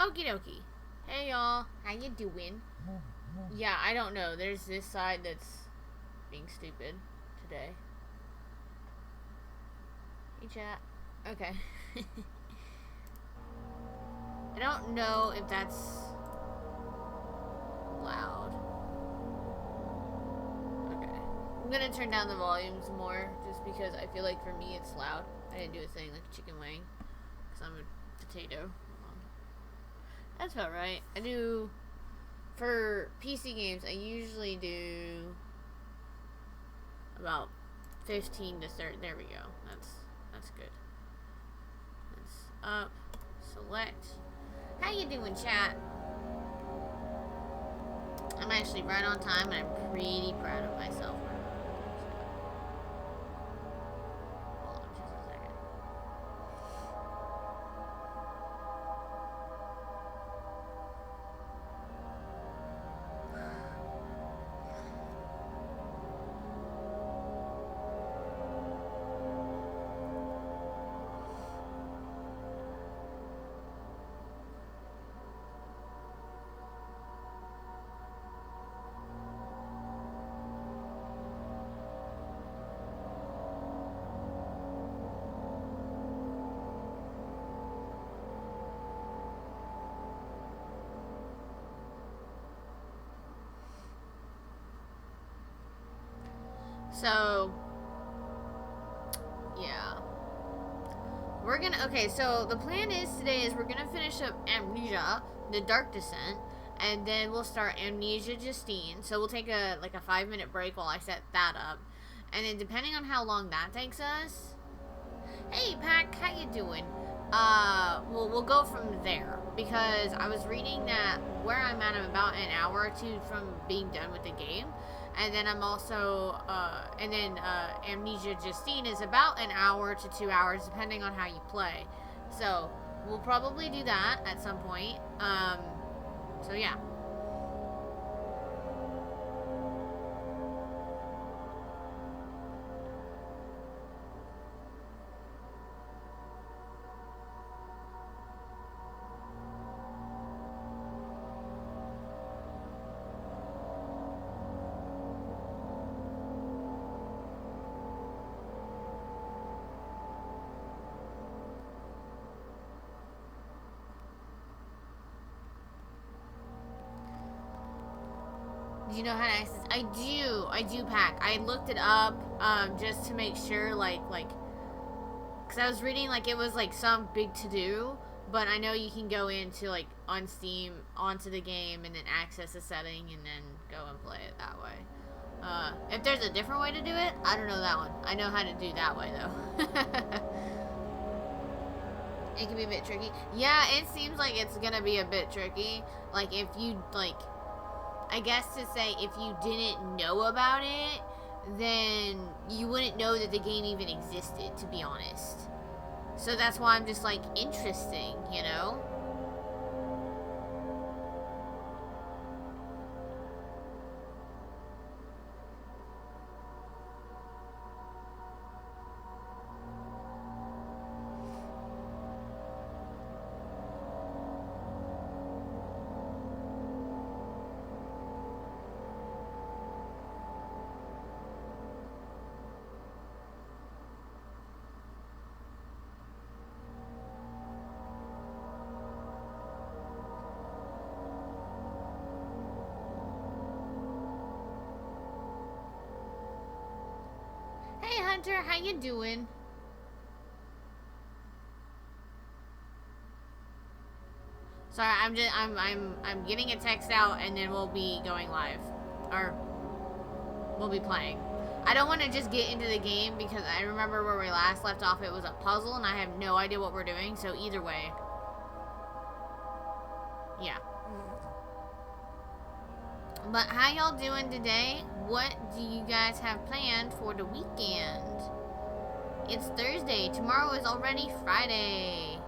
Okie dokie. Hey y'all, how you doing? Yeah, I don't know. There's this side that's being stupid today. Hey chat. Okay. I don't know if that's loud. Okay. I'm gonna turn down the volumes more just because I feel like for me it's loud. I didn't do a thing like a chicken wing because I'm a potato. That's about right. I do, for PC games, I usually do about 15 to 30. There we go. That's good. That's up. Select. How you doing, chat? I'm actually right on time, and I'm pretty proud of myself. Hold on just a second. So, yeah. We're gonna, okay, so the plan is today is we're gonna finish up Amnesia, the Dark Descent, and then we'll start Amnesia Justine. So we'll take a 5-minute break while I set that up. And then depending on how long that takes us, hey Pack, how you doing? We'll go from there, because I was reading that where I'm at, I'm about an hour or two from being done with the game. And then I'm also, Amnesia Justine is about an hour to 2 hours, depending on how you play. So, we'll probably do that at some point. So yeah. Do you know how to access? I do, Pack. I looked it up, just to make sure, because I was reading, it was, some big to-do, but I know you can go into, on Steam, onto the game, and then access a setting, and then go and play it that way. If there's a different way to do it, I don't know that one. I know how to do that way, though. It can be a bit tricky. Yeah, it seems like it's gonna be a bit tricky. If you, I guess to say, if you didn't know about it, then you wouldn't know that the game even existed, to be honest. So that's why I'm just interesting, you know? Hunter, how you doing? Sorry, I'm getting a text out, and then we'll be going live, or we'll be playing. I don't want to just get into the game, because I remember where we last left off. It was a puzzle, and I have no idea what we're doing. So either way, yeah. But how y'all doing today? What do you guys have planned for the weekend? It's Thursday. Tomorrow is already Friday.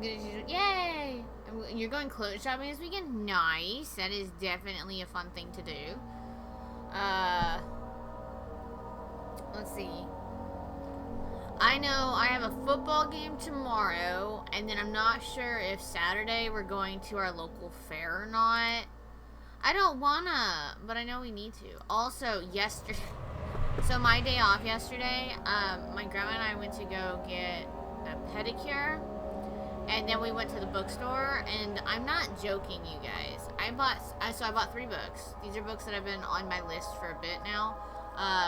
good as usual. Yay! And you're going clothes shopping this weekend? Nice. That is definitely a fun thing to do. Let's see. I know I have a football game tomorrow, and then I'm not sure if Saturday we're going to our local fair or not. I don't wanna, but I know we need to. Also, yesterday, so my day off yesterday, my grandma and I went to go get a pedicure, and then we went to the bookstore, and I'm not joking, you guys. I bought 3 books. These are books that have been on my list for a bit now.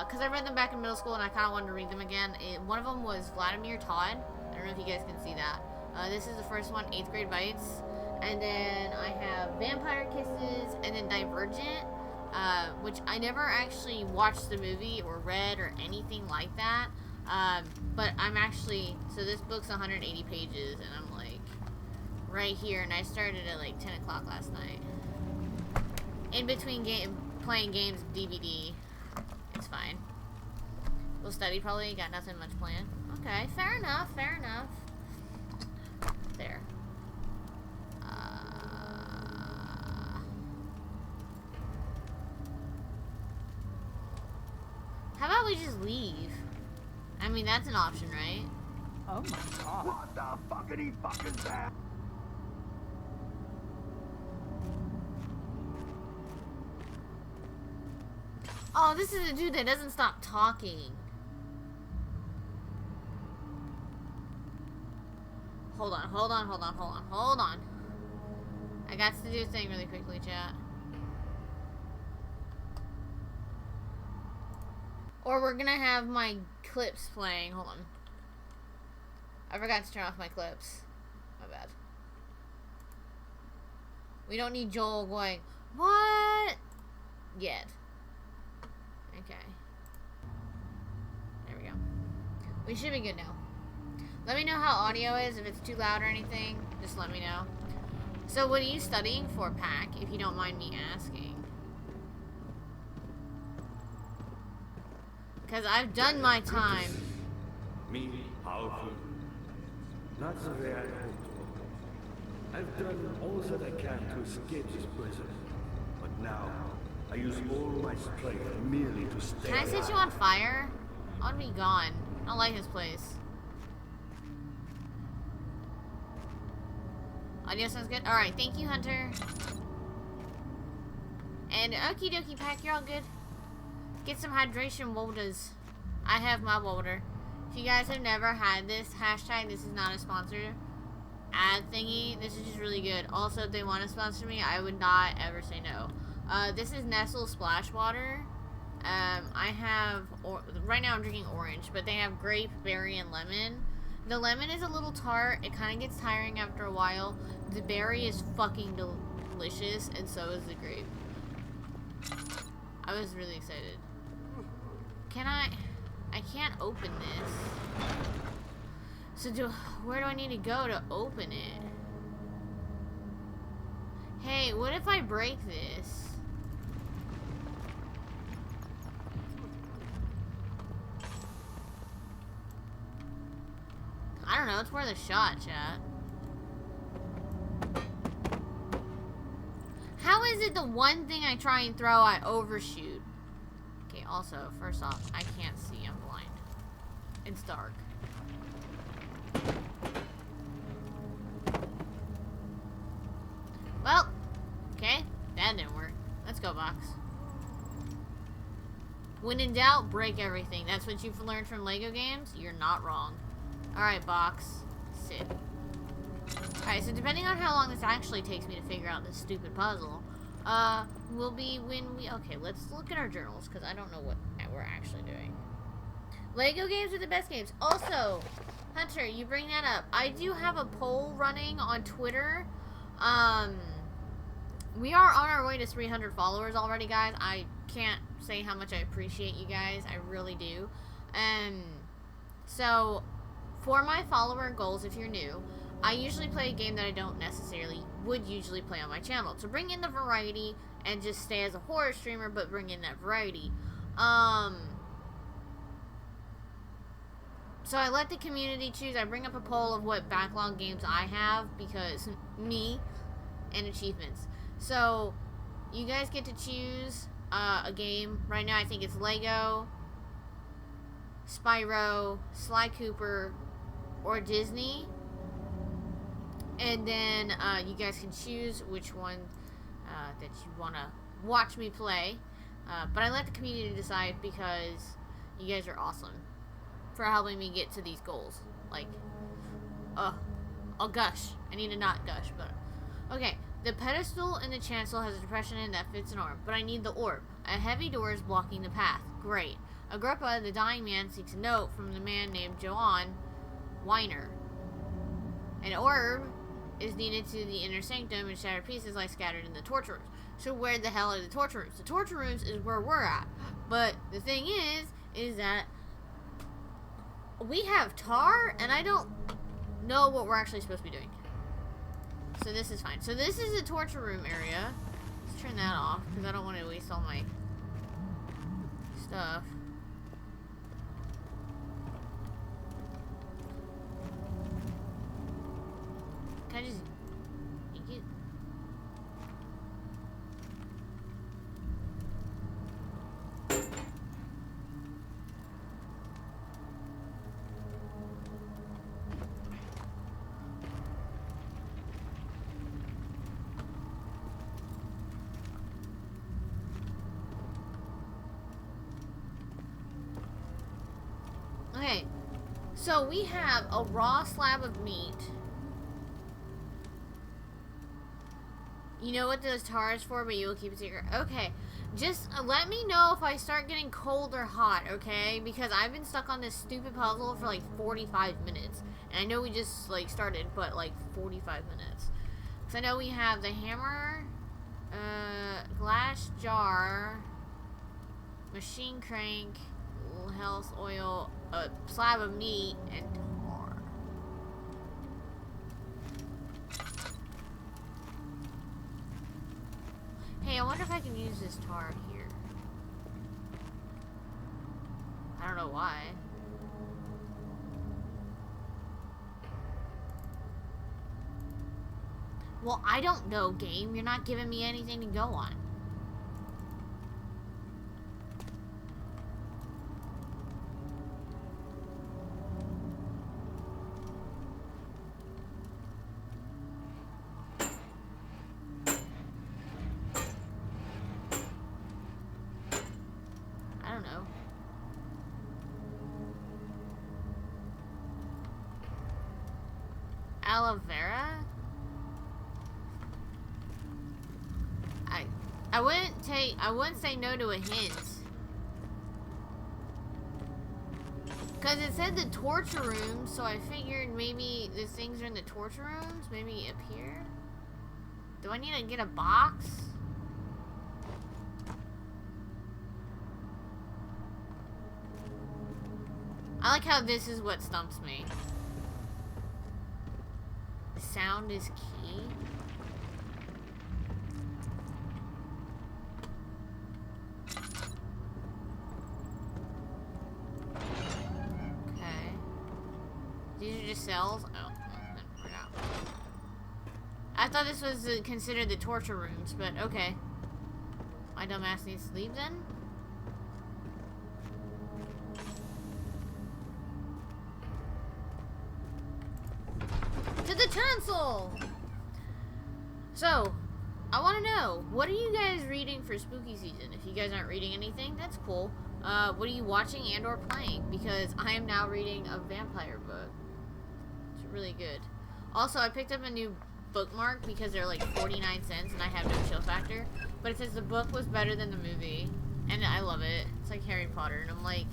Because I read them back in middle school and I kind of wanted to read them again. One of them was Vladimir Todd. I don't know if you guys can see that. This is the first one, 8th Grade Bites. And then I have Vampire Kisses and then Divergent, which I never actually watched the movie or read or anything like that. But I'm actually, so this book's 180 pages and I'm like right here, and I started at like 10 o'clock last night. In between playing games, DVD. It's fine. We'll study probably. Got nothing much planned. Okay, fair enough. Fair enough. There. How about we just leave? I mean, that's an option, right? Oh my god. What the fuckity fuck is that? Oh, this is a dude that doesn't stop talking. Hold on. I got to do a thing really quickly, chat. Or we're gonna have my clips playing. Hold on. I forgot to turn off my clips. My bad. We don't need Joel going, what? Yet. Okay. There we go. We should be good now. Let me know how audio is. If it's too loud or anything, just let me know. So what are you studying for, Pack, if you don't mind me asking? Because I've done my time. Me, powerful. Not the way I hoped for. I've done all that I can to escape this prison. But now, I use all my strength merely to stay Can I set you on fire? I want to be gone. I don't like this place. Audio sounds good? Alright, thank you, Hunter. And okie dokie, Pack, you're all good. Get some hydration waters. I have my water. If you guys have never had this, hashtag this is not a sponsor ad thingy, this is just really good. Also, if they want to sponsor me, I would not ever say no. This is Nestle Splash Water. I have, right now I'm drinking orange, but they have grape, berry, and lemon. The lemon is a little tart. It kind of gets tiring after a while. The berry is fucking delicious, and so is the grape. I was really excited. Can I can't open this. So where do I need to go to open it? Hey, what if I break this? I don't know, it's worth a shot, chat. How is it the one thing I try and throw, I overshoot? Okay, also, first off, I can't see, I'm blind. It's dark. Well, okay, that didn't work. Let's go, box. When in doubt, break everything. That's what you've learned from Lego games? You're not wrong. Alright, box. Sit. Alright, so depending on how long this actually takes me to figure out this stupid puzzle, will be when we... Okay, let's look at our journals, because I don't know what we're actually doing. Lego games are the best games. Also, Hunter, you bring that up. I do have a poll running on Twitter. We are on our way to 300 followers already, guys. I can't say how much I appreciate you guys. I really do. So... For my follower goals, if you're new, I usually play a game that I don't necessarily would usually play on my channel. To bring in the variety and just stay as a horror streamer, but bring in that variety. So I let the community choose. I bring up a poll of what backlog games I have because me and achievements. So you guys get to choose a game. Right now I think it's Lego, Spyro, Sly Cooper, or Disney. And then you guys can choose which one that you want to watch me play. But I let the community decide because you guys are awesome for helping me get to these goals. Like, I'll gush. I need to not gush, but... Okay, the pedestal in the chancel has a depression in that fits an orb, but I need the orb. A heavy door is blocking the path. Great. Agrippa, the dying man, seeks a note from the man named Joan Weiner. An orb is needed to the inner sanctum, and shattered pieces lie scattered in the torture rooms. So where the hell are the torture rooms? The torture rooms is where we're at. But the thing is that we have tar, and I don't know what we're actually supposed to be doing. So this is fine. So this is the torture room area. Let's turn that off, because I don't want to waste all my stuff. Can I just yank it? Okay, so we have a raw slab of meat. You know what those tar is for, but you will keep it secret. Okay, just let me know if I start getting cold or hot, okay? Because I've been stuck on this stupid puzzle for like 45 minutes. And I know we just like started, but like 45 minutes. So I know we have the hammer, glass jar, machine crank, health oil, a slab of meat, and tar. Hey, I wonder if I can use this tar here. I don't know why. Well, I don't know, game. You're not giving me anything to go on. Aloe vera? I wouldn't say no to a hint. Cause it said the torture room, so I figured maybe the things are in the torture rooms, maybe up here. Do I need to get a box? I like how this is what stumps me. Sound is key. Okay. These are just cells? Oh, I forgot. I thought this was considered the torture rooms, but okay. My dumbass needs to leave then? To the chancel! So, I want to know, what are you guys reading for spooky season? If you guys aren't reading anything, that's cool. What are you watching and or playing? Because I am now reading a vampire book. It's really good. Also, I picked up a new bookmark because they're like 49 cents and I have no chill factor. But it says the book was better than the movie. And I love it. It's like Harry Potter. And I'm like,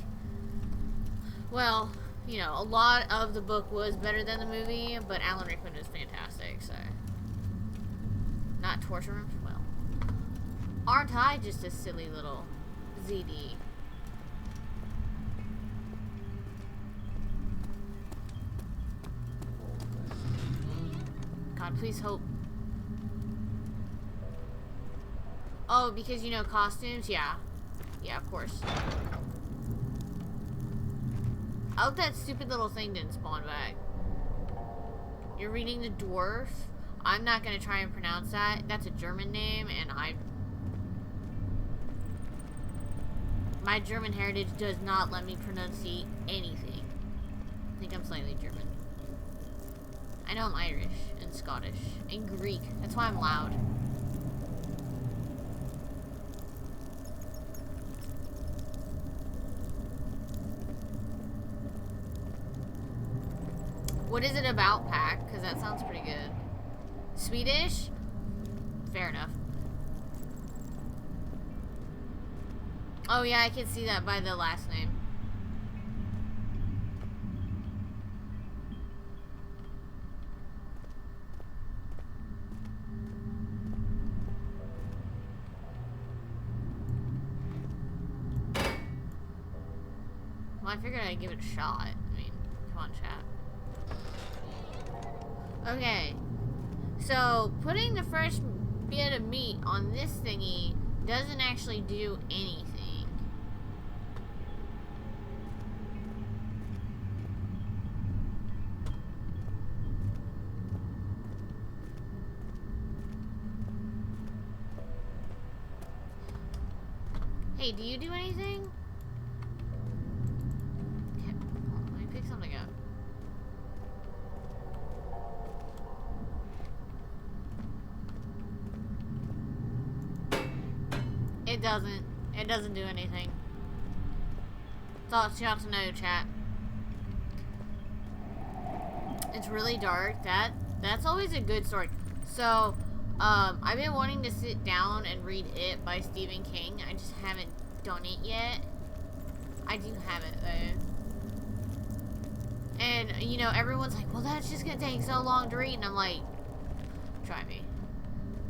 well, you know, a lot of the book was better than the movie, but Alan Rickman is fantastic, so. Not torture rooms? Well. Aren't I just a silly little ZD? God, please hope. Oh, because you know costumes? Yeah. Yeah, of course. I hope that stupid little thing didn't spawn back. You're reading the dwarf. I'm not gonna try and pronounce that. That's a German name, and my German heritage does not let me pronunciate anything. I think I'm slightly German. I know I'm Irish and Scottish and Greek. That's why I'm loud. What is it about, Pack? Because that sounds pretty good. Swedish? Fair enough. Oh yeah, I can see that by the last name. Well, I figured I'd give it a shot. I mean, come on, chat. Okay, so putting the fresh bit of meat on this thingy doesn't actually do anything. Hey, do you do anything? Okay, let me pick something up. It doesn't. It doesn't do anything. That's all you have to know, chat. It's really dark. That's always a good story. So, I've been wanting to sit down and read It by Stephen King. I just haven't done it yet. I do have it though. And you know, everyone's like, well, that's just gonna take so long to read, and I'm like, try me.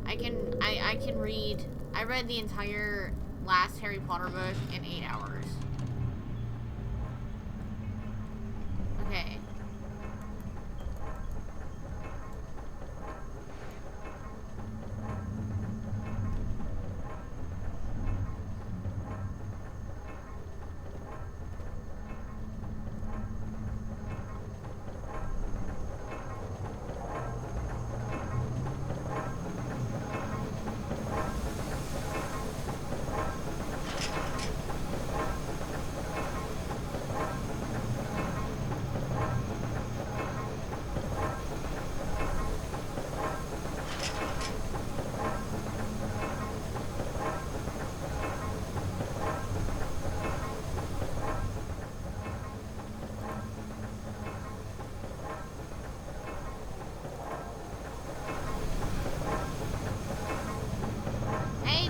I can read. I read the entire last Harry Potter book in 8 hours. Okay.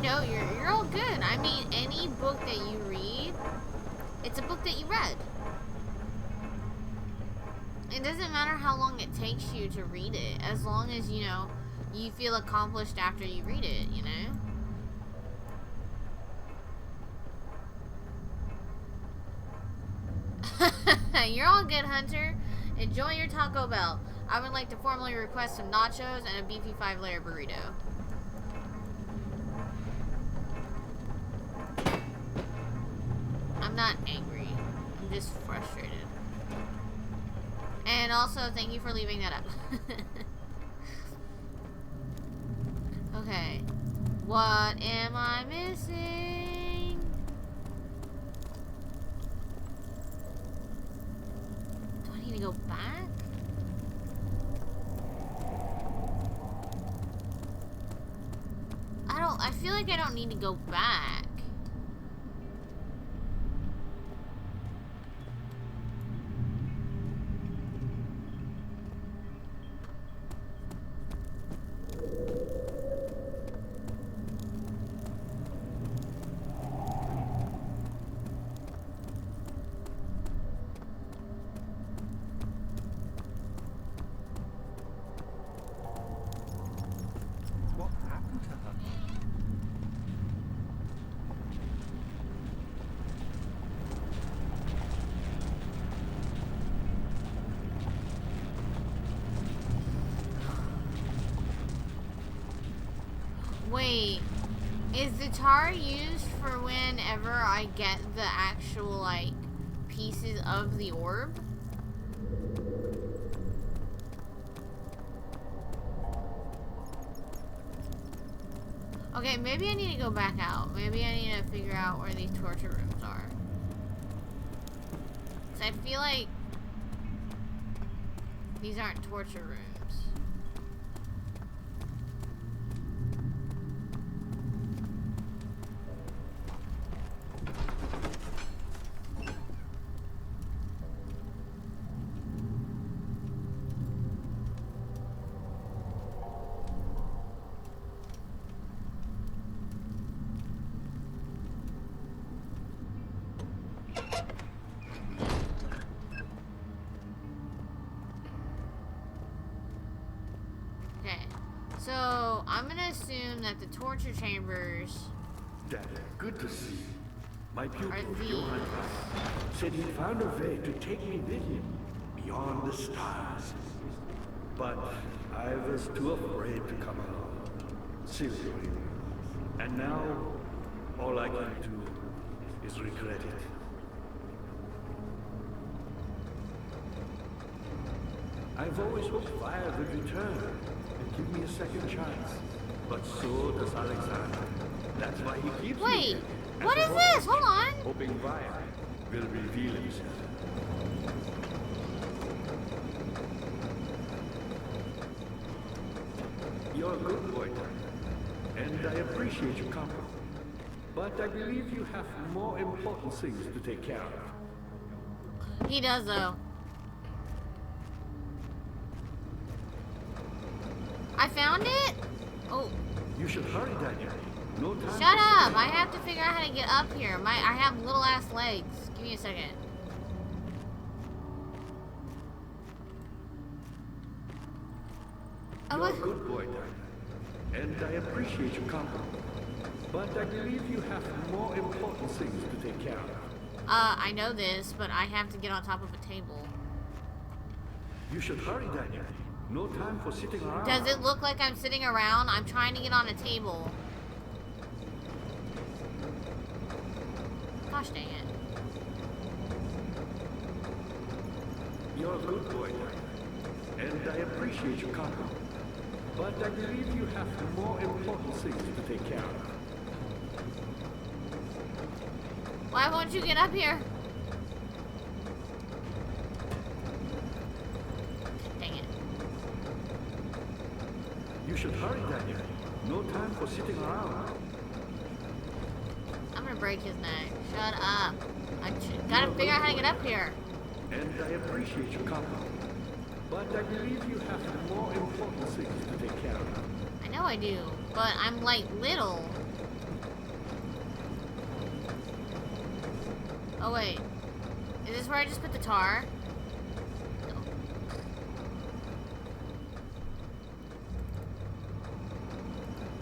No, you're all good. I mean, any book that you read, it's a book that you read. It doesn't matter how long it takes you to read it, as long as, you know, you feel accomplished after you read it, you know? You're all good, Hunter. Enjoy your Taco Bell. I would like to formally request some nachos and a beefy 5-layer burrito. I'm not angry. I'm just frustrated. And also, thank you for leaving that up. Okay. What am I missing? Do I need to go back? I feel like I don't need to go back. Wait, is the tar used for whenever I get the actual, like, pieces of the orb. Okay, maybe I need to go back out. Maybe I need to figure out where these torture rooms are. 'Cause I feel like these aren't torture rooms. So, I'm gonna assume that the torture chambers... Dad, good to see you. My pupil, Are these? Johann, said he found a way to take me with him beyond the stars. But I was too afraid to come along. Seriously. And now, all I can do is regret it. I've always hoped fire would return and give me a second chance. But so does Alexander. That's why he keeps me Wait, here. what is this? Hold on. Hoping fire will reveal himself. You're a good boy, Tyler, and I appreciate your company. But I believe you have more important things to take care of. He does, though. I found it? Oh. You should hurry, Daniel. No time. Shut up! I have to figure out how to get up here. I have little ass legs. Give me a second. You're a good boy, Tyler, and I appreciate your company. But I believe you have more important things to take care of. I know this, but I have to get on top of a table. You should hurry, Daniel. No time for sitting around. Does it look like I'm sitting around? I'm trying to get on a table. Gosh dang it. You're a good boy, Tyler, and I appreciate your company. But I believe you have more important things to take care of. Why won't you get up here? Dang it. You should hurry, Daniel. No time for sitting around. I'm gonna break his neck. Shut up. I gotta figure out how to get up here. And I appreciate your company. But I believe you have more important things to take care of. I know I do, but I'm like little. Oh wait. Is this where I just put the tar? No.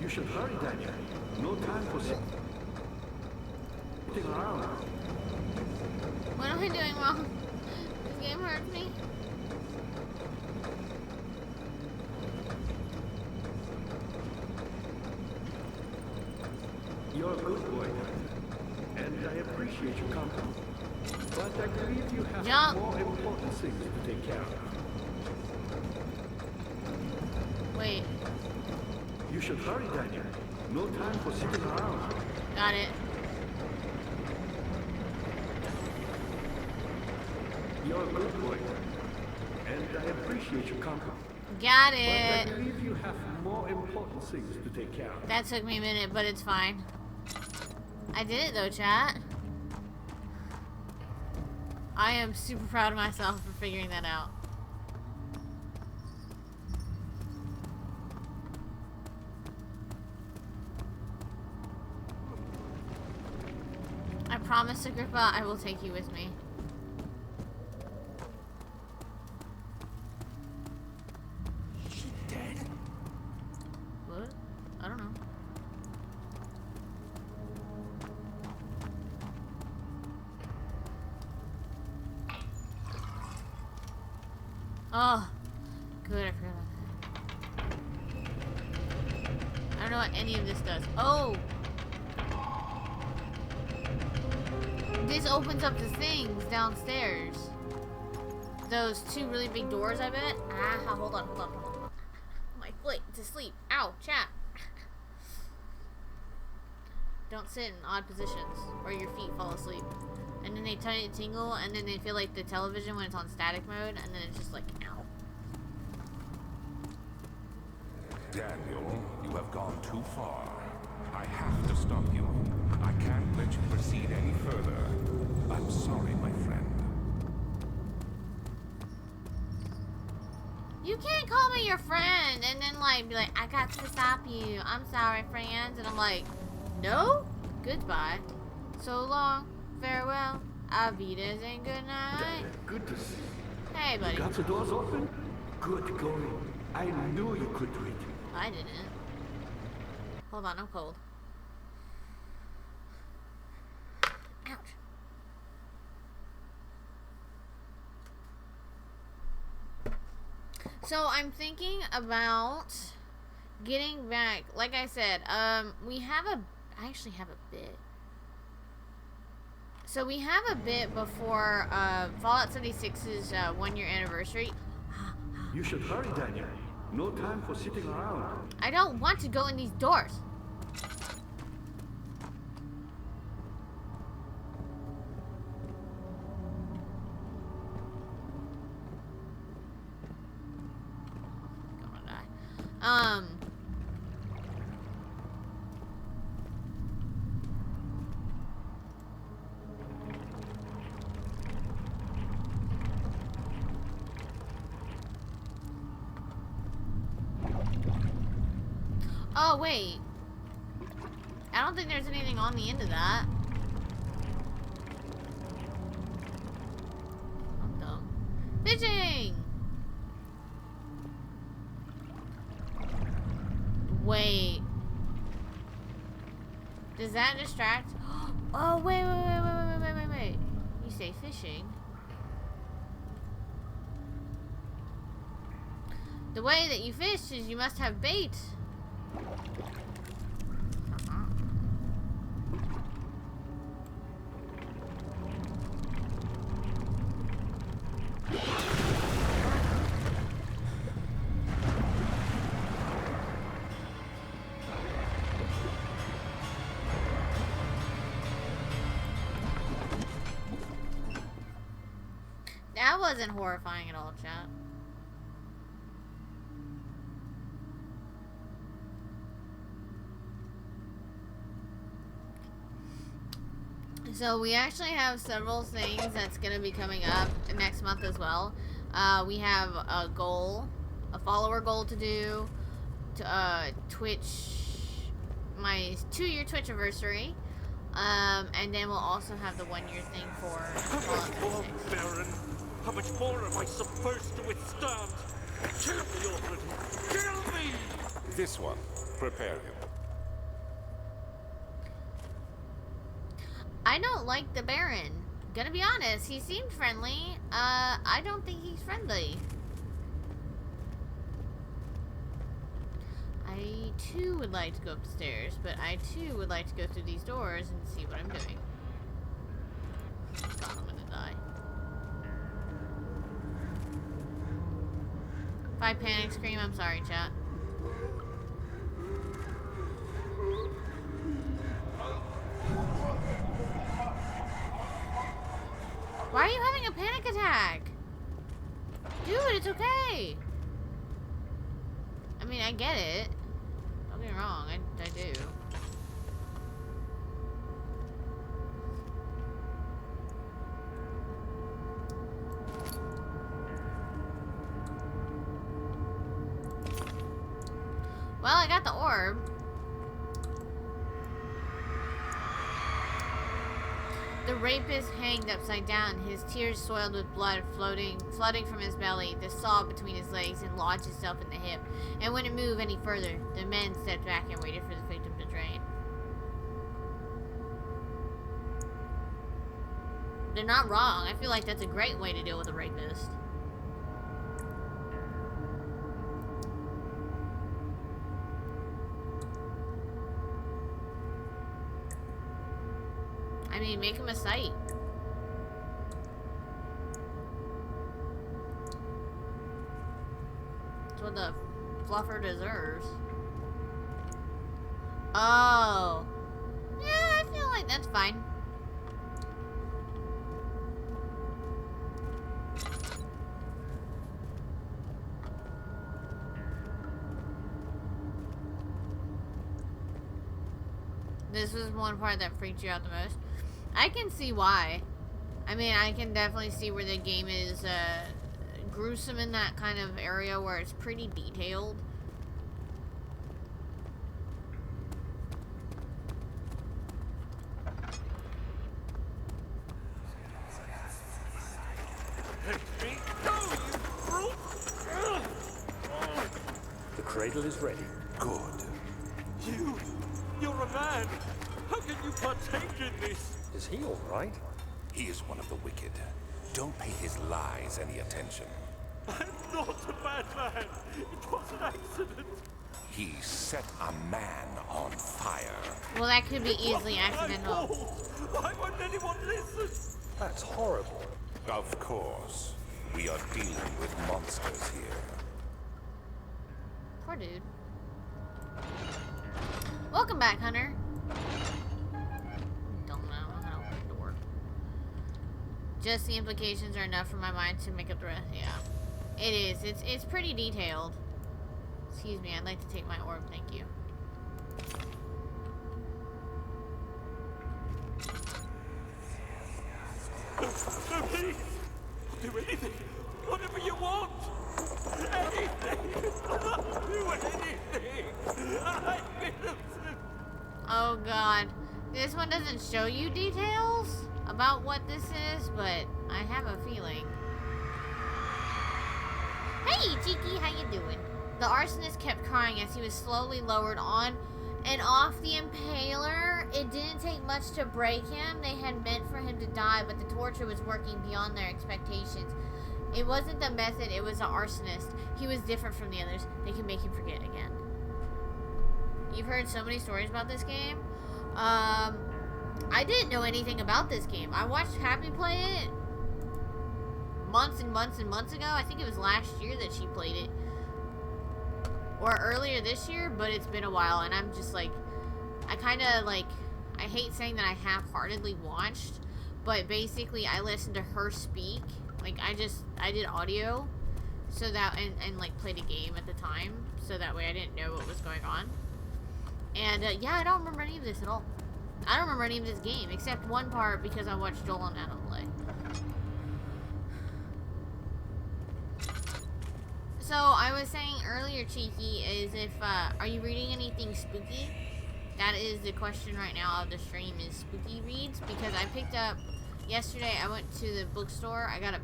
You should hurry, Daniel. No time for sitting around. What am I doing wrong? This game hurts me. You're a good boy, Tyler, and I appreciate your company. But I believe you have Jump. more important things to take care of. Wait. You should hurry, Daniel. No time for sitting around. Got it. You're a good boy, Tyler, and I appreciate your company. Got But I it. believe you have more important things to take care of. That took me a minute, but it's fine. I did it though, chat. I am super proud of myself for figuring that out. I promise, Agrippa, I will take you with me. What? I don't know. Oh, good, I forgot about that. I don't know what any of this does. Oh! this opens up the things downstairs. Those two really big doors, I bet. Ah, hold on. My foot, it's asleep. Ow, chat. Don't sit in odd positions, or your feet fall asleep. And then they tingle, and then they feel like the television when it's on static mode, and then it's just like, ow. Daniel, you have gone too far. I have to stop you. I can't let you proceed any further. I'm sorry, my friend. You can't call me your friend and then like be like, I got to stop you. I'm sorry, friends. And I'm like, no? Goodbye. So long. Farewell. Avidas and good night. Daniel, good to see you. Hey, buddy. Got the doors open? Good going. I knew you could do it. I didn't. Hold on, I'm cold. Ouch. So I'm thinking about getting back. Like I said, I actually have a bit. So we have a bit before Fallout 76's 1-year anniversary. You should hurry, Daniel. No time for sitting around. I don't want to go in these doors. Gonna die. Oh, wait. I don't think there's anything on the end of that. I'm dumb. Fishing! Wait. Does that distract? Oh, wait. You say fishing. The way that you fish is you must have bait. That wasn't horrifying at all, chat. So we actually have several things that's going to be coming up next month as well. We have a goal, a follower goal to do, to Twitch, my 2-year Twitch anniversary, and then we'll also have the 1-year thing for Fallout 76. Baron, how much more am I supposed to withstand? Kill me already! Kill me! This one. Prepare him. I don't like the Baron. Gonna be honest, he seemed friendly. I don't think he's friendly. I too would like to go upstairs, but I too would like to go through these doors and see what I'm doing. God, I'm gonna die. If I panic scream, I'm sorry, chat. Why are you having a panic attack? Dude, it's okay. I mean, I get it. Don't get me wrong, I do. Well, I got the orb. The rapist hanged upside down, his tears soiled with blood flooding from his belly. The saw between his legs and lodged itself in the hip, and wouldn't move any further. The men stepped back and waited for the victim to drain. They're not wrong. I feel like that's a great way to deal with a rapist. I mean, make him a site. That's what the fluffer deserves. Oh. Yeah, I feel like that's fine. This was one part that freaked you out the most. I can see why. I mean, I can definitely see where the game is gruesome in that kind of area where it's pretty detailed. Let me go, you brute! The cradle is ready. Good. You're a man! How can you partake in this? Is he all right? He is one of the wicked. Don't pay his lies any attention. I'm not a bad man. It was an accident. He set a man on fire. Well, that could be It easily wasn't my accidental. fault. Why won't anyone listen? That's horrible. Of course. We are dealing with monsters here. Poor dude. Welcome back, Hunter. Don't know how to open the door. Just the implications are enough for my mind to make up the rest. Yeah. It is. It's pretty detailed. Excuse me, I'd like to take my orb, thank you. No, please. Do anything. Whatever you want. Anything. I'll do anything. I'm innocent. Oh god. This one doesn't show you details about what this is, but I have a feeling. Hey, Cheeky, how you doing? The arsonist kept crying as he was slowly lowered on and off the impaler. It didn't take much to break him. They had meant for him to die, but the torture was working beyond their expectations. It wasn't the method, it was the arsonist. He was different from the others. They could make him forget again. You've heard so many stories about this game. I didn't know anything about this game. I watched Happy play it months and months and months ago. I think it was last year that she played it. Or earlier this year, but it's been a while, and I'm just like, I kind of like, I hate saying that I half-heartedly watched, but basically I listened to her speak. Like, I did audio, so that, and like played a game at the time, so that way I didn't know what was going on. And yeah, I don't remember any of this at all. I don't remember any of this game, except one part because I watched Joel and Adam play. So, I was saying earlier, Cheeky, is if, are you reading anything spooky? That is the question right now of the stream, is spooky reads, because I picked up, yesterday I went to the bookstore, I got a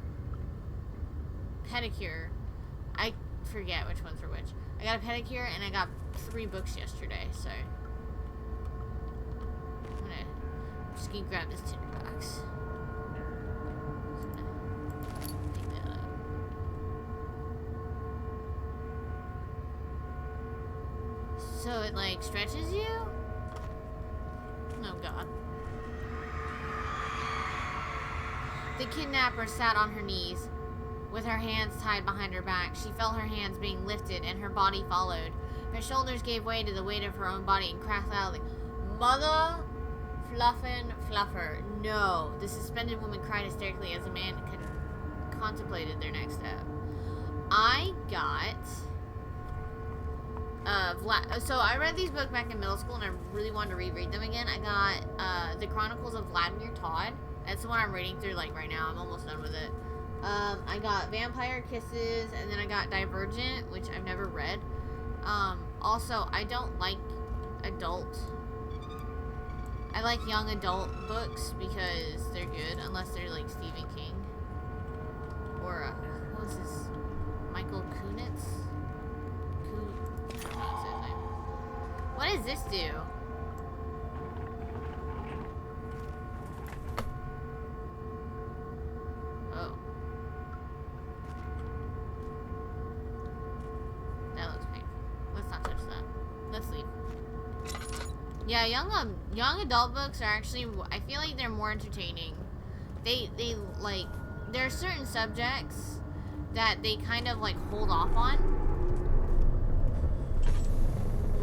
pedicure. I forget which ones are which. I got a pedicure, and I got 3 books yesterday, so. I'm just gonna grab this tinderbox. So it like stretches you? Oh god. The kidnapper sat on her knees, with her hands tied behind her back. She felt her hands being lifted and her body followed. Her shoulders gave way to the weight of her own body and cracked loudly. Mother fluffin' fluffer. No. The suspended woman cried hysterically as the man contemplated their next step. I got... so I read these books back in middle school and I really wanted to reread them again. I got The Chronicles of Vladimir Todd. That's the one I'm reading through like right now. I'm almost done with it. I got Vampire Kisses, and then I got Divergent, which I've never read. Also, I don't like adult. I like young adult books because they're good, unless they're like Stephen King. Or, what was this? Michael Kunitz? What does this do? Oh. That looks painful. Let's not touch that. Let's leave. Yeah, young adult books are actually, I feel like they're more entertaining. They like, there are certain subjects that they kind of like hold off on,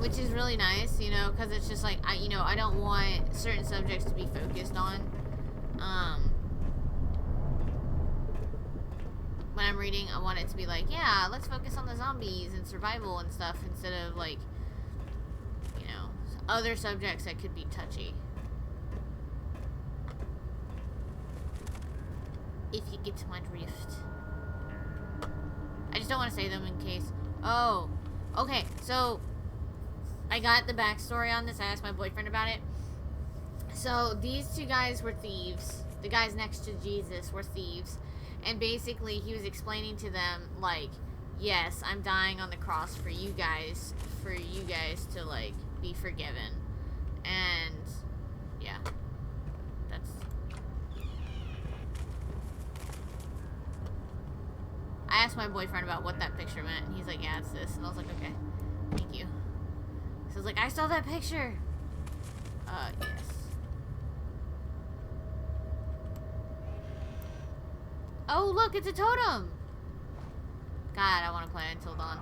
which is really nice, you know, because it's just like, I don't want certain subjects to be focused on. When I'm reading, I want it to be like, yeah, let's focus on the zombies and survival and stuff instead of like, you know, other subjects that could be touchy. If you get to my drift. I just don't want to say them in case. Oh, okay, so I got the backstory on this. I asked my boyfriend about it. So these two guys were thieves. The guys next to Jesus were thieves. And basically he was explaining to them, like, yes, I'm dying on the cross for you guys to, like, be forgiven. And, yeah. That's... I asked my boyfriend about what that picture meant, and he's like, yeah, it's this. And I was like, okay, thank you. So I was like, I saw that picture! Yes. Oh, look, it's a totem! God, I want to play Until Dawn.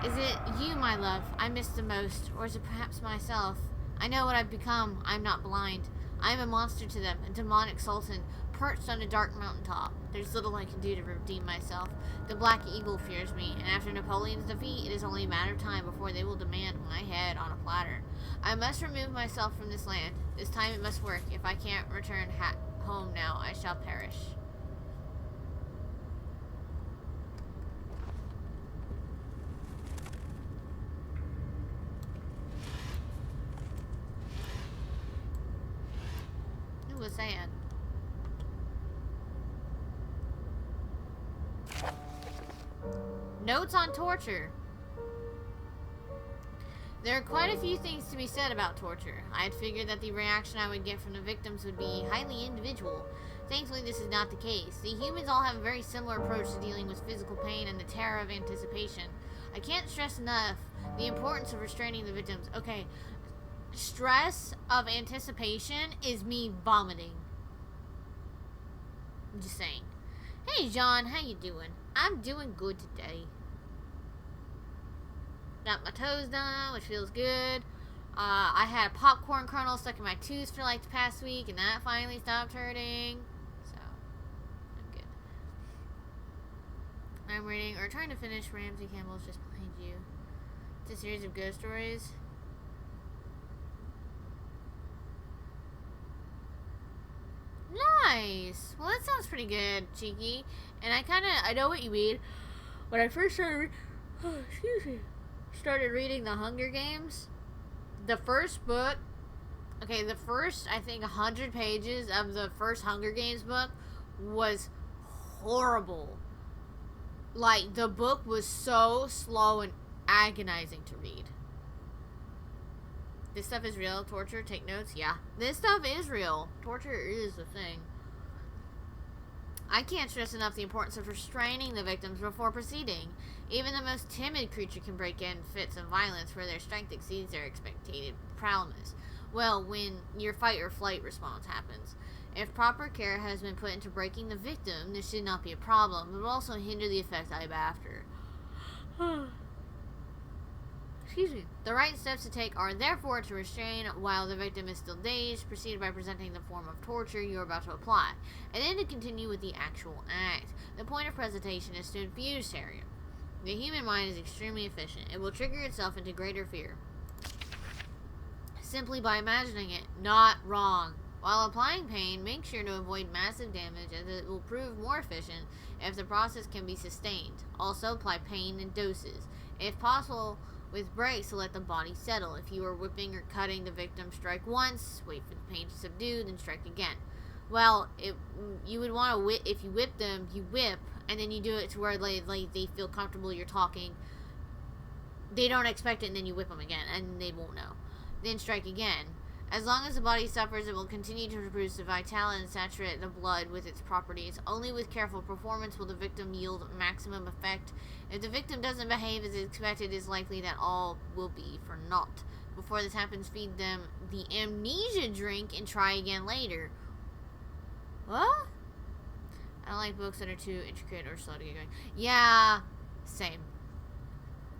Is it you, my love, I miss the most, or is it perhaps myself? I know what I've become. I'm not blind. I am a monster to them, a demonic sultan, perched on a dark mountaintop. There's little I can do to redeem myself. The Black Eagle fears me, and after Napoleon's defeat, it is only a matter of time before they will demand my head on a platter. I must remove myself from this land. This time it must work. If I can't return home now, I shall perish. Who was saying? Notes on torture. There are quite a few things to be said about torture. I had figured that the reaction I would get from the victims would be highly individual. Thankfully, this is not the case. The humans all have a very similar approach to dealing with physical pain and the terror of anticipation. I can't stress enough the importance of restraining the victims. Okay, stress of anticipation is me vomiting. I'm just saying. Hey, John, how you doing? I'm doing good today. Got my toes done, which feels good. I had a popcorn kernel stuck in my tooth for like the past week, and that finally stopped hurting. So, I'm good. I'm reading, or trying to finish Ramsey Campbell's Just Behind You. It's a series of ghost stories. Nice! Well, that sounds pretty good, Cheeky. And I know what you mean. When I first started reading The Hunger Games, the first book, okay, the first, I think, 100 pages of the first Hunger Games book was horrible. Like, the book was so slow and agonizing to read. This stuff is real. Torture, take notes. Yeah, this stuff is real. Torture is a thing. I can't stress enough the importance of restraining the victims before proceeding. Even the most timid creature can break in fits of violence where their strength exceeds their expected prowess. Well, when your fight or flight response happens. If proper care has been put into breaking the victim, this should not be a problem. It will also hinder the effect I am after. Excuse me. The right steps to take are therefore to restrain while the victim is still dazed, proceed by presenting the form of torture you are about to apply, and then to continue with the actual act. The point of presentation is to infuse terror. The human mind is extremely efficient. It will trigger itself into greater fear simply by imagining it. Not wrong. While applying pain, make sure to avoid massive damage, as it will prove more efficient if the process can be sustained. Also, apply pain in doses. If possible, with breaks to let the body settle. If you are whipping or cutting the victim, strike once, wait for the pain to subdue, then strike again. Well, you would want to whip. If you whip them, you whip, and then you do it to where they feel comfortable. You're talking. They don't expect it, and then you whip them again, and they won't know. Then strike again. As long as the body suffers, it will continue to produce the vital and saturate the blood with its properties. Only with careful performance will the victim yield maximum effect. If the victim doesn't behave as expected, it is likely that all will be for naught. Before this happens, feed them the amnesia drink and try again later. What? I don't like books that are too intricate or slow to get going. Yeah, same.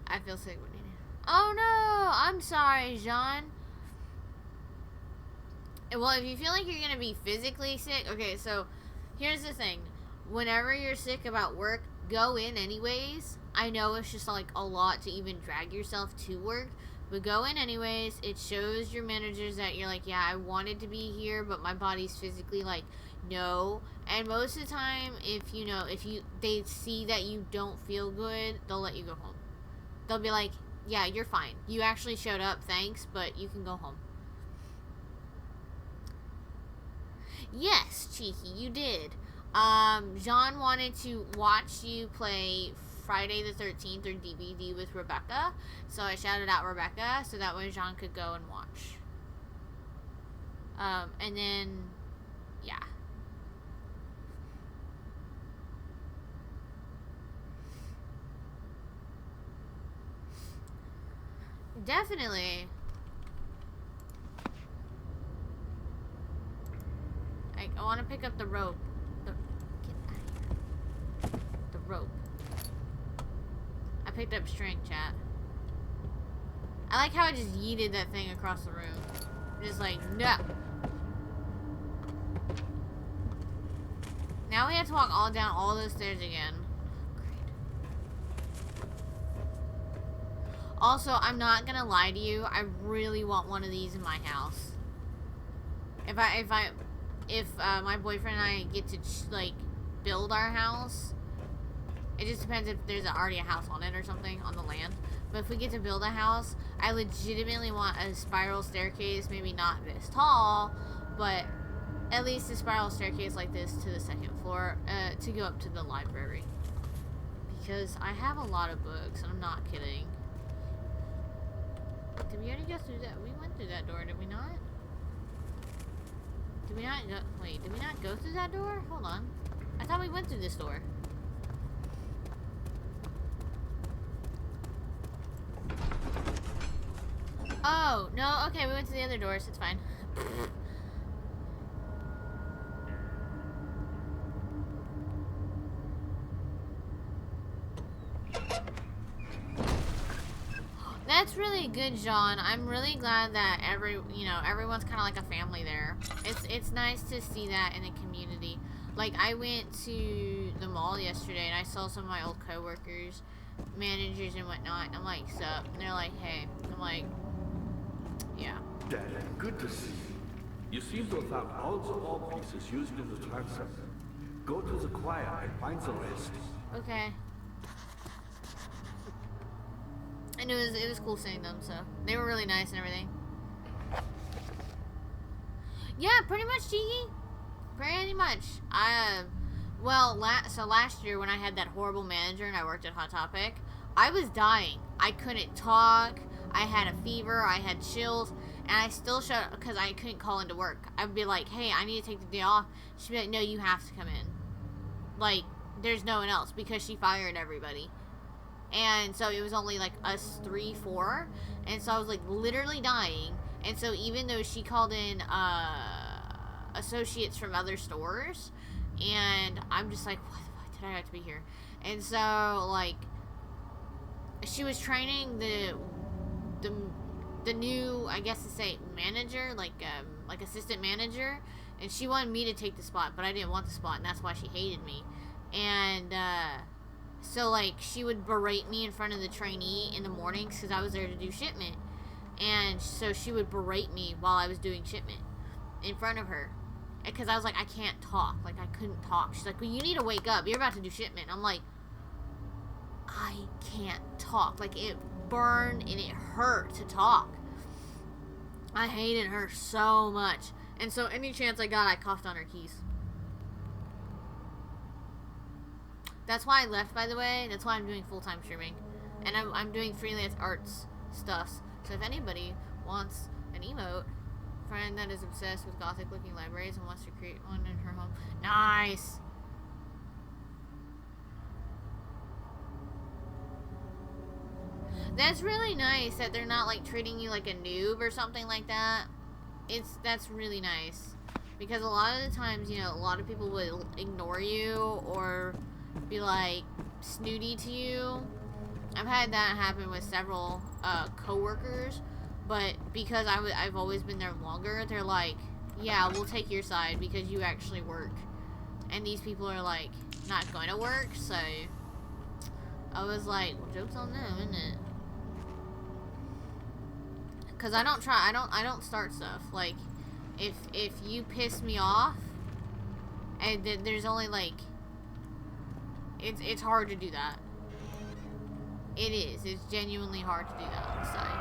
I feel sick when you. Oh no! I'm sorry, Jean. Well, if you feel like you're gonna be physically sick, okay, so here's the thing. Whenever you're sick about work, go in anyways. I know it's just like a lot to even drag yourself to work, but go in anyways. It shows your managers that you're like, yeah, I wanted to be here, but my body's physically like, no. And most of the time, if they see that you don't feel good, they'll let you go home. They'll be like, yeah, you're fine. You actually showed up, thanks, but you can go home. Yes, Cheeky, you did. Jean wanted to watch you play Friday the 13th or DVD with Rebecca, so I shouted out Rebecca so that way Jean could go and watch. And then, yeah. Definitely. I want to pick up the rope. Get out of here. The rope. I picked up string, chat. I like how I just yeeted that thing across the room. Just like, no. Now we have to walk all down all those stairs again. Great. Also, I'm not gonna lie to you. I really want one of these in my house. If my boyfriend and I get to like build our house, it just depends if there's already a house on it or something on the land. But if we get to build a house, I legitimately want a spiral staircase, maybe not this tall, but at least a spiral staircase like this to the second floor to go up to the library. Because I have a lot of books, and I'm not kidding. Did we already go through that? We went through that door, did we not? Did we not go? Wait, did we not go through that door? Hold on. I thought we went through this door. Oh, no, okay, we went to the other doors. It's fine. That's really good, John. I'm really glad that everyone's kind of like a family there. It's nice to see that in the community. Like, I went to the mall yesterday and I saw some of my old coworkers, managers and whatnot. And I'm like, sup? And they're like, hey. I'm like, yeah. Dad, good to see you. You seem to have found all the all pieces used in the transfer. Go to the choir and find the rest. Okay. And it was cool seeing them, so they were really nice and everything. Yeah, pretty much, Cheeky. Pretty much. So last year when I had that horrible manager and I worked at Hot Topic, I was dying. I couldn't talk. I had a fever. I had chills. And I still showed up because I couldn't call into work. I'd be like, hey, I need to take the day off. She'd be like, no, you have to come in. Like, there's no one else because she fired everybody. And so it was only like us 3, 4. And so I was like literally dying. And so even though she called in associates from other stores, and I'm just like, what the fuck did I have to be here? And so like she was training the new, I guess to say, manager, like assistant manager, and she wanted me to take the spot, but I didn't want the spot, and that's why she hated me. And so like she would berate me in front of the trainee in the mornings because I was there to do shipment, and so she would berate me while I was doing shipment in front of her because I was like, I can't talk, like I couldn't talk. She's like, well, you need to wake up, you're about to do shipment. I'm like, I can't talk. Like, it burned and it hurt to talk. I hated her so much. And so any chance I got, I coughed on her keys. That's why I left, by the way. That's why I'm doing full-time streaming. And I'm doing freelance arts stuff. So if anybody wants an emote Friend that is obsessed with gothic-looking libraries and wants to create one in her home. Nice! That's really nice that they're not, like, treating you like a noob or something like that. That's really nice. Because a lot of the times, you know, a lot of people will ignore you or be, like, snooty to you. I've had that happen with several co-workers, but because I've always been there longer, they're like, yeah, we'll take your side because you actually work. And these people are, like, not going to work, so I was like, well, joke's on them, isn't it? Because I don't start stuff. Like, if you piss me off, and there's only, like, it's hard to do that. It is. It's genuinely hard to do that on the side.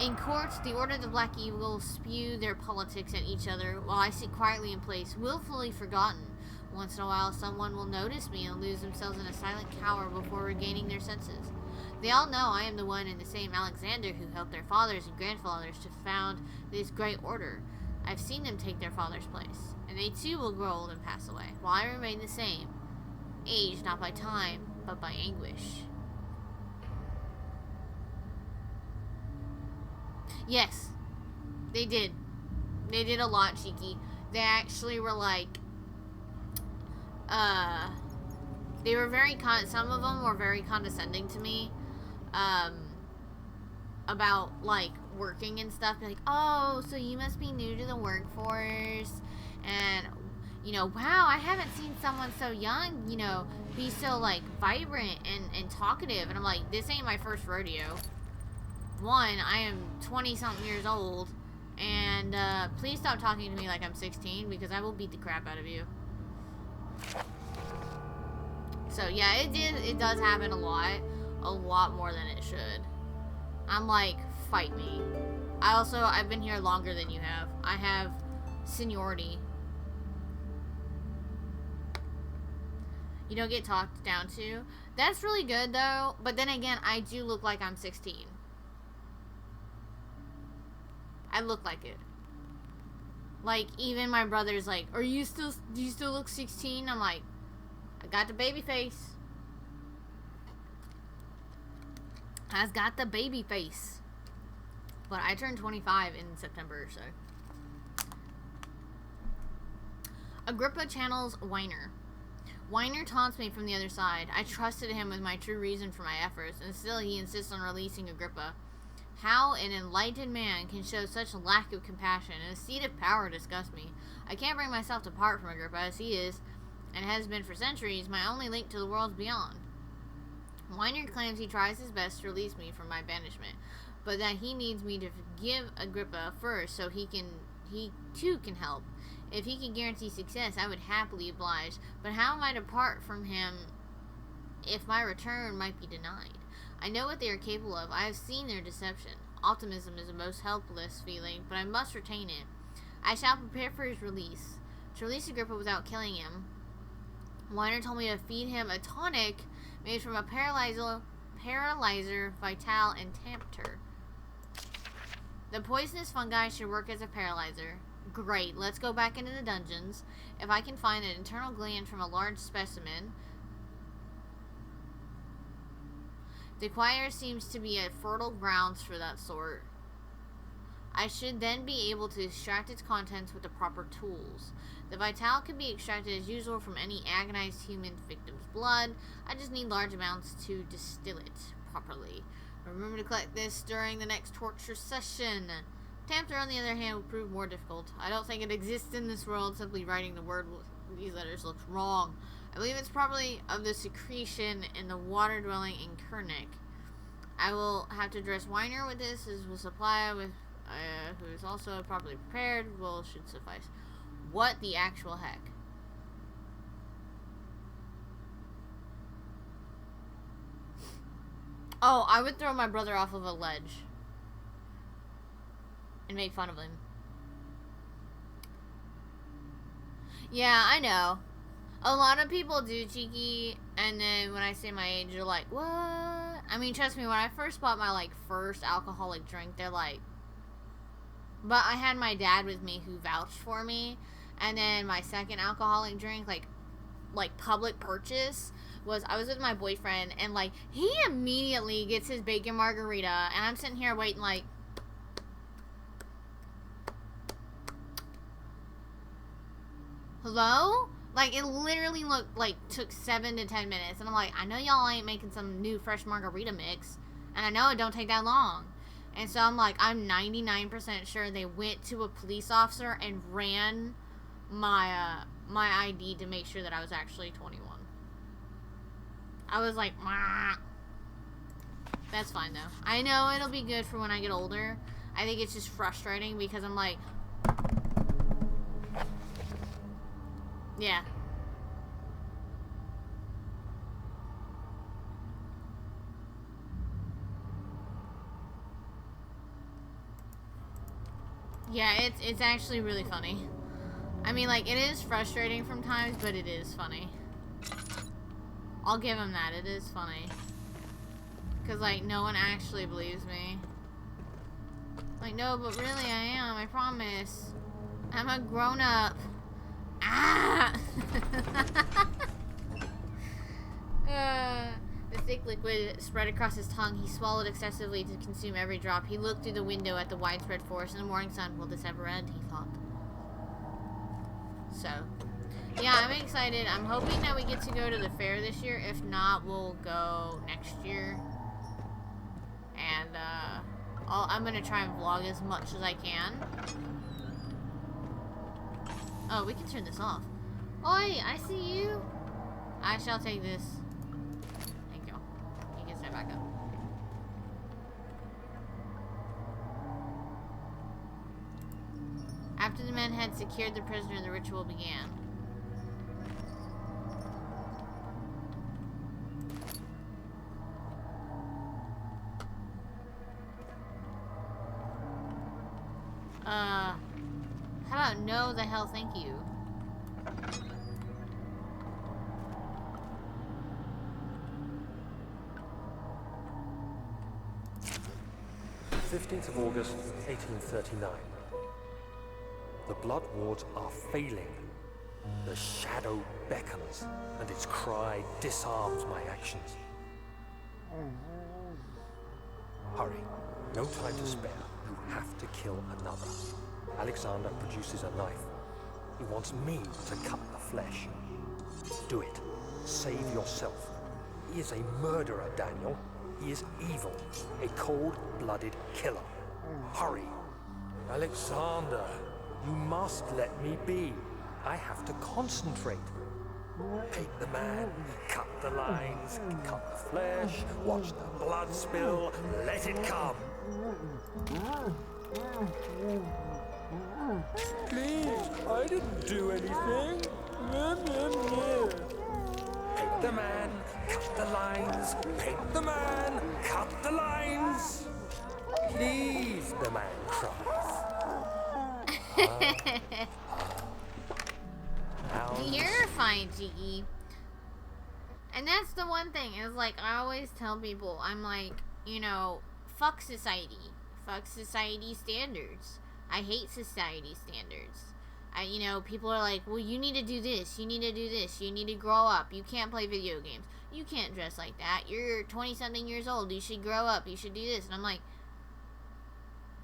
In courts, the Order of the Black Eagle spew their politics at each other while I sit quietly in place, willfully forgotten. Once in a while, someone will notice me and lose themselves in a silent cower before regaining their senses. They all know I am the one and the same Alexander who helped their fathers and grandfathers to found this great order. I've seen them take their father's place, and they too will grow old and pass away, while I remain the same. Aged not by time, but by anguish. Yes, they did. They did a lot, Cheeky. They actually were like, they were very some of them were very condescending to me, about, like, working and stuff. Like, oh, so you must be new to the workforce, and, you know, wow, I haven't seen someone so young, you know, be so, like, vibrant and talkative. And I'm like, this ain't my first rodeo. One, I am 20-something years old, and, please stop talking to me like I'm 16, because I will beat the crap out of you. So, yeah, it does happen a lot more than it should. I'm like, fight me. I've been here longer than you have. I have seniority. You don't get talked down to. That's really good, though. But then again, I do look like I'm 16. I look like it. Like, even my brother's like, do you still look 16? I'm like, I got the baby face. I've got the baby face. But I turned 25 in September, so. Agrippa channels Weiner. Weiner taunts me from the other side. I trusted him with my true reason for my efforts, and still he insists on releasing Agrippa. How an enlightened man can show such a lack of compassion and a seat of power disgusts me. I can't bring myself to part from Agrippa, as he is, and has been for centuries, my only link to the worlds beyond. Weiner claims he tries his best to release me from my banishment, but that he needs me to forgive Agrippa first so he too can help. If he can guarantee success, I would happily oblige, but how am I to part from him if my return might be denied? I know what they are capable of. I have seen their deception. Optimism is a most helpless feeling, but I must retain it. I shall prepare for his release. To release Agrippa without killing him, Weiner told me to feed him a tonic made from a paralyzer, vital, and tempter. The poisonous fungi should work as a paralyzer. Great, let's go back into the dungeons. If I can find an internal gland from a large specimen. The choir seems to be a fertile grounds for that sort. I should then be able to extract its contents with the proper tools. The vital can be extracted as usual from any agonized human victim's blood. I just need large amounts to distill it properly. Remember to collect this during the next torture session. Tamper, on the other hand, will prove more difficult. I don't think it exists in this world. Simply writing the word with these letters looks wrong. I believe it's probably of the secretion in the water-dwelling Inkernic. I will have to address Weiner with this, as will supply with who is also properly prepared, should suffice. What the actual heck? Oh, I would throw my brother off of a ledge and make fun of him. Yeah, I know. A lot of people do, Cheeky, and then when I say my age, they're like, what? I mean, trust me, when I first bought my, first alcoholic drink, they're like, But I had my dad with me who vouched for me. And then my second alcoholic drink, like public purchase, was I was with my boyfriend, and like he immediately gets his bacon margarita, and I'm sitting here waiting like, hello? Like, it literally took 7 to 10 minutes. And I'm like, I know y'all ain't making some new fresh margarita mix. And I know it don't take that long. And so I'm like, I'm 99% sure they went to a police officer and ran my ID to make sure that I was actually 21. I was like, "Mwah." That's fine though. I know it'll be good for when I get older. I think it's just frustrating because I'm like, yeah. Yeah, it's actually really funny. I mean, like, it is frustrating from times, but it is funny. I'll give him that. It is funny. Because, like, no one actually believes me. Like, no, but really I am. I promise. I'm a grown-up. Ah! The thick liquid spread across his tongue. He swallowed excessively to consume every drop. He looked through the window at the widespread forest and the morning sun. Will this ever end? He thought. So, yeah, I'm excited. I'm hoping that we get to go to the fair this year. If not, we'll go next year. And, I'm gonna try and vlog as much as I can. Oh, we can turn this off. Oi, I see you. I shall take this. Thank you. You can step back up. After the men had secured the prisoner, the ritual began. How about no the hell thank you? 15th of August, 1839. The blood wards are failing. The shadow beckons, and its cry disarms my actions. Hurry. No time to spare. You have to kill another. Alexander produces a knife. He wants me to cut the flesh. Do it. Save yourself. He is a murderer, Daniel. He is evil. A cold-blooded killer. Hurry. Alexander, you must let me be. I have to concentrate. Take the man, cut the lines, cut the flesh, watch the blood spill, let it come. Please, I didn't do anything. Paint the man, cut the lines, paint the man, cut the lines. Please, the man cries. You're fine, Jiggy. And that's the one thing, is like, I always tell people, I'm like, you know, fuck society. Fuck society standards. I hate society standards. You know, people are like, well, you need to do this, you need to do this, you need to grow up, you can't play video games, you can't dress like that, you're 20-something years old, you should grow up, you should do this. And I'm like,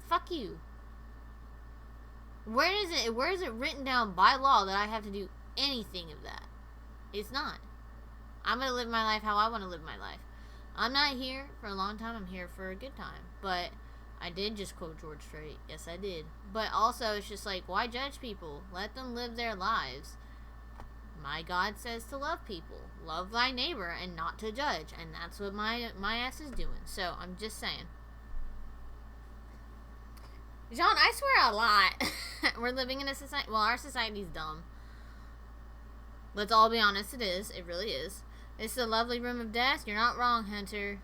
fuck you. Where is it written down by law that I have to do anything of that? It's not. I'm gonna live my life how I want to live my life. I'm not here for a long time, I'm here for a good time. But I did just quote George Strait. Yes, I did. But also, it's just like, why judge people? Let them live their lives. My God says to love people. Love thy neighbor and not to judge. And that's what my ass is doing. So, I'm just saying. John, I swear a lot. We're living in a society. Well, our society's dumb. Let's all be honest, it is. It really is. It's the lovely room of death. You're not wrong, Hunter.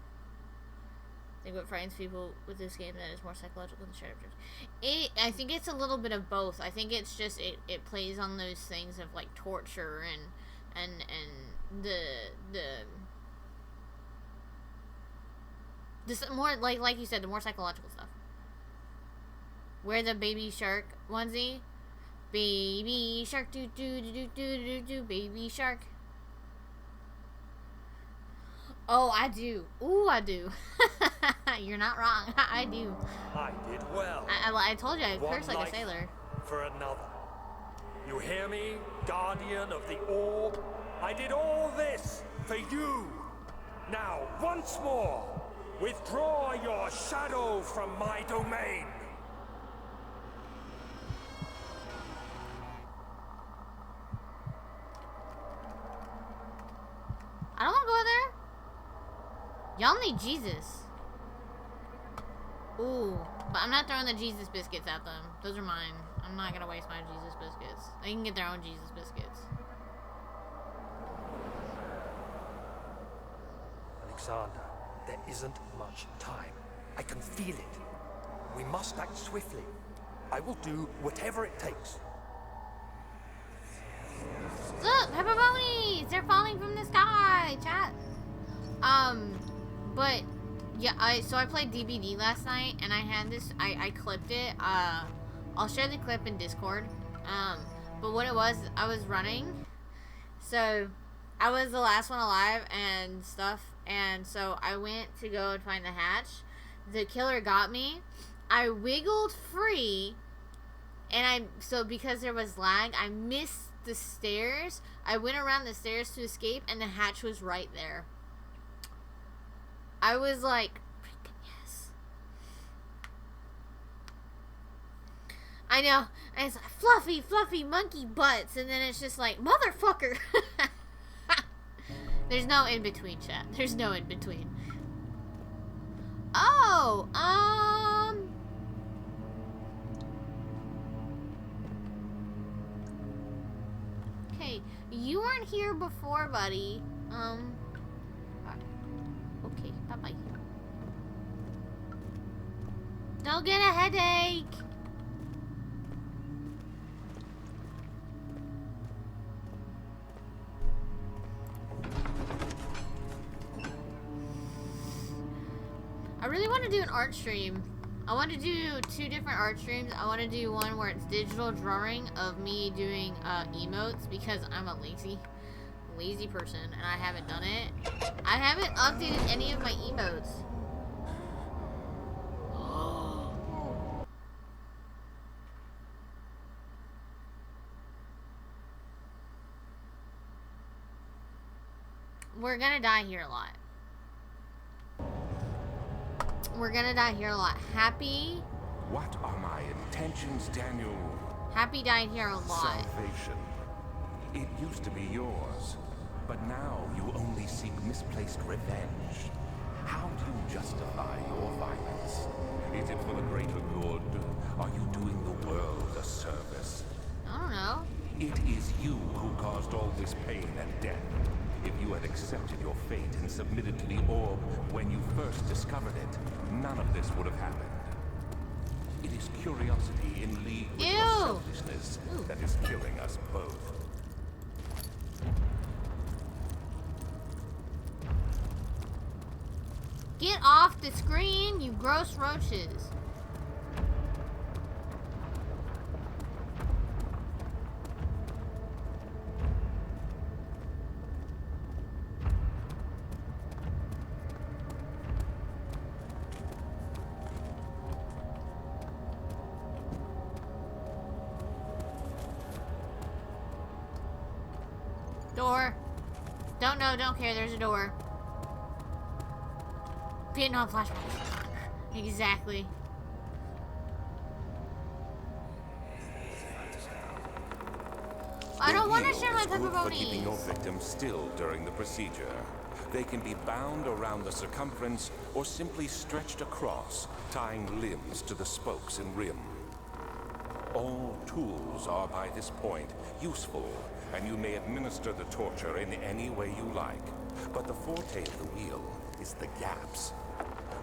I think what frightens people with this game that is more psychological than straight up truth. I think it's a little bit of both. I think it's just it plays on those things of like torture and this more like you said, the more psychological stuff. Wear the baby shark onesie. Baby shark, do do do do do do do. Baby shark. Oh, I do. Ooh, I do. You're not wrong. I do. I did well. I told you I One curse like a life sailor. for another. You hear me, guardian of the orb? I did all this for you. Now, once more, withdraw your shadow from my domain. I don't want to go there. Y'all need Jesus. Ooh, but I'm not throwing the Jesus biscuits at them. Those are mine. I'm not gonna waste my Jesus biscuits. They can get their own Jesus biscuits. Alexander, there isn't much time. I can feel it. We must act swiftly. I will do whatever it takes. Look, pepperonis! They're falling from the sky, chat. But yeah, so I played DBD last night, and I had this. I clipped it. I'll share the clip in Discord. But what it was, I was running, so I was the last one alive and stuff, and so I went to go and find the hatch. The killer got me. I wiggled free, and because there was lag, I missed the stairs. I went around the stairs to escape, and the hatch was right there. I was like, freaking yes. I know. And it's like, fluffy, fluffy monkey butts. And then it's just like, motherfucker. There's no in between, chat. There's no in between. Oh, okay. You weren't here before, buddy. Okay, bye-bye. Don't get a headache. I really want to do an art stream. I want to do 2 different art streams. I want to do one where it's digital drawing of me doing emotes, because I'm a lazy person and I haven't done it. I haven't updated any of my emotes. We're gonna die here a lot. We're gonna die here a lot. Happy. What are my intentions, Daniel? Happy died here a lot. Salvation. It used to be yours, but now you only seek misplaced revenge. How do you justify your violence? Is it for the greater good? Are you doing the world a service? I don't know. It is you who caused all this pain and death. If you had accepted your fate and submitted to the orb when you first discovered it, none of this would have happened. It is curiosity in league with your selfishness that is killing us both. Get off the screen, you gross roaches. Door. Don't know, don't care, there's a door. Vietnam flashbacks. Exactly. I don't want to share my For keeping your pepperonis. victim still during the procedure. They can be bound around the circumference or simply stretched across, tying limbs to the spokes and rim. All tools are by this point useful, and you may administer the torture in any way you like. But the forte of the wheel is the gaps.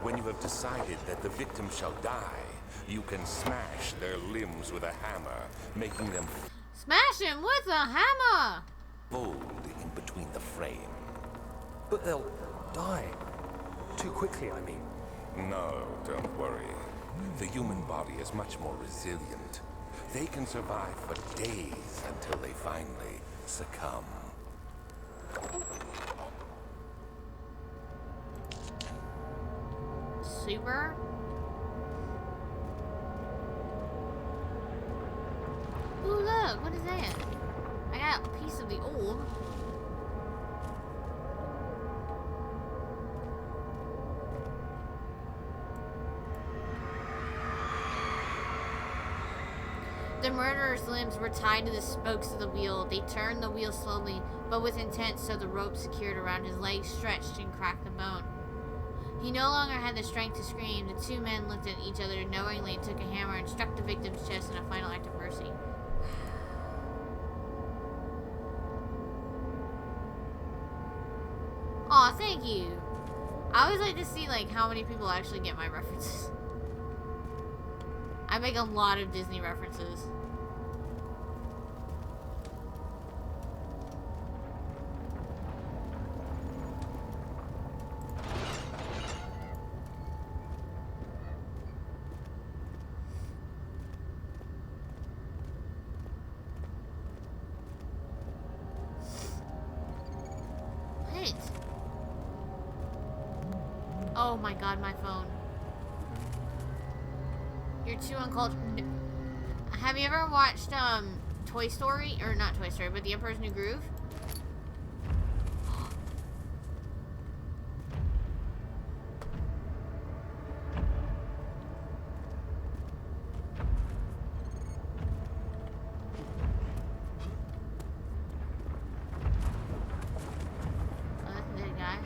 When you have decided that the victim shall die, you can smash their limbs with a hammer, making them Smash him with a hammer. fold in between the frame. But they'll die. Too quickly, I mean. No, don't worry. The human body is much more resilient. They can survive for days until they finally succumb. Super. Ooh, look, what is that? I got a piece of the old. The murderer's limbs were tied to the spokes of the wheel. They turned the wheel slowly, but with intent, so the rope secured around his legs stretched and cracked the bone. He no longer had the strength to scream. The two men looked at each other knowingly and took a hammer and struck the victim's chest in a final act of mercy. Aw, thank you. I always like to see like how many people actually get my references. I make a lot of Disney references. What? Oh my god, my phone. You're too uncultured. Have you ever watched Toy Story? Or not Toy Story, but The Emperor's New Groove? Oh, that's a dead guy.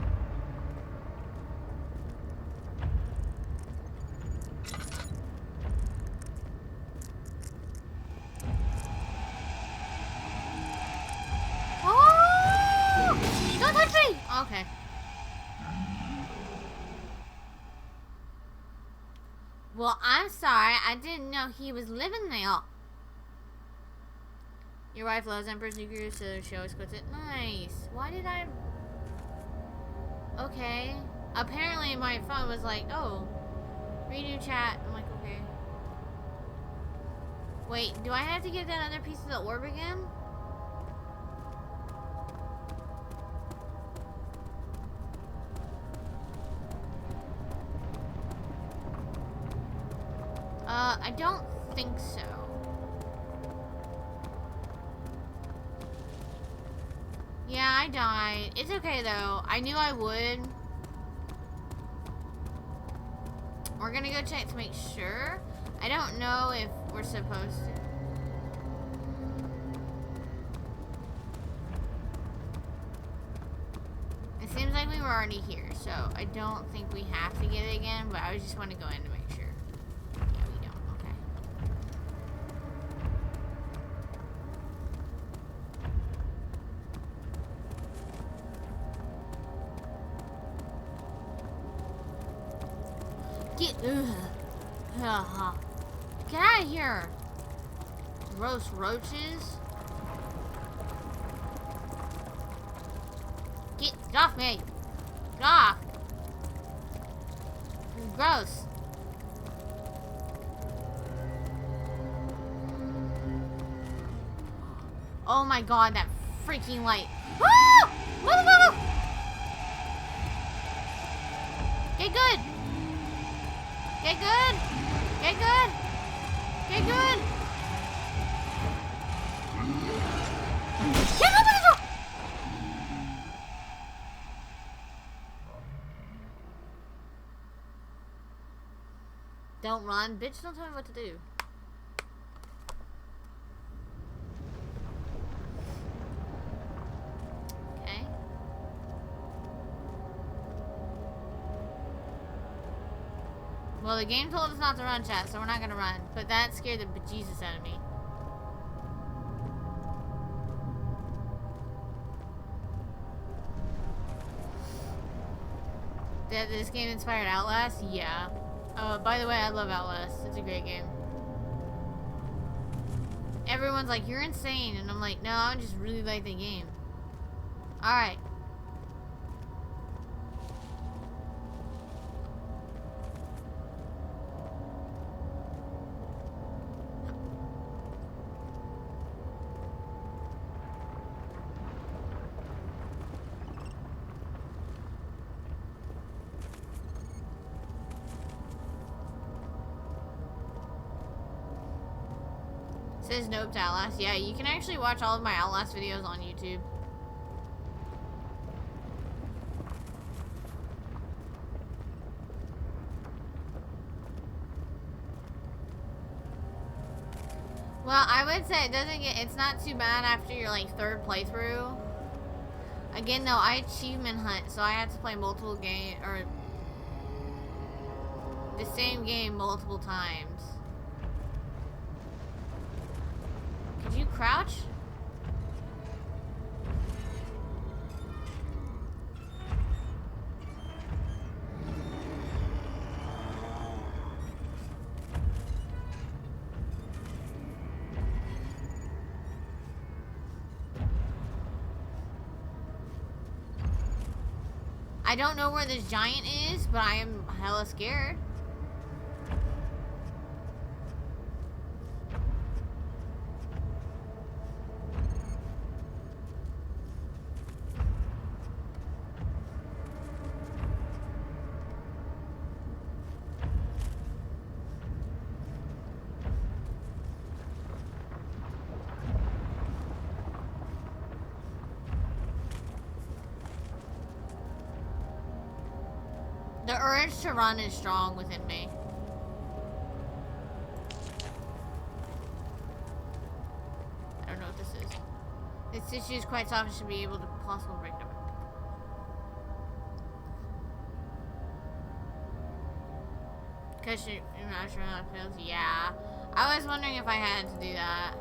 Don't touch me! Okay. Well, I'm sorry. I didn't know he was living there. Your wife loves Emperor's New Groove, so she always quotes it. Nice. Why did I... Okay. Apparently my phone was like, oh, redo chat. I'm like, okay. Wait, do I have to get that other piece of the orb again? I don't think so. Yeah, I died. It's okay though. I knew I would. We're gonna go check to make sure. I don't know if we're supposed to. It seems like we were already here, so I don't think we have to get it again, but I just want to go in to make sure. Yeah, we don't. Okay. Get out of here! Gross roaches. Get off me! Get off! Gross. Oh my god, that freaking light. Ah! Move! Get good! Get good! Get good! Get good! Get open the door! Don't run. Bitch, don't tell me what to do. Okay. Well, the game told us not to run, chat, so we're not gonna run. But that scared the bejesus out of me. Did this game inspired Outlast? Yeah. By the way, I love Outlast. It's a great game. Everyone's like, you're insane. And I'm like, no, I just really like the game. Alright. Says nope to Outlast. Yeah, you can actually watch all of my Outlast videos on YouTube. Well, I would say it's not too bad after your like 3rd playthrough. Again though, I achievement hunt, so I have to play multiple game or the same game multiple times. Could you crouch? I don't know where this giant is, but I am hella scared. The urge to run is strong within me. I don't know what this is. This tissue is quite soft and should be able to possibly break them. Because you're not sure how it feels? Yeah. I was wondering if I had to do that.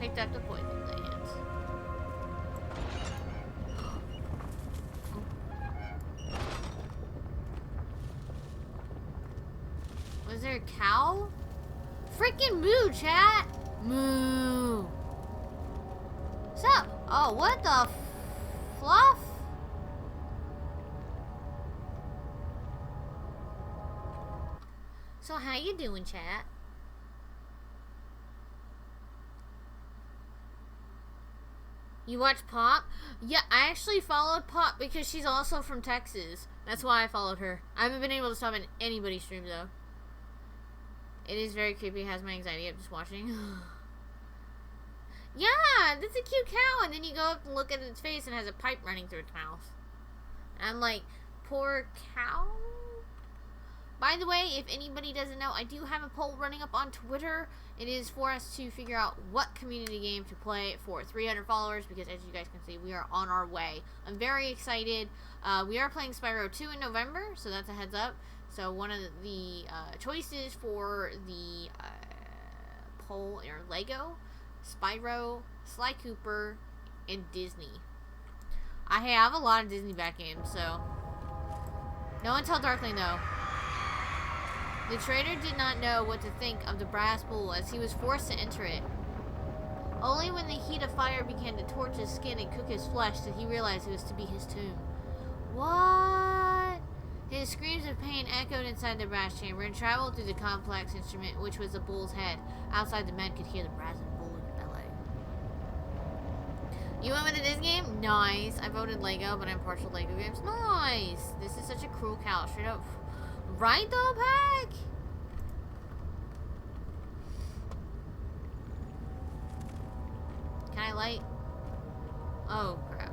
Picked up the poison glands. Was there a cow? Freaking moo, chat! Moo! What's up? Oh, what the fluff? So how you doing, chat? You watch Pop? Yeah, I actually followed Pop because she's also from Texas. That's why I followed her. I haven't been able to stop in anybody's stream though. It is very creepy. It has my anxiety up just watching. Yeah, that's a cute cow. And then you go up and look at its face and it has a pipe running through its mouth. And I'm like, poor cow? By the way, if anybody doesn't know, I do have a poll running up on Twitter. It is for us to figure out what community game to play for 300 followers, because as you guys can see, we are on our way. I'm very excited. We are playing Spyro 2 in November, so that's a heads up. So one of the choices for the poll are Lego, Spyro, Sly Cooper, and Disney. I have a lot of Disney back games, so no one tell Darkling though. The traitor did not know what to think of the brass bowl as he was forced to enter it. Only when the heat of fire began to torch his skin and cook his flesh did he realize it was to be his tomb. What? His screams of pain echoed inside the brass chamber and traveled through the complex instrument, which was the bull's head. Outside, the men could hear the brass and bull in the belly. You went with the Disney game? Nice. I voted Lego, but I'm partial Lego games. Nice. This is such a cruel cow. Straight up. Right though, Pack? Can I light? Oh, crap.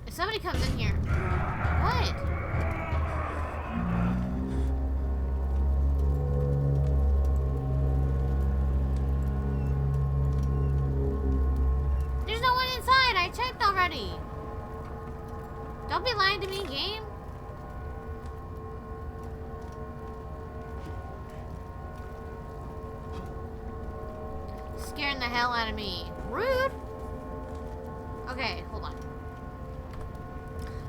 If somebody comes in here. What? There's no one inside. I checked already. Don't be lying to me, game. Scaring the hell out of me. Rude. Okay, hold on.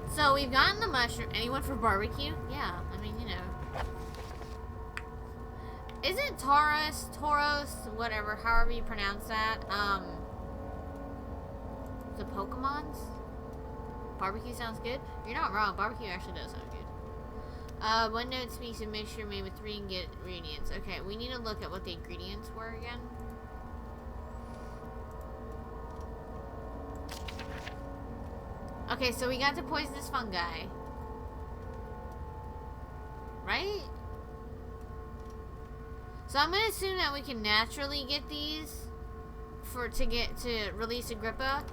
So we've gotten the mushroom. Anyone for barbecue? Yeah, I mean, you know. Isn't Tauros, whatever, however you pronounce that, the Pokemons? Barbecue sounds good? You're not wrong. Barbecue actually does sound good. One note speaks of mixture made with 3 ingredients. Okay, we need to look at what the ingredients were again. Okay, so we got the poisonous fungi. Right? So I'm gonna assume that we can naturally get these to release Agrippa.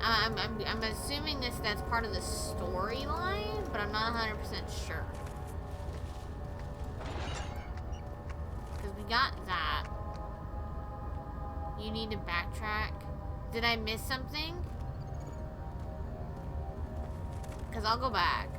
I'm assuming that's part of the storyline, but I'm not 100% sure. Because we got that. You need to backtrack. Did I miss something? Because I'll go back.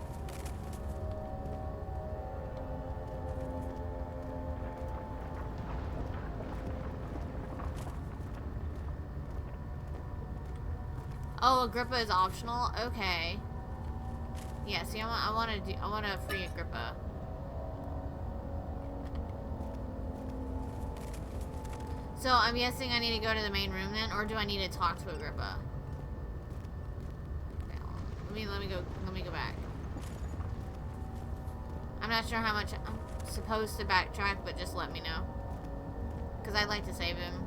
Oh, Agrippa is optional? Okay. Yeah, see, I want to free Agrippa. So, I'm guessing I need to go to the main room then, or do I need to talk to Agrippa? Okay, let me go back. I'm not sure how much I'm supposed to backtrack, but just let me know. Because I'd like to save him.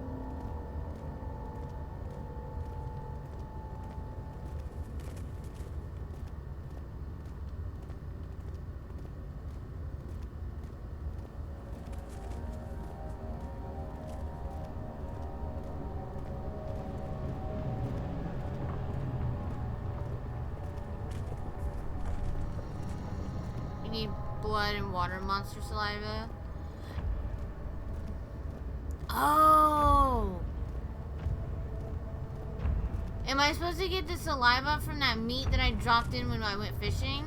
Need blood and water monster saliva. Oh! Am I supposed to get the saliva from that meat that I dropped in when I went fishing?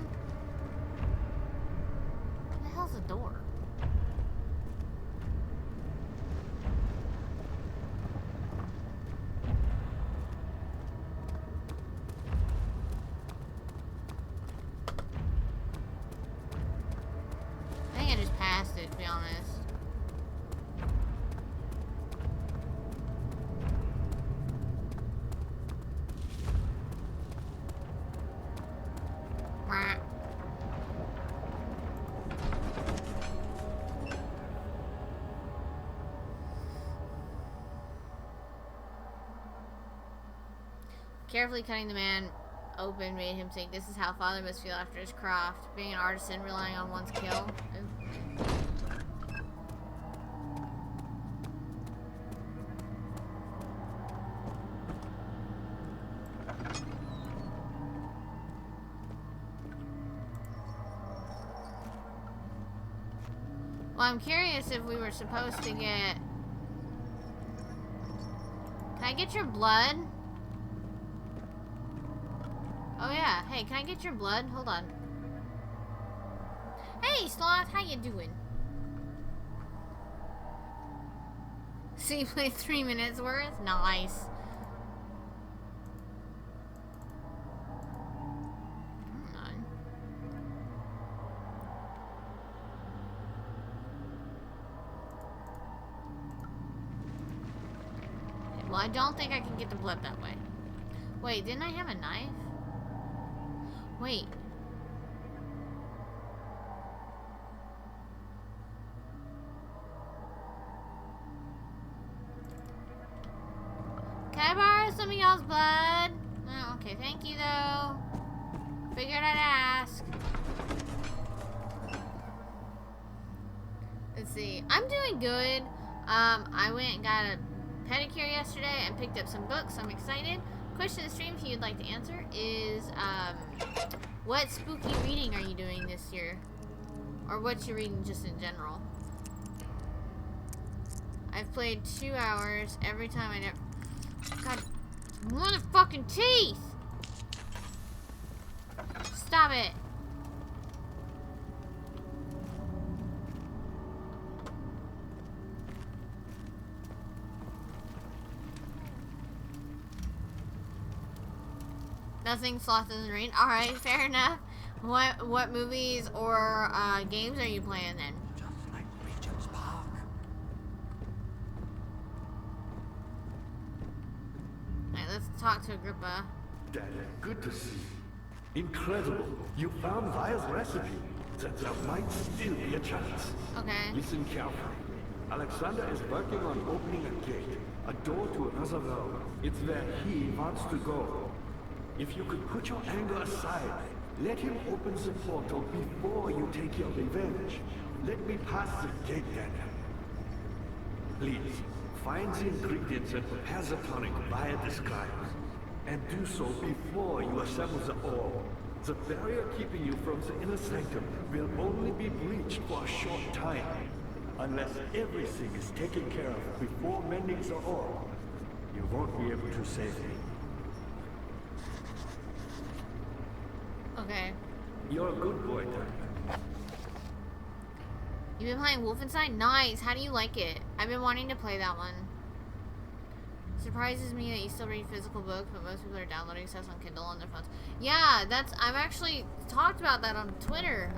What the hell's the door? I think I just passed it, to be honest. Mwah. Carefully cutting the man open made him think this is how father must feel after his craft, being an artisan relying on one's kill. Well, I'm curious if we were supposed to get... Can I get your blood? Oh yeah, hey, can I get your blood? Hold on. Hey, Sloth, how you doing? So you played 3 minutes worth? Nice. Well, I don't think I can get the blood that way. Wait, didn't I have a knife? Wait. Can I borrow some of y'all's blood? Oh, okay, thank you though. Figured I'd ask. Let's see. I'm doing good. I went and got a pedicure yesterday and picked up some books. I'm excited. Question of the stream, if you'd like to answer, is what spooky reading are you doing this year? Or what you reading just in general? I've played 2 hours every time I never... God, motherfucking teeth! Stop it. Nothing, Sloth doesn't read. Alright, fair enough. What movies or games are you playing then? Just like Regent's Park. Alright, let's talk to Agrippa. Daddy, good to see you. Incredible. You found Vile's recipe. That there might still be a chance. Okay. Listen carefully. Alexander is working on opening a gate, a door to another realm. It's where he wants to go. If you could put your anger aside, let him open the portal before you take your revenge. Let me pass the gate, Daniel. Please, find the ingredients and prepare the tonic via the scribes. And do so before you assemble the orb. The barrier keeping you from the inner sanctum will only be breached for a short time. Unless everything is taken care of before mending the orb, you won't be able to save me. Okay. You're a good boy, Daniel. You've been playing Wolfenstein? Nice. How do you like it? I've been wanting to play that one. Surprises me that you still read physical books, but most people are downloading stuff on Kindle on their phones. Yeah, I've actually talked about that on Twitter.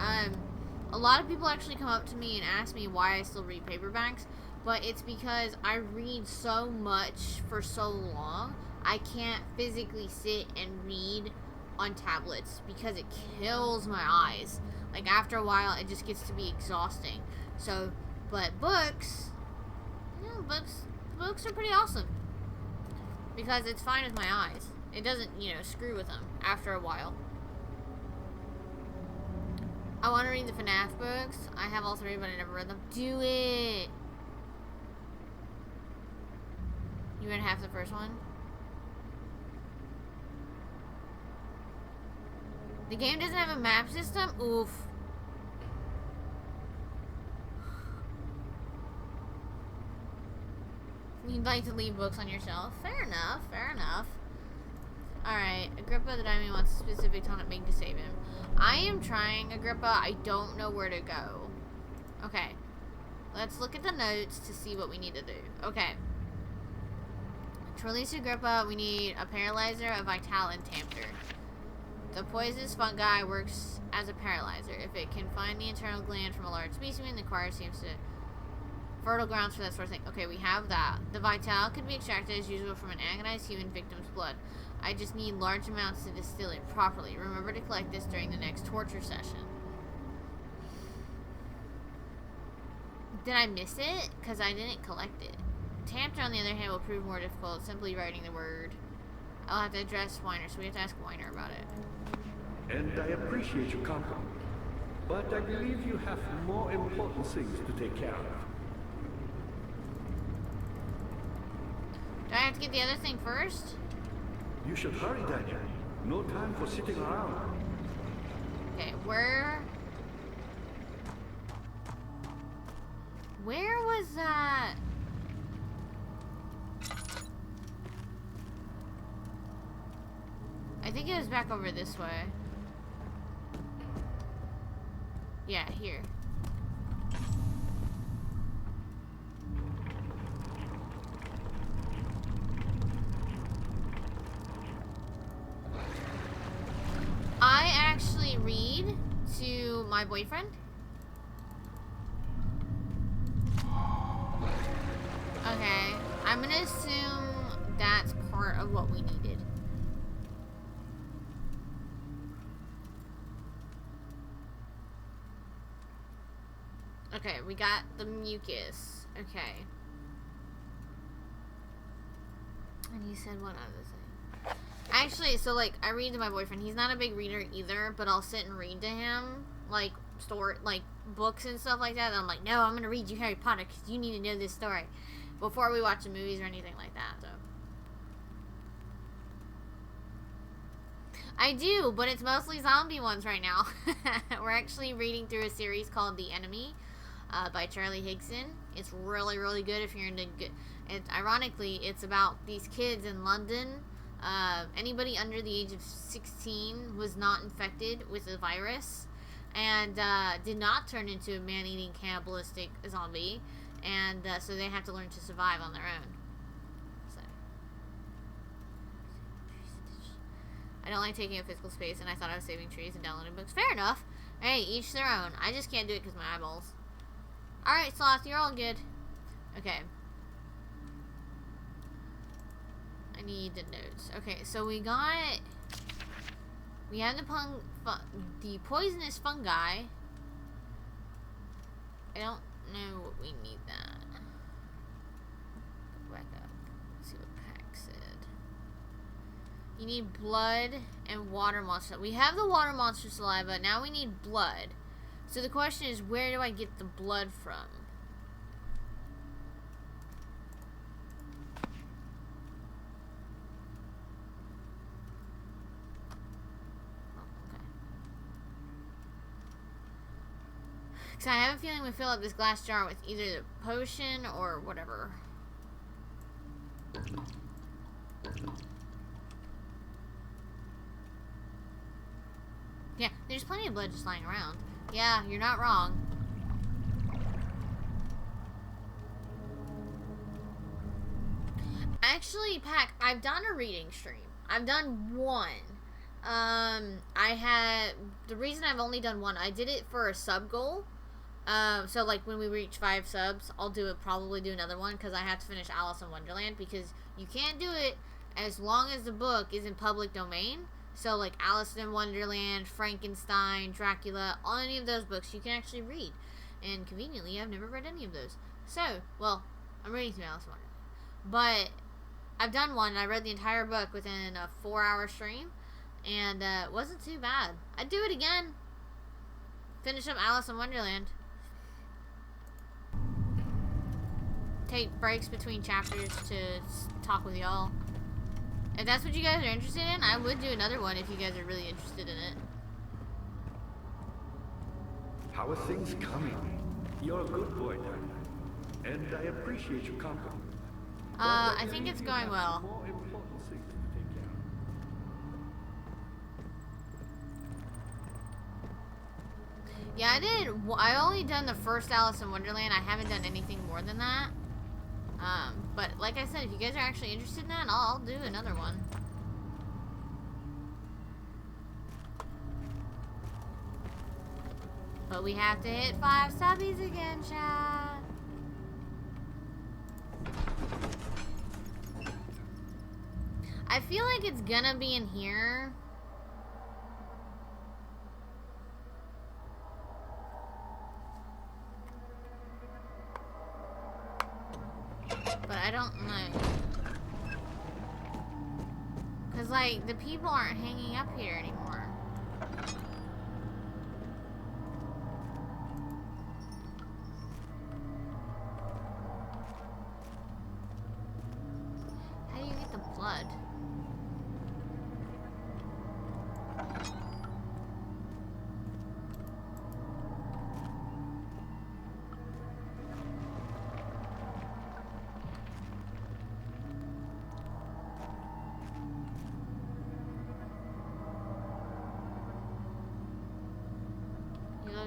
A lot of people actually come up to me and ask me why I still read paperbacks, but it's because I read so much for so long, I can't physically sit and read on tablets because it kills my eyes. Like, after a while, it just gets to be exhausting. So, but books, books are pretty awesome. Because it's fine with my eyes. It doesn't, screw with them after a while. I want to read the FNAF books. I have all three, but I never read them. Do it! You read half the first one? The game doesn't have a map system? Oof. You'd like to leave books on your shelf. Fair enough, fair enough. Alright, Agrippa the Diamond wants a specific tonic make to save him. I am trying, Agrippa. I don't know where to go. Okay. Let's look at the notes to see what we need to do. Okay. To release Agrippa, we need a paralyzer, a vital, and Tamter. The poisonous fungi works as a paralyzer. If it can find the internal gland from a large specimen, the choir seems to fertile grounds for that sort of thing. Okay, we have that. The vital could be extracted as usual from an agonized human victim's blood. I just need large amounts to distill it properly. Remember to collect this during the next torture session. Did I miss it? Because I didn't collect it. Tamter, on the other hand, will prove more difficult. Simply writing the word. I'll have to address Weiner, so we have to ask Weiner about it. And I appreciate your compliment. But I believe you have more important things to take care of. Do I have to get the other thing first? You should hurry, Daniel. No time for sitting around. Okay, where was that? I think it was back over this way. Yeah, here. I actually read to my boyfriend. Okay, I'm gonna assume that's part of what we needed. Okay, we got the mucus. Okay. And he said one other thing. Actually, so like, I read to my boyfriend. He's not a big reader either, but I'll sit and read to him, like, books and stuff like that. And I'm like, no, I'm gonna read you Harry Potter because you need to know this story before we watch the movies or anything like that. So I do, but it's mostly zombie ones right now. We're actually reading through a series called The Enemy by Charlie Higson. It's really, really good if you're into good. Ironically, it's about these kids in London. Anybody under the age of 16 was not infected with the virus and did not turn into a man-eating cannibalistic zombie, and so they have to learn to survive on their own. So I don't like taking up physical space, and I thought I was saving trees and downloading books. Fair enough. Hey, each their own. I just can't do it because my eyeballs. Alright, Sloth, you're all good. Okay. I need the notes. Okay, so we have the poisonous fungi. I don't know what we need that. Go back up. Let's see what Pack said. You need blood and water monster. We have the water monster saliva. Now we need blood. So the question is, where do I get the blood from? Because I have a feeling we fill up this glass jar with either the potion or whatever. Yeah, there's plenty of blood just lying around. Yeah, you're not wrong. Actually, Pack, I've done a reading stream. I've done one. The reason I've only done one, I did it for a sub goal. So like when we reach 5 subs, I'll probably do another one because I have to finish Alice in Wonderland, because you can't do it as long as the book is in public domain. So like Alice in Wonderland, Frankenstein, Dracula, all any of those books you can actually read. And conveniently, I've never read any of those. So, well, I'm reading through Alice in Wonderland. But I've done one, and I read the entire book within a 4-hour stream. And it wasn't too bad. I'd do it again. Finish up Alice in Wonderland. Take breaks between chapters to talk with y'all. If that's what you guys are interested in, I would do another one if you guys are really interested in it. How are things coming? You're a good boy, Daniel. And I appreciate your company. I think it's going well. More important things to take care of. Yeah, I only done the first Alice in Wonderland. I haven't done anything more than that. But like I said, if you guys are actually interested in that, I'll do another one. But we have to hit 5 subbies again, chat. I feel like it's gonna be in here. But I don't know. Because, like, the people aren't hanging up here anymore. How do you get the blood?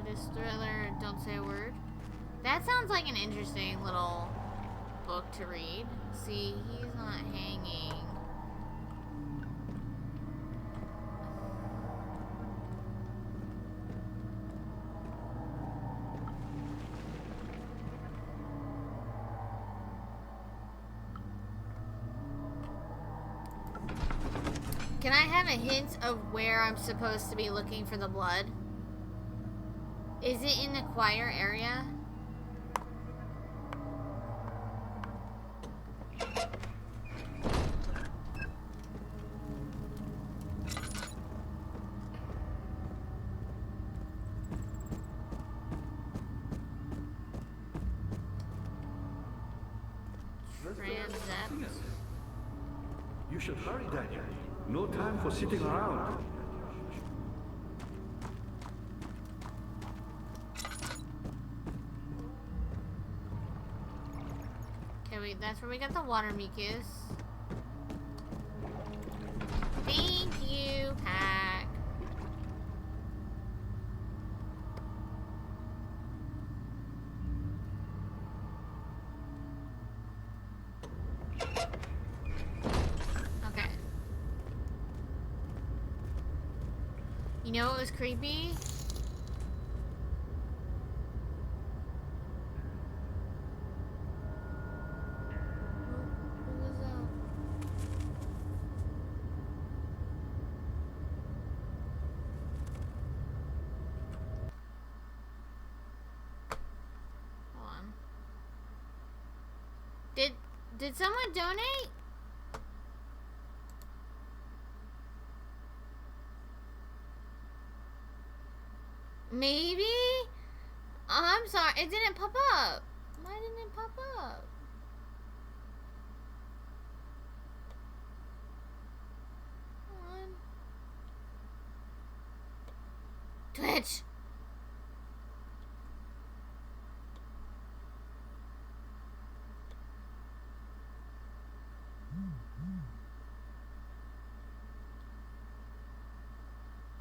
This thriller, don't say a word. That sounds like an interesting little book to read. See, he's not hanging. Can I have a hint of where I'm supposed to be looking for the blood? Is it in the choir area? You should hurry, Daniel. No time for sitting around. That's where we got the water mucus. Thank you, Pack. Okay. You know what was creepy? Did someone donate? Maybe? I'm sorry. It didn't pop up. Why didn't it pop up? Hold on. Twitch.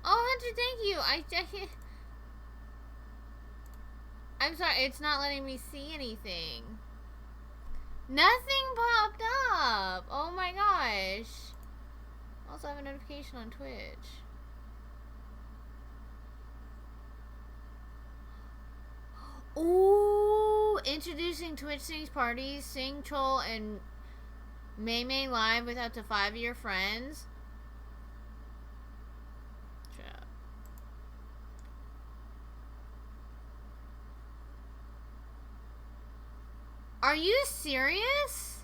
Oh, Hunter, thank you. I'm sorry, it's not letting me see anything. Nothing popped up. Oh my gosh. I also have a notification on Twitch. Ooh, introducing Twitch Sings Parties, Sing, Troll, and May Live with up to 5 of your friends. Chat. Are you serious?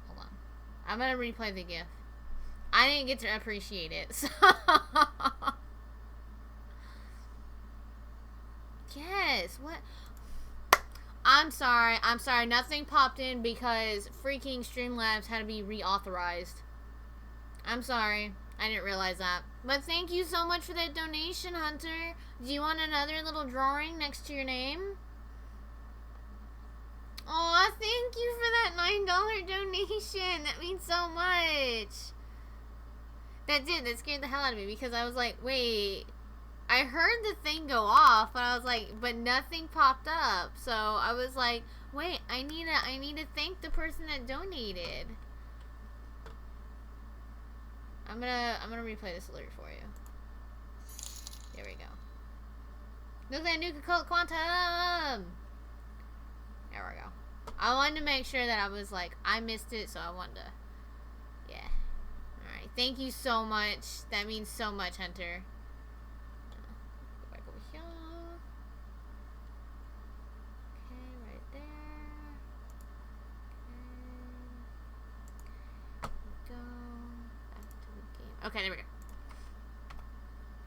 Hold on. I'm gonna replay the GIF. I didn't get to appreciate it, so. Yes, what? I'm sorry, nothing popped in because freaking Streamlabs had to be reauthorized. I'm sorry, I didn't realize that. But thank you so much for that donation, Hunter. Do you want another little drawing next to your name? Aw, thank you for that $9 donation. That means so much. That scared the hell out of me because I was like, wait, I heard the thing go off, but I was like, but nothing popped up. So I was like, wait, I need to thank the person that donated. I'm gonna replay this alert for you. Here we go. Look at that Nuka Cola Quantum. There we go. I wanted to make sure that I was like, I missed it, so I wanted to. Yeah. Alright. Thank you so much. That means so much, Hunter. Go back over here. Okay, right there. Okay. Go. Back to the game. Okay, there we go.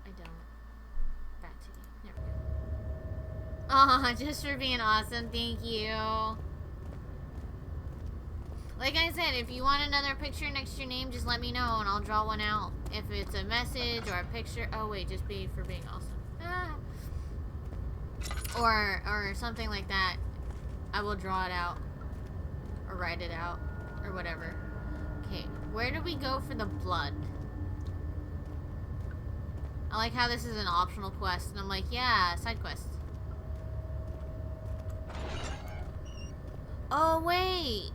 I don't. Back to game. There we go. Aw, just for being awesome. Thank you. Like I said, if you want another picture next to your name, just let me know and I'll draw one out. If it's a message or a picture. Oh wait, just be for being awesome. Ah. Or something like that. I will draw it out. Or write it out. Or whatever. Okay, where do we go for the blood? I like how this is an optional quest. And I'm like, yeah, side quest. Oh wait.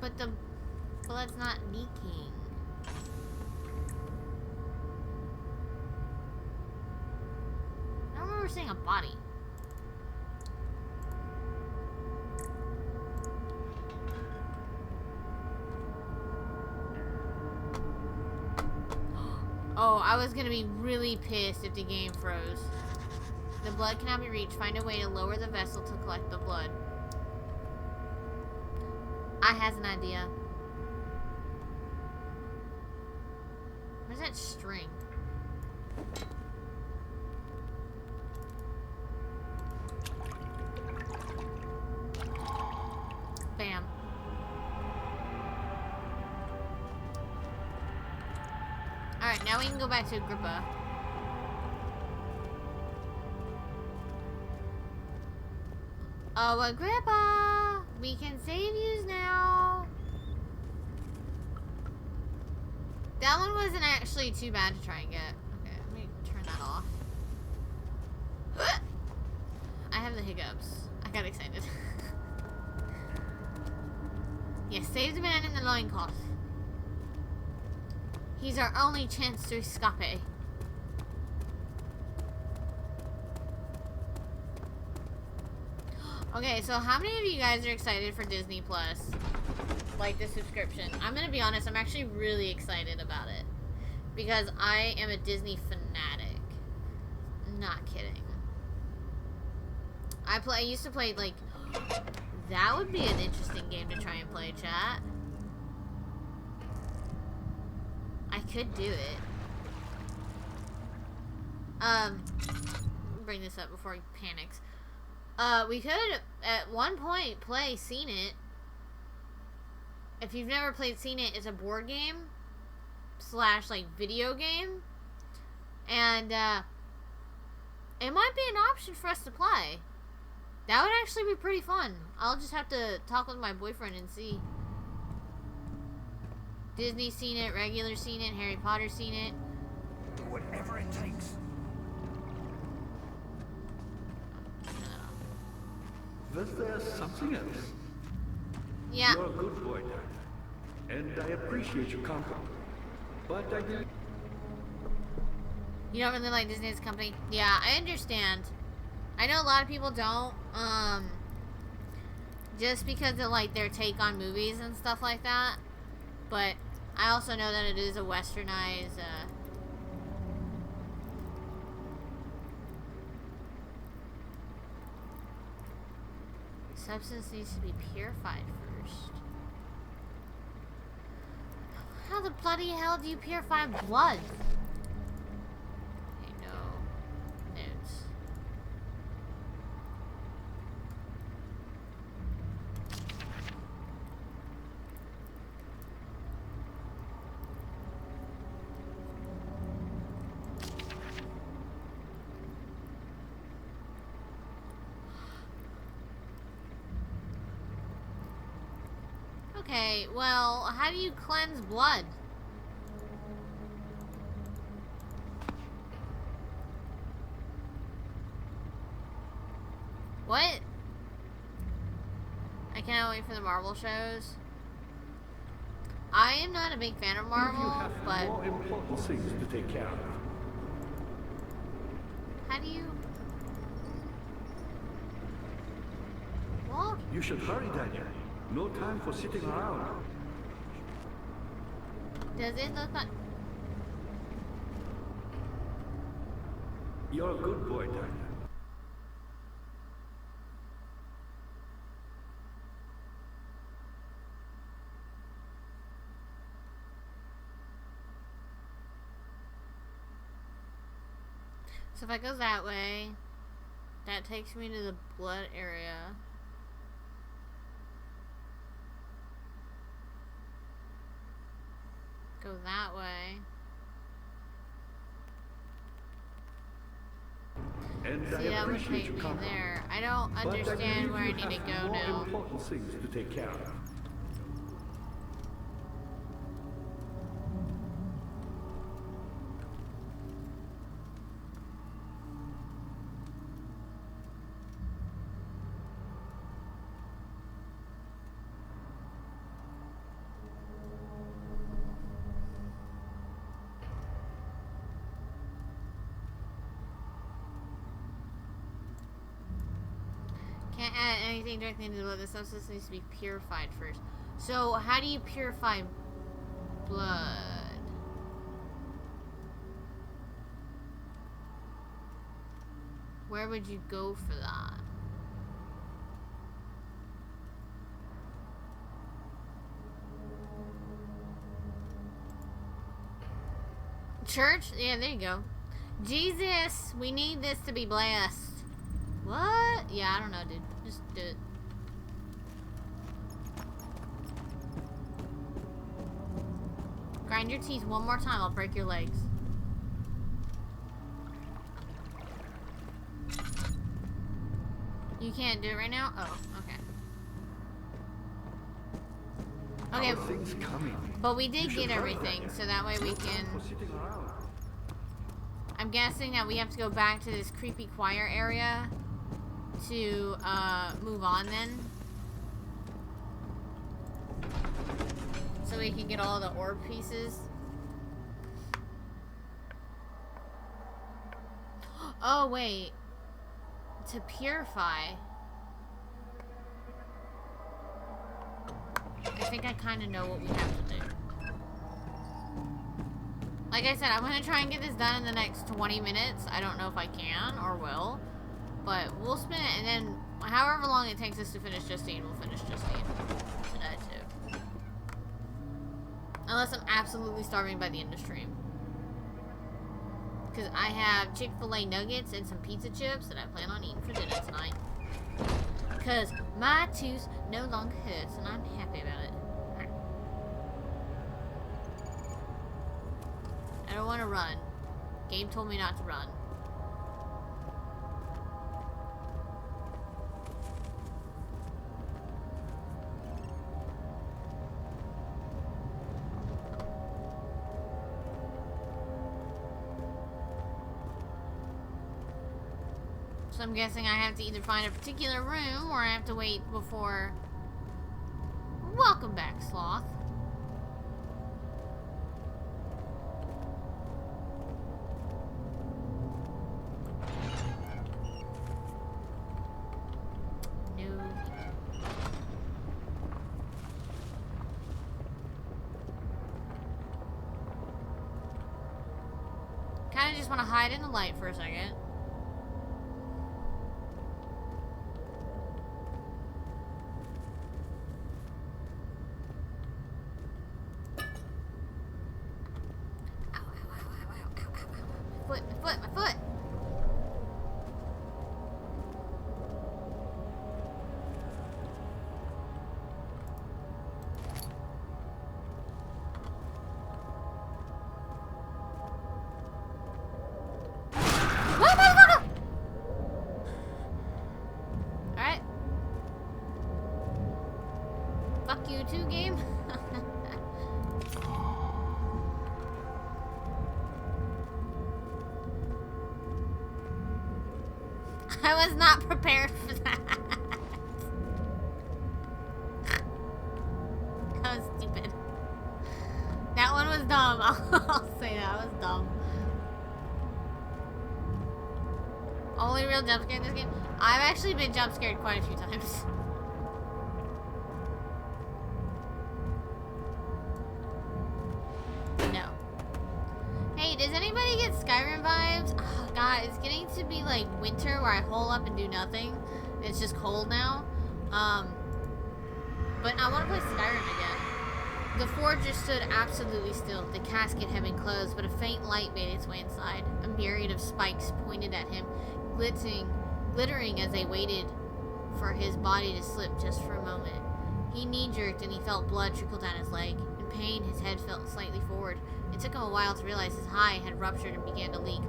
But the blood's not leaking. I don't remember seeing a body. Oh, I was gonna be really pissed if the game froze. The blood cannot be reached. Find a way to lower the vessel to collect the blood. I has an idea. Where's that string? Bam. Alright, now we can go back to Agrippa. Oh, Agrippa! We can save yous now. That one wasn't actually too bad to try and get. Okay, let me turn that off. I have the hiccups. I got excited. Yes, save the man in the loincloth. He's our only chance to escape. Okay, so how many of you guys are excited for Disney Plus? Like the subscription? I'm gonna be honest, I'm actually really excited about it. Because I am a Disney fanatic. Not kidding. I used to play, like... That would be an interesting game to try and play, chat. could do it. Bring this up before he panics. We could, at one point, play Seen It. If you've never played Seen It, it's a board game / like video game. And, it might be an option for us to play. That would actually be pretty fun. I'll just have to talk with my boyfriend and see. Disney Seen It, regular Seen It, Harry Potter Seen It. Whatever it takes. Was there something else? Yeah. You're a good boy, Dad. And I appreciate your company. But I believe... You don't really like Disney as a company? Yeah, I understand. I know a lot of people don't. Just because of like their take on movies and stuff like that. But I also know that it is a westernized, substance needs to be purified first. How the bloody hell do you purify blood? Okay, no. Notes. Okay, well, how do you cleanse blood? What? I cannot wait for the Marvel shows. I am not a big fan of you Marvel, have but more important things to take care of. how do you... What? You should hurry, Daniel. No time for sitting around. Does it look like... You're a good boy, Daniel. So if I go that way, that takes me to the blood area. Go that way. And See, I that would appreciate take your me company. there. I don't But I understand believe where I you need to have go more now. important things to take care of. Can't add anything directly into the blood. The substance needs to be purified first. So, how do you purify blood? Where would you go for that? Church? Yeah, there you go. Jesus, we need this to be blessed. What? Yeah, I don't know, dude. Just do it. Grind your teeth one more time, I'll break your legs. You can't do it right now? Oh, okay. Okay, Our things coming. but we You did should get hurry, everything, Daniel. so that way we No time can... for sitting around. I'm guessing that we have to go back to this creepy choir area to move on then. So we can get all the orb pieces. Oh wait. To purify. I think I kind of know what we have to do. Like I said, I'm going to try and get this done in the next 20 minutes. I don't know if I can or will. But we'll spin it, and then however long it takes us to finish Justine, we'll finish Justine today too. Unless I'm absolutely starving by the end of stream. Because I have Chick-fil-A nuggets and some pizza chips that I plan on eating for dinner tonight. Because my tooth no longer hurts and I'm happy about it. I don't want to run. Game told me not to run. So I'm guessing I have to either find a particular room or I have to wait before... Welcome back, Sloth. No. Kinda just want to hide in the light for a second. My foot. Alright. Fuck you too, game. I was not prepared for that. That was stupid. That one was dumb. I'll say that was dumb. Only real jump scare in this game? I've actually been jump scared quite a few times. No. Hey, does anybody get Skyrim vibes? Oh god, it's getting to be like winter where I hole up and do nothing. It's just cold now. But I want to play Skyrim again. The forger stood absolutely still, the casket had been closed, but a faint light made its way inside. A myriad of spikes pointed at him, glittering as they waited for his body to slip just for a moment. He knee-jerked and he felt blood trickle down his leg. In pain, his head fell slightly forward. It took him a while to realize his hide had ruptured and began to leak.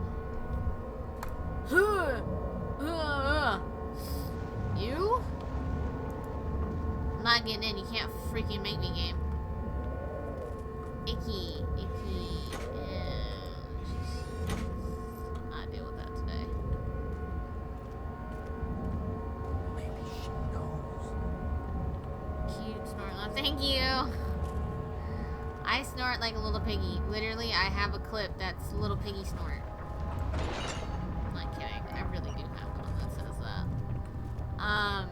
You? I'm not getting in. You can't freaking make me, game. Icky. Not deal with that today. Maybe she knows. Cute snort. Thank you. I snort like a little piggy. Literally, I have a clip that's little piggy snort. I'm not kidding. I really do have one that says that.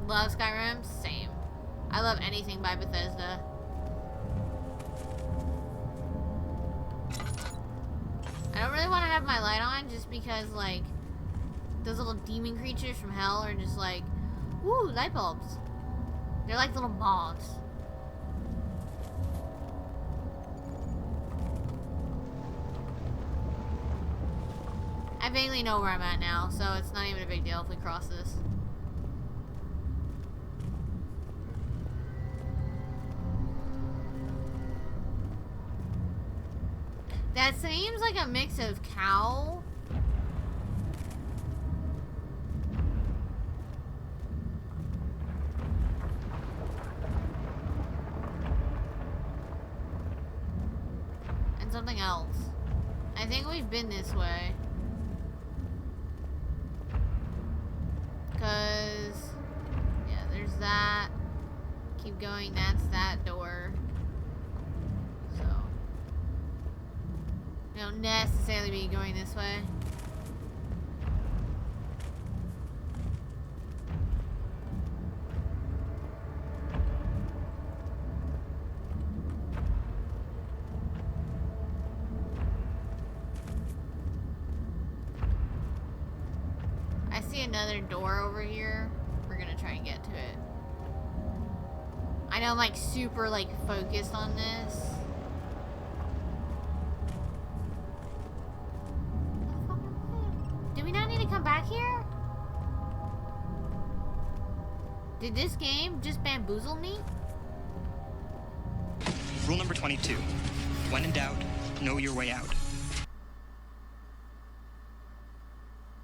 Love Skyrim? Same. I love anything by Bethesda. I don't really want to have my light on just because, like, those little demon creatures from hell are just like, ooh, light bulbs. They're like little moths. I vaguely know where I'm at now, so it's not even a big deal if we cross this. That seems like a mix of cow and something else. I think we've been this way. Cause yeah, there's that. Keep going, that's that door. So we don't necessarily be going this way. I see another door over here. We're gonna try and get to it. I know I'm like super like focused on this. Do we not need to come back here? Did this game just bamboozle me? Rule number 22. When in doubt, know your way out.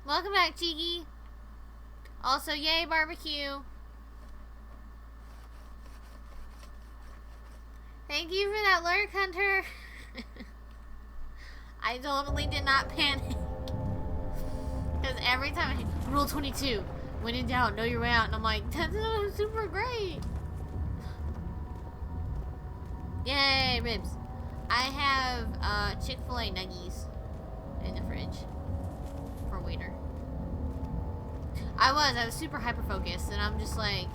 Welcome back, Cheeky. Also, yay, barbecue. Thank you for that lurk, Hunter. I totally did not panic. Because every time I Rule 22, when in doubt, know your way out. And I'm like, that's super great. Yay, ribs. I have Chick-fil-A nuggies in the fridge for waiter. I was super hyper focused, and I'm just like,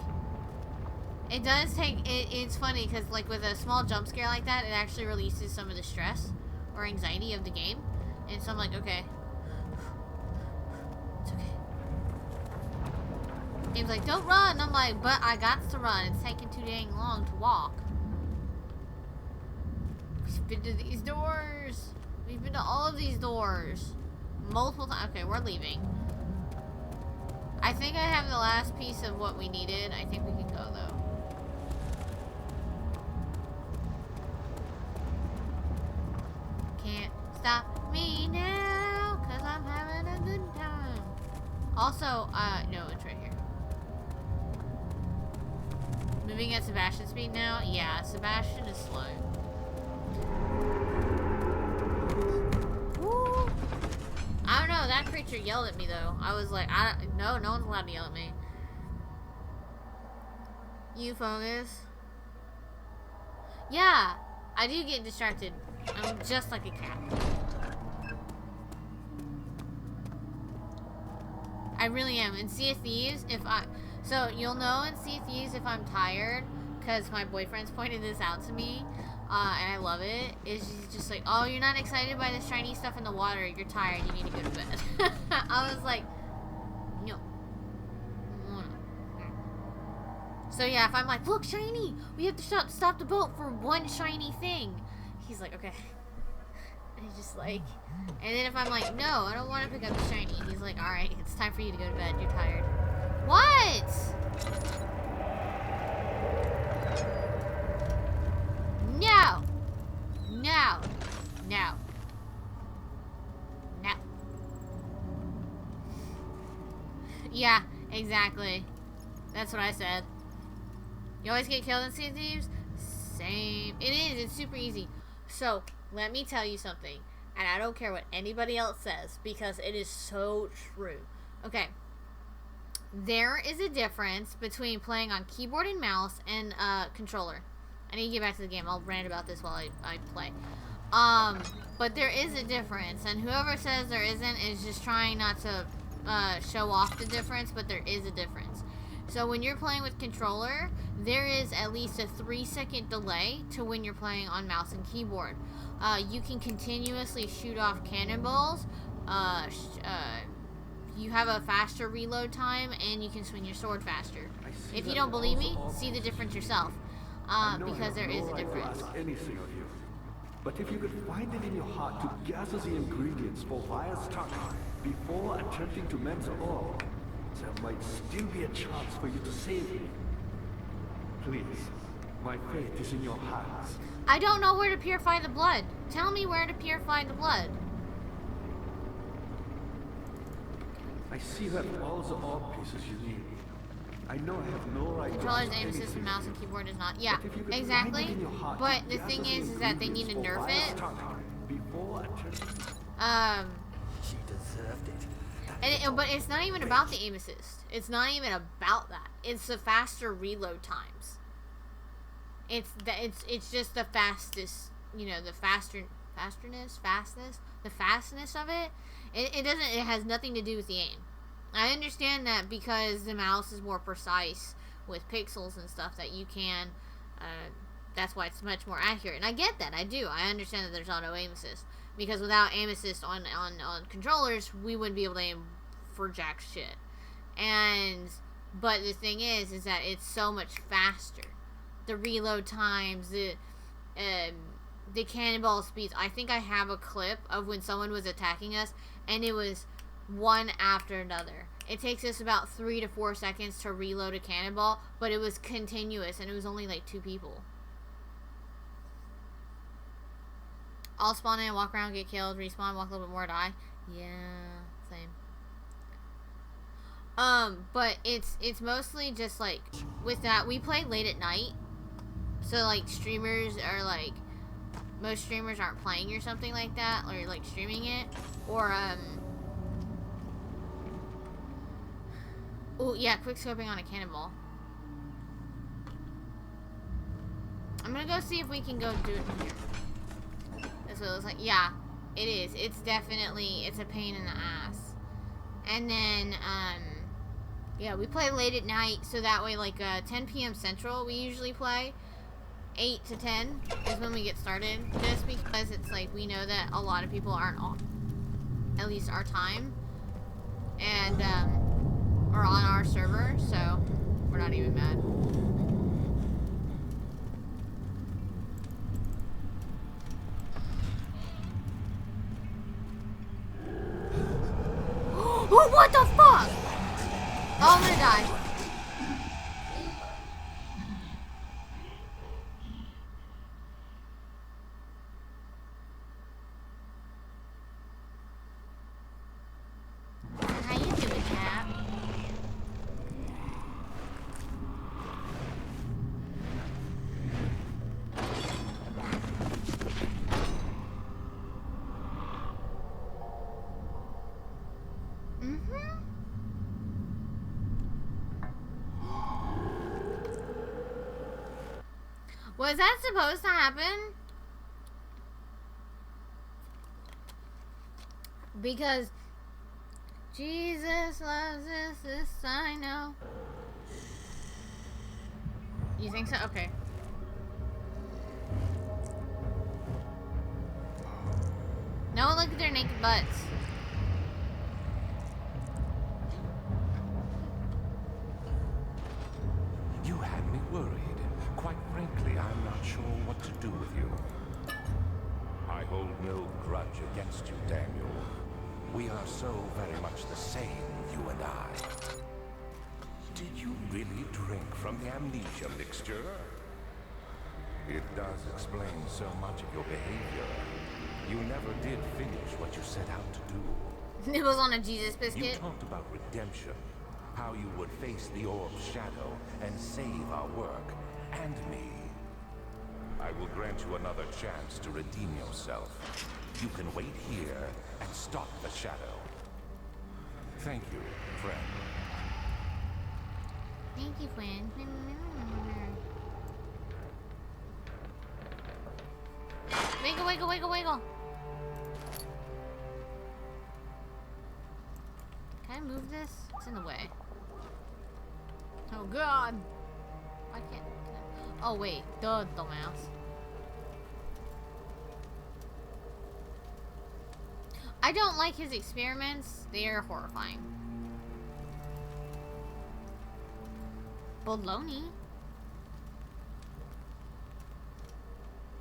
it does take, it's funny because like with a small jump scare like that, it actually releases some of the stress or anxiety of the game. And so I'm like, okay, it's okay. Game's like, don't run. I'm like, but I got to run. It's taking too dang long to walk. We've been to these doors. We've been to all of these doors multiple times. Okay, we're leaving. I think I have the last piece of what we needed. I think we can go though. Can't stop me now, cause I'm having a good time. Also, no, it's right here. Moving at Sebastian's speed now? Yeah, Sebastian is slow. Woo! I don't know, that creature yelled at me though. I was like, no one's allowed to yell at me. You focus. Yeah, I do get distracted. I'm just like a cat. I really am. In Sea of Thieves, so you'll know in Sea of Thieves if I'm tired, because my boyfriend's pointed this out to me, and I love it, is he's just like, oh, you're not excited by the shiny stuff in the water, you're tired, you need to go to bed. I was like, no. So yeah, if I'm like, look, shiny, we have to stop the boat for one shiny thing, he's like, okay. And he's just like, and then if I'm like, no, I don't want to pick up the shiny, he's like, alright, it's time for you to go to bed, you're tired. What? No. No. No. No. Yeah, exactly. That's what I said. You always get killed in Sea of Thieves? Same. It is. It's super easy. So, let me tell you something. And I don't care what anybody else says, because it is so true. Okay. There is a difference between playing on keyboard and mouse and controller. I need to get back to the game. I'll rant about this while I play. But there is a difference, and whoever says there isn't is just trying not to show off the difference, but there is a difference. So when you're playing with controller, there is at least a 3-second delay to when you're playing on mouse and keyboard. You can continuously shoot off cannonballs. You have a faster reload time, and you can swing your sword faster. If you don't believe me, see the difference yourself. Because there is a difference. Ask anything of you, but if you could find it in your heart to gather the ingredients for Vire's tongue before attempting to mend the ore, there might still be a chance for you to save me. Please, my fate is in your hands. I don't know where to purify the blood. Tell me where to purify the blood. I see you have all the ore pieces you need. I know I have no right to Controller's ask aim assist anything and mouse and keyboard is not. Yeah, But if you could exactly. find it in your heart But to the gather thing the is that they need to ingredients nerf for Vire's it. tongue before attempting. She deserved it. But it's not even about the aim assist. It's not even about that. It's the faster reload times. It's just the fastest, you know, the fastness of it. It has nothing to do with the aim. I understand that because the mouse is more precise with pixels and stuff that you can, that's why it's much more accurate. And I get that, I do. I understand that there's auto aim assist. Because without aim assist on controllers, we wouldn't be able to aim for jack shit. But the thing is that it's so much faster. the reload times, the cannonball speeds. I think I have a clip of when someone was attacking us, and it was one after another. It takes us about 3 to 4 seconds to reload a cannonball, but it was continuous, and it was only like 2 people. I'll spawn in, walk around, get killed, respawn, walk a little bit more, die. Yeah, same. But it's mostly just like, with that, we play late at night. So like streamers are like, most streamers aren't playing or something like that, or like streaming it. Or oh yeah, quick scoping on a cannonball. I'm gonna go see if we can go do it from here. That's what it looks like. Yeah, it is. It's definitely, it's a pain in the ass. And then, yeah, we play late at night, so that way, like, 10 p.m. Central, we usually play. 8 to 10 is when we get started, just because it's like, we know that a lot of people aren't on, at least our time, and, are on our server, so we're not even mad. Oh, what the fuck? Oh, I'm gonna die. How you doing, Cap? Was that supposed to happen? Because Jesus loves us, this I know. You think so? Okay. No one look at their naked butts. You had me worried. Quite frankly, I'm not sure what to do with you. I hold no grudge against you, Daniel. We are so very much the same, you and I. Did you really drink from the amnesia mixture? It does explain so much of your behavior. You never did finish what you set out to do. Nibbles on a Jesus biscuit. You talked about redemption, how you would face the orb's shadow and save our work, and me. I will grant you another chance to redeem yourself. You can wait here and stop the shadow. Thank you, friend. Thank you, friend. Wiggle, wiggle, wiggle, wiggle. Can I move this? It's in the way. Oh God. I can't. Oh wait, duh, dumbass. I don't like his experiments. They are horrifying. Baloney.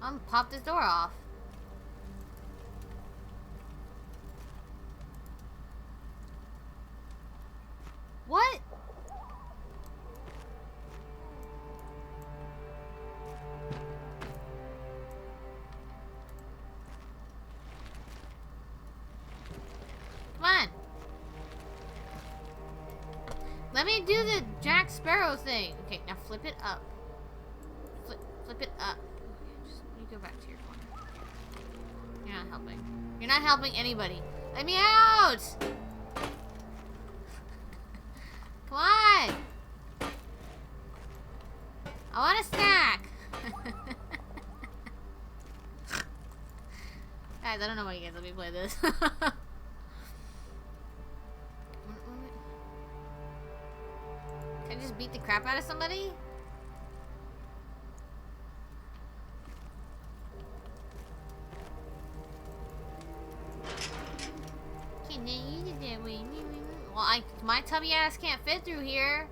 I'm gonna pop this door off. What? Come on. Let me do the Jack Sparrow thing. Okay, now flip it up. Flip it up. Okay, just you go back to your corner. You're not helping. You're not helping anybody. Let me out! Come on! I want a snack! Guys, I don't know why you guys let me play this. Can I just beat the crap out of somebody? Can they use it that way? Well, my tubby ass can't fit through here.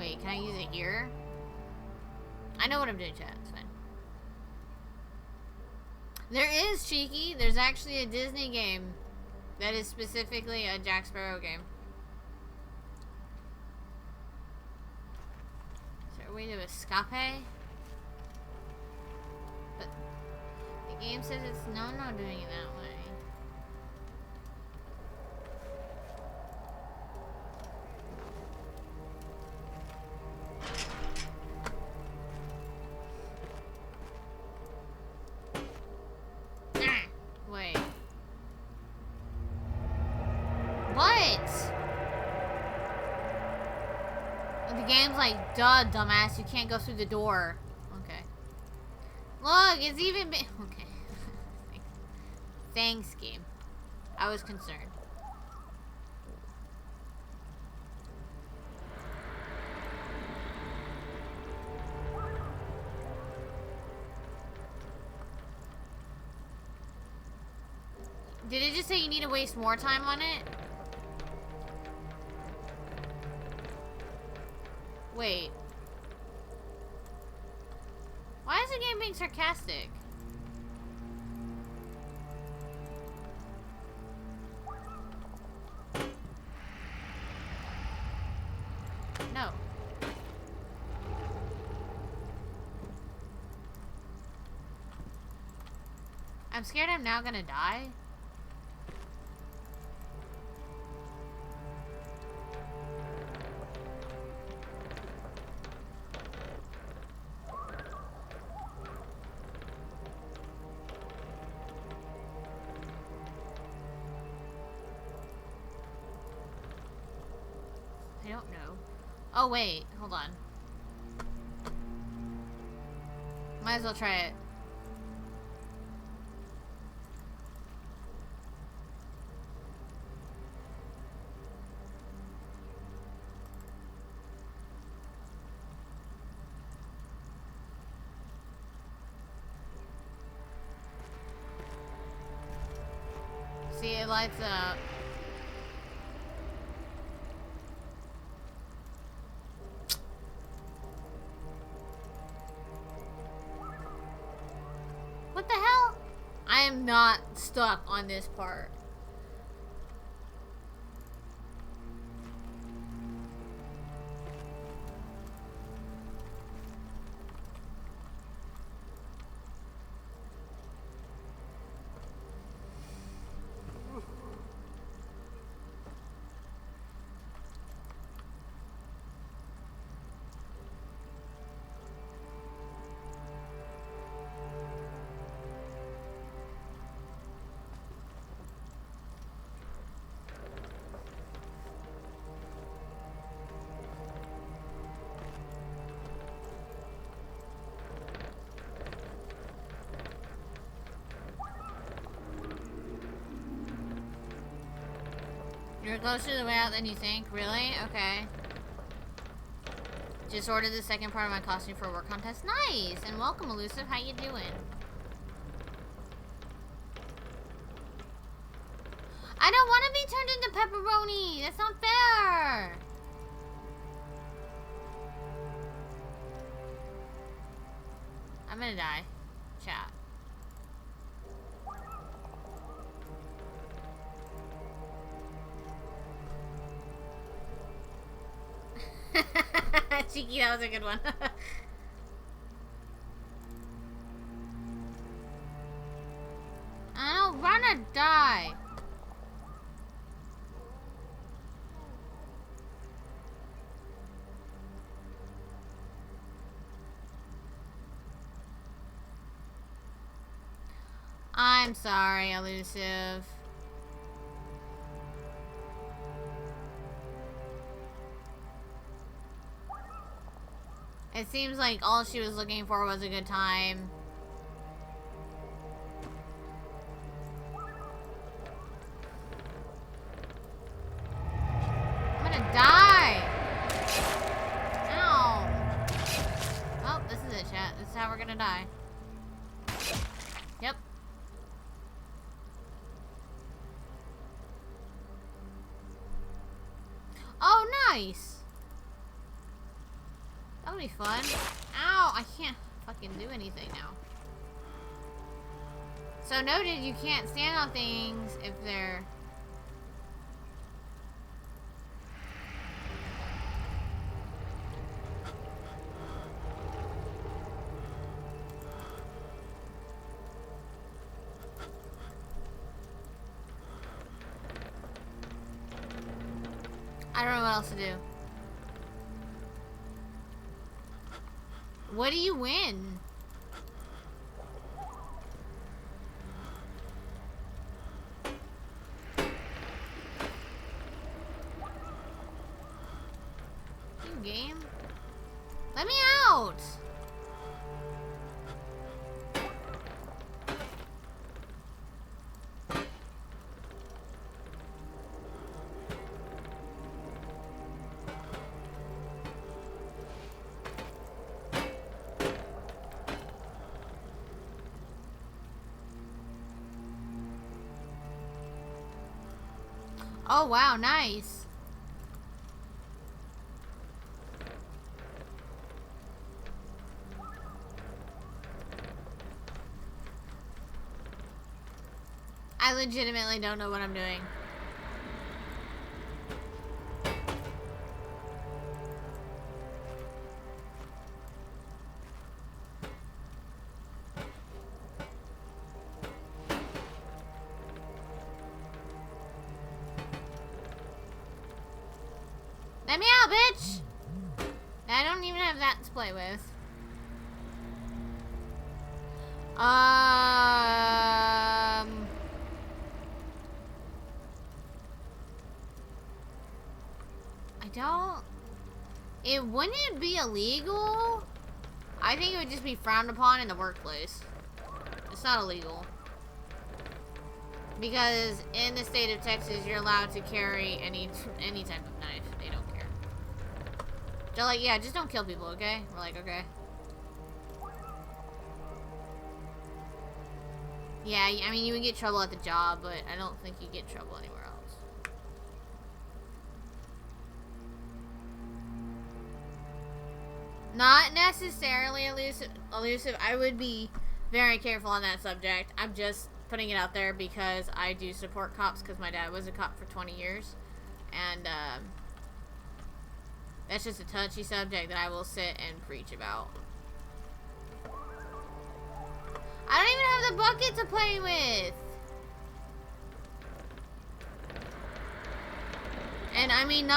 Wait, can I use it here? I know what I'm doing, chat. It's fine. There is, Cheeky. There's actually a Disney game that is specifically a Jack Sparrow game. Is there a way to escape? But the game says it's no doing it that way. Wait. What? The game's like, duh, dumbass, you can't go through the door. Okay. Look, it's even okay. Thanks, game. I was concerned. Did it just say you need to waste more time on it? Wait. Why is the game being sarcastic? No. I'm scared I'm now gonna die. I don't know. Oh wait, hold on. Might as well try it. See, it lights up. What the hell? I am not stuck on this part. You're closer to the way out than you think? Really? Okay. Just ordered the second part of my costume for a work contest. Nice! And welcome, Elusive. How you doing? I don't want to be turned into pepperoni! That's not fair! I'm gonna die. Chat. Cheeky, that was a good one. I don't wanna die. I'm sorry, Elusive. It seems like all she was looking for was a good time. I'm gonna die! Ow! Oh, this is it, chat. This is how we're gonna die. Yep. Oh, nice! be fun. Ow, I can't fucking do anything now. So noted, you can't stand on things if they're... I don't know what else to do. What do you win? Game? Let me out! Oh wow, nice. I legitimately don't know what I'm doing. Let me out, bitch! I don't even have that to play with. It wouldn't be illegal. I think it would just be frowned upon in the workplace. It's not illegal. Because in the state of Texas, you're allowed to carry any type of knife. They don't care. They're like, yeah, just don't kill people, okay? We're like, okay. Yeah, I mean, you would get trouble at the job, but I don't think you get trouble anywhere else. Not necessarily elusive. I would be very careful on that subject. I'm just putting it out there because I do support cops because my dad was a cop for 20 years. And that's just a touchy subject that I will sit and preach about. I don't even have the bucket to play with. And I mean,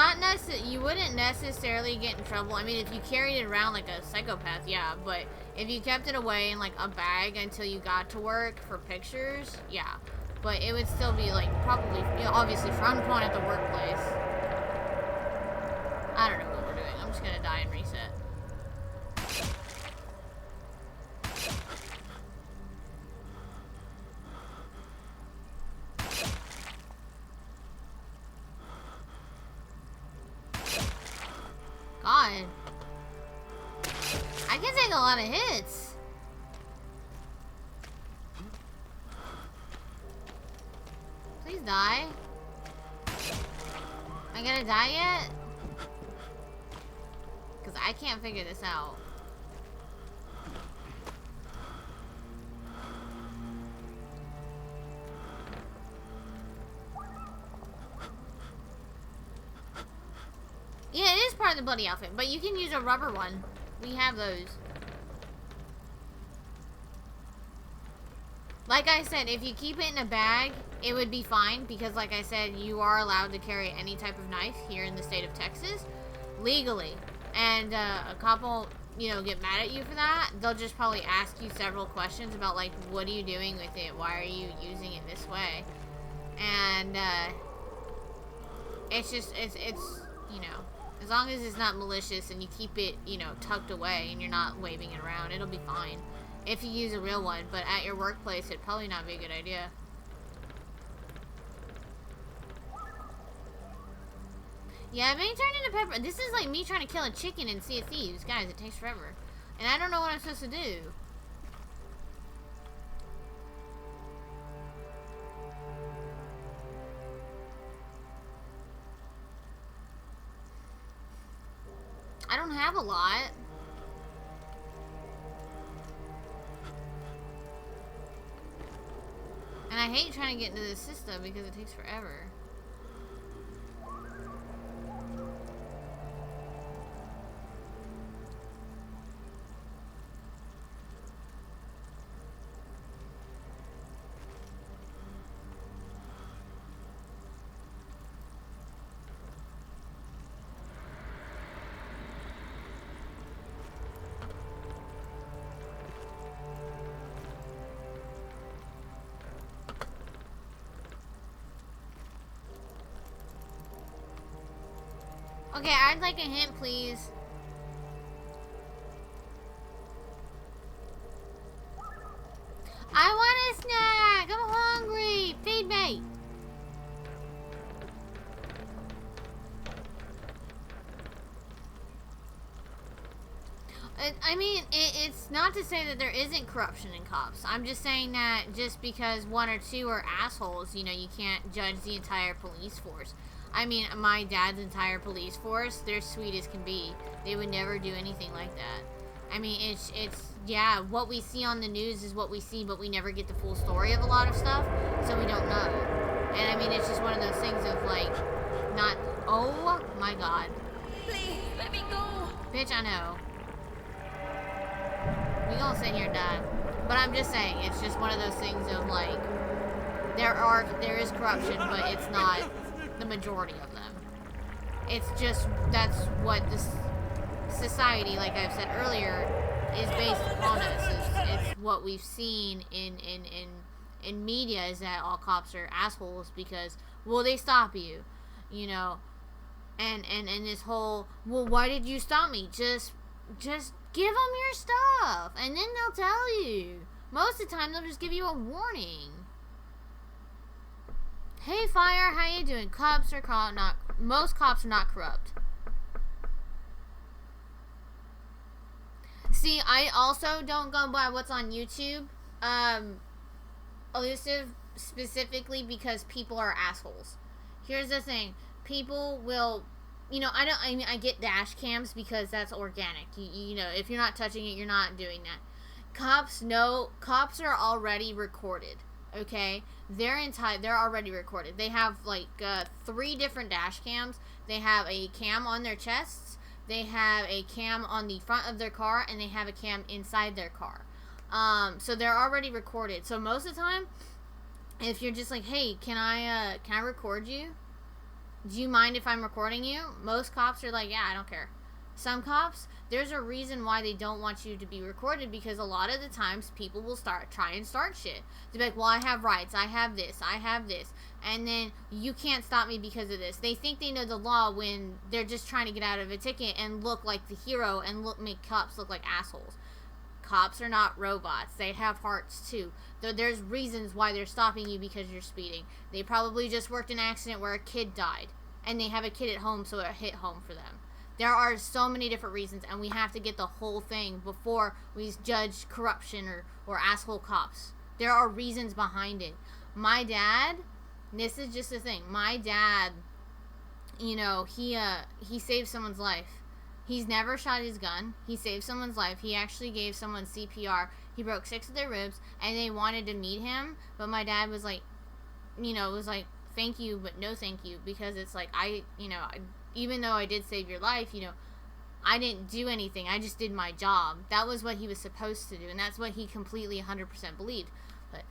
you wouldn't necessarily get in trouble. I mean, if you carried it around like a psychopath, yeah. But if you kept it away in like a bag until you got to work for pictures, yeah. But it would still be like probably, you know, obviously frowned upon at the workplace. I don't know what we're doing. I'm just gonna die and reset. God. I can take a lot of hits. Please die. Am I gonna die yet? Because I can't figure this out. Yeah, it is part of the bloody outfit, but you can use a rubber one. We have those. Like I said, if you keep it in a bag, it would be fine because, like I said, you are allowed to carry any type of knife here in the state of Texas legally. And a couple, you know, get mad at you for that. They'll just probably ask you several questions about, like, what are you doing with it? Why are you using it this way? And it's just, it's you know. As long as it's not malicious and you keep it, you know, tucked away and you're not waving it around, it'll be fine. If you use a real one, but at your workplace, it'd probably not be a good idea. Yeah, I'm being turned into pepper. This is like me trying to kill a chicken in Sea of Thieves. Guys, it takes forever. And I don't know what I'm supposed to do. I don't have a lot. I hate trying to get into the system because it takes forever. Okay, I'd like a hint, please. I want a snack! I'm hungry! Feed me! I mean, it's not to say that there isn't corruption in cops. I'm just saying that just because one or two are assholes, you know, you can't judge the entire police force. I mean, my dad's entire police force, they're sweet as can be. They would never do anything like that. I mean, it's yeah, what we see on the news is what we see, but we never get the full story of a lot of stuff, so we don't know. And I mean, it's just one of those things of like, not, oh my god. Please, let me go. Bitch, I know. We gonna sit here and die. But I'm just saying, it's just one of those things of like, there is corruption, but it's not the majority of them. It's just, that's what this society, like I've said earlier, is based upon us. It's what we've seen in media is that all cops are assholes because, well, they stop you, you know, and this whole, well, why did you stop me? Just give them your stuff, and then they'll tell you. Most of the time, they'll just give you a warning. Hey, Fire, how you doing? Cops are most cops are not corrupt. See, I also don't go by what's on YouTube. Elusive specifically because people are assholes. Here's the thing. People will, you know, I mean, I get dash cams because that's organic. You know, if you're not touching it, you're not doing that. Cops are already recorded. Okay? They're already recorded. They have like 3 different dash cams. They have a cam on their chests. They have a cam on the front of their car, and they have a cam inside their car. So they're already recorded. So most of the time, if you're just like, hey, can I record you? Do you mind if I'm recording you? Most cops are like, yeah, I don't care. Some cops, there's a reason why they don't want you to be recorded, because a lot of the times people will try and start shit. They'll be like, well, I have rights, I have this, and then you can't stop me because of this. They think they know the law when they're just trying to get out of a ticket and look like the hero and make cops look like assholes. Cops are not robots. They have hearts too. There's reasons why they're stopping you because you're speeding. They probably just worked an accident where a kid died, and they have a kid at home, so it hit home for them. There are so many different reasons, and we have to get the whole thing before we judge corruption or asshole cops. There are reasons behind it. My dad, this is just a thing. My dad, you know, he saved someone's life. He's never shot his gun. He saved someone's life. He actually gave someone CPR. He broke 6 of their ribs, and they wanted to meet him, but my dad was like, you know, was like, thank you, but no thank you, because it's like, even though I did save your life, you know, I didn't do anything. I just did my job. That was what he was supposed to do, and that's what he completely 100% believed. But,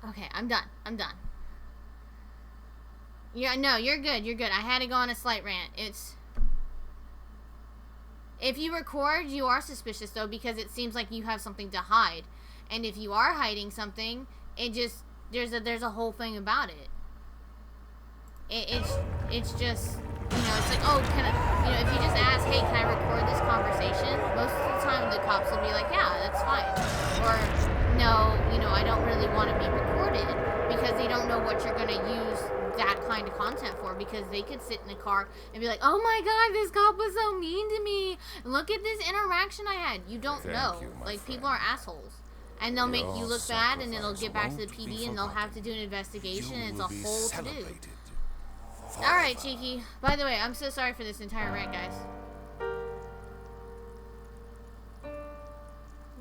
okay, I'm done. Yeah, no, you're good. I had to go on a slight rant. If you record, you are suspicious, though, because it seems like you have something to hide. And if you are hiding something, there's a whole thing about it. It's just, you know, it's like, oh, if you just ask, hey, can I record this conversation? Most of the time the cops will be like, yeah, that's fine. Or, no, you know, I don't really want to be recorded, because they don't know what you're going to use that kind of content for, because they could sit in the car and be like, oh my god, this cop was so mean to me. Look at this interaction I had. You don't know. Like, people are assholes. And they'll make you look bad, and it'll get back to the PD, and they'll have to do an investigation, and it's a whole to-do. Alright, Cheeky. By the way, I'm so sorry for this entire rant, guys.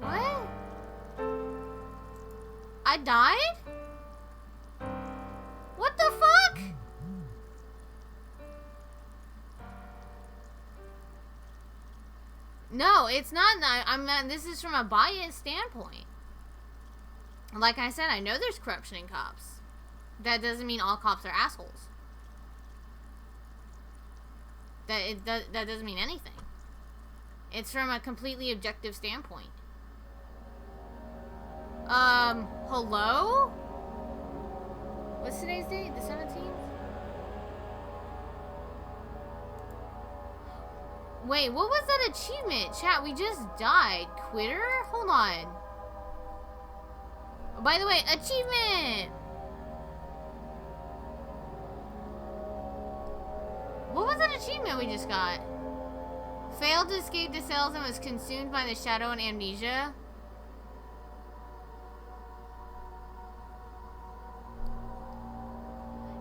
What? I died? No, it's not. I'm not. This is from a biased standpoint. Like I said, I know there's corruption in cops. That doesn't mean all cops are assholes. That doesn't mean anything. It's from a completely objective standpoint. Hello? What's today's date? The 17th? Wait, what was that achievement? Chat, we just died. Quitter? Hold on. Oh, by the way, achievement! What was that achievement we just got? Failed to escape the cells and was consumed by the shadow and amnesia.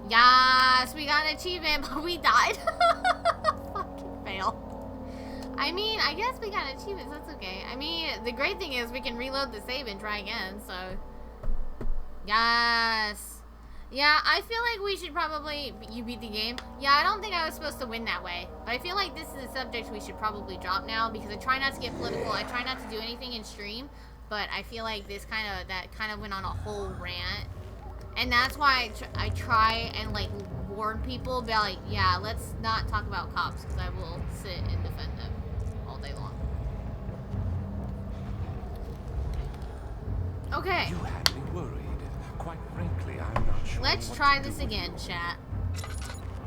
Yes, we got an achievement, but we died. Fucking fail. I mean, I guess we got achievements, that's okay. I mean, the great thing is we can reload the save and try again, so. Yes. Yeah, I feel like we should probably, you beat the game. Yeah, I don't think I was supposed to win that way. But I feel like this is a subject we should probably drop now because I try not to get political. I try not to do anything in stream. But I feel like this kind of went on a whole rant. And that's why I try and like warn people about like, yeah, let's not talk about cops because I will sit and defend them all day long. Okay. You had me worried. Quite frankly, I'm not sure. Let's try this again, chat.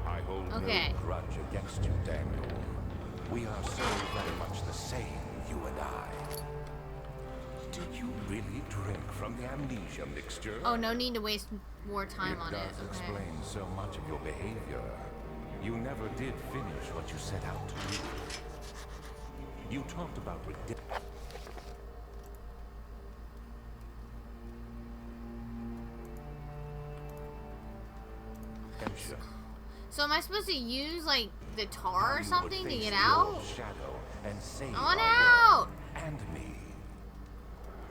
I hold no grudge against you, Daniel. We are so very much the same, you and I. Do you really drink from the amnesia mixture? Oh, no need to waste more time on it. It does explain so much of your behavior. You never did finish what you set out to do. You talked about redemption. So am I supposed to use like the tar or something to get out? I want out! And me.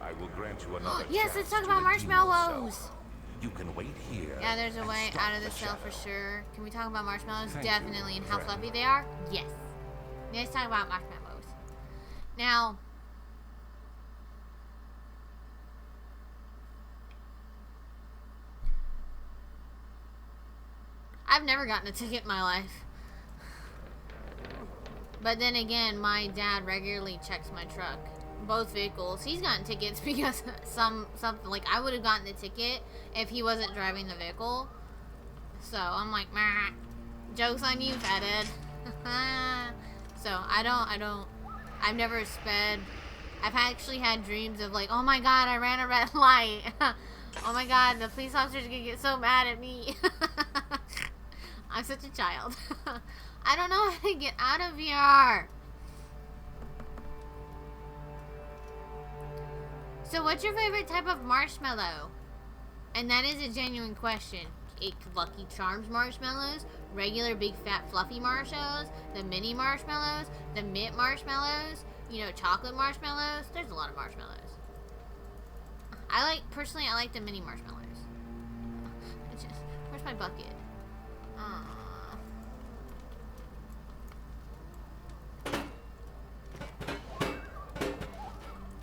I will grant you another yes, let's talk about marshmallows. You can wait here. Yeah, there's a way out of the cell for sure. Can we talk about marshmallows? Definitely. And how fluffy they are? Yes. Let's talk about marshmallows. Now, I've never gotten a ticket in my life. But then again, my dad regularly checks my truck. Both vehicles. He's gotten tickets because something like I would have gotten the ticket if he wasn't driving the vehicle. So I'm like, meh. Joke's on you, fathead. So I've never sped. I've actually had dreams of like, oh my god, I ran a red light. Oh my god, the police officer's gonna get so mad at me. I'm such a child. I don't know how to get out of here. So what's your favorite type of marshmallow? And that is a genuine question. Lucky Charms marshmallows, regular big fat fluffy marshmallows, the mini marshmallows, the mint marshmallows, you know, chocolate marshmallows. There's a lot of marshmallows. Personally, I like the mini marshmallows. Where's my bucket?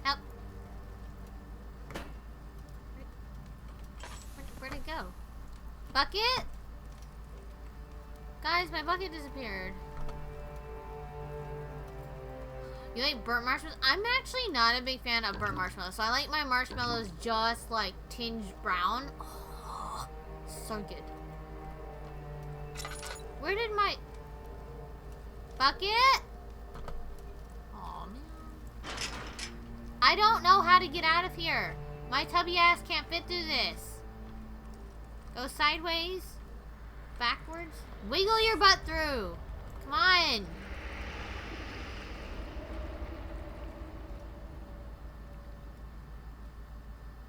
Help. Where'd it go? Bucket? Guys, my bucket disappeared. You like burnt marshmallows? I'm actually not a big fan of burnt marshmallows, so I like my marshmallows just like tinged brown. Oh, so good. Where did my bucket? Oh man. I don't know how to get out of here. My tubby ass can't fit through this. Go sideways. Backwards. Wiggle your butt through. Come on.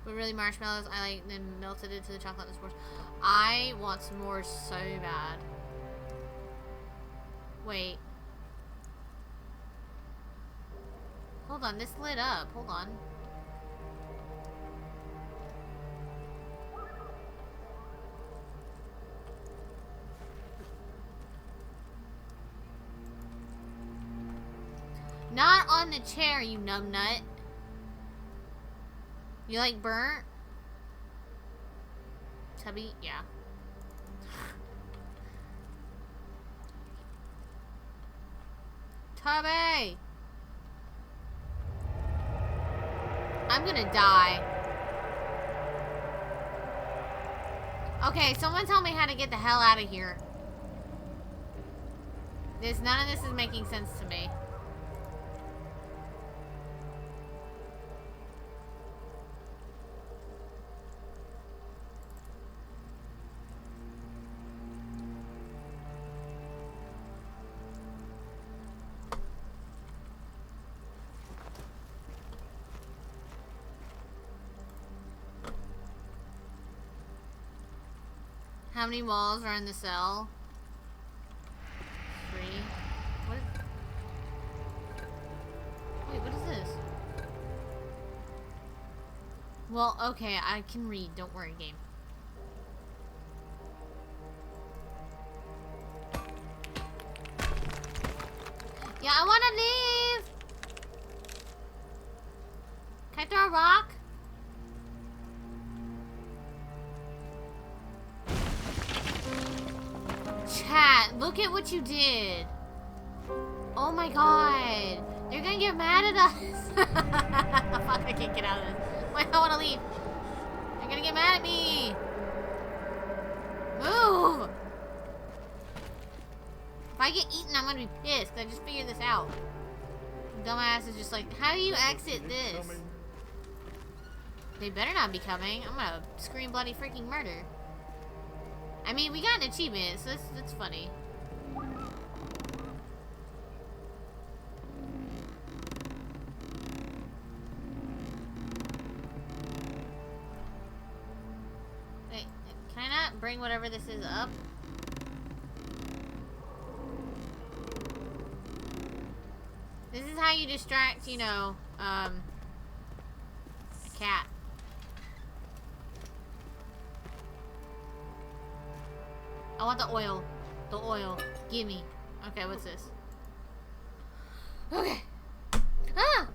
But really, marshmallows, I like them melted into the chocolate and s'mores. I want s'mores so bad. Wait. Hold on, this lit up. Hold on. Not on on the chair, you numbnut. You like burnt? Tubby? Yeah. Tubby! I'm gonna die. Okay, someone tell me how to get the hell out of here. None of this is making sense to me. How many walls are in the cell? 3. What is... Wait, what is this? Well, okay, I can read. Don't worry, game. Yeah, I want to leave! Can I throw a rock? Chat, look at what you did. Oh my god. They're gonna get mad at us. Fuck, I can't get out of this. Wait, I wanna leave. They're gonna get mad at me. Move. If I get eaten, I'm gonna be pissed. I just figured this out. Dumbass is just like, how do you exit this? They better not be coming. I'm gonna scream bloody freaking murder. I mean, we got an achievement, so that's funny. Wait, can I not bring whatever this is up? This is how you distract, you know, a cat. I want the oil. The oil. Gimme. Okay, what's this? Okay. Ah!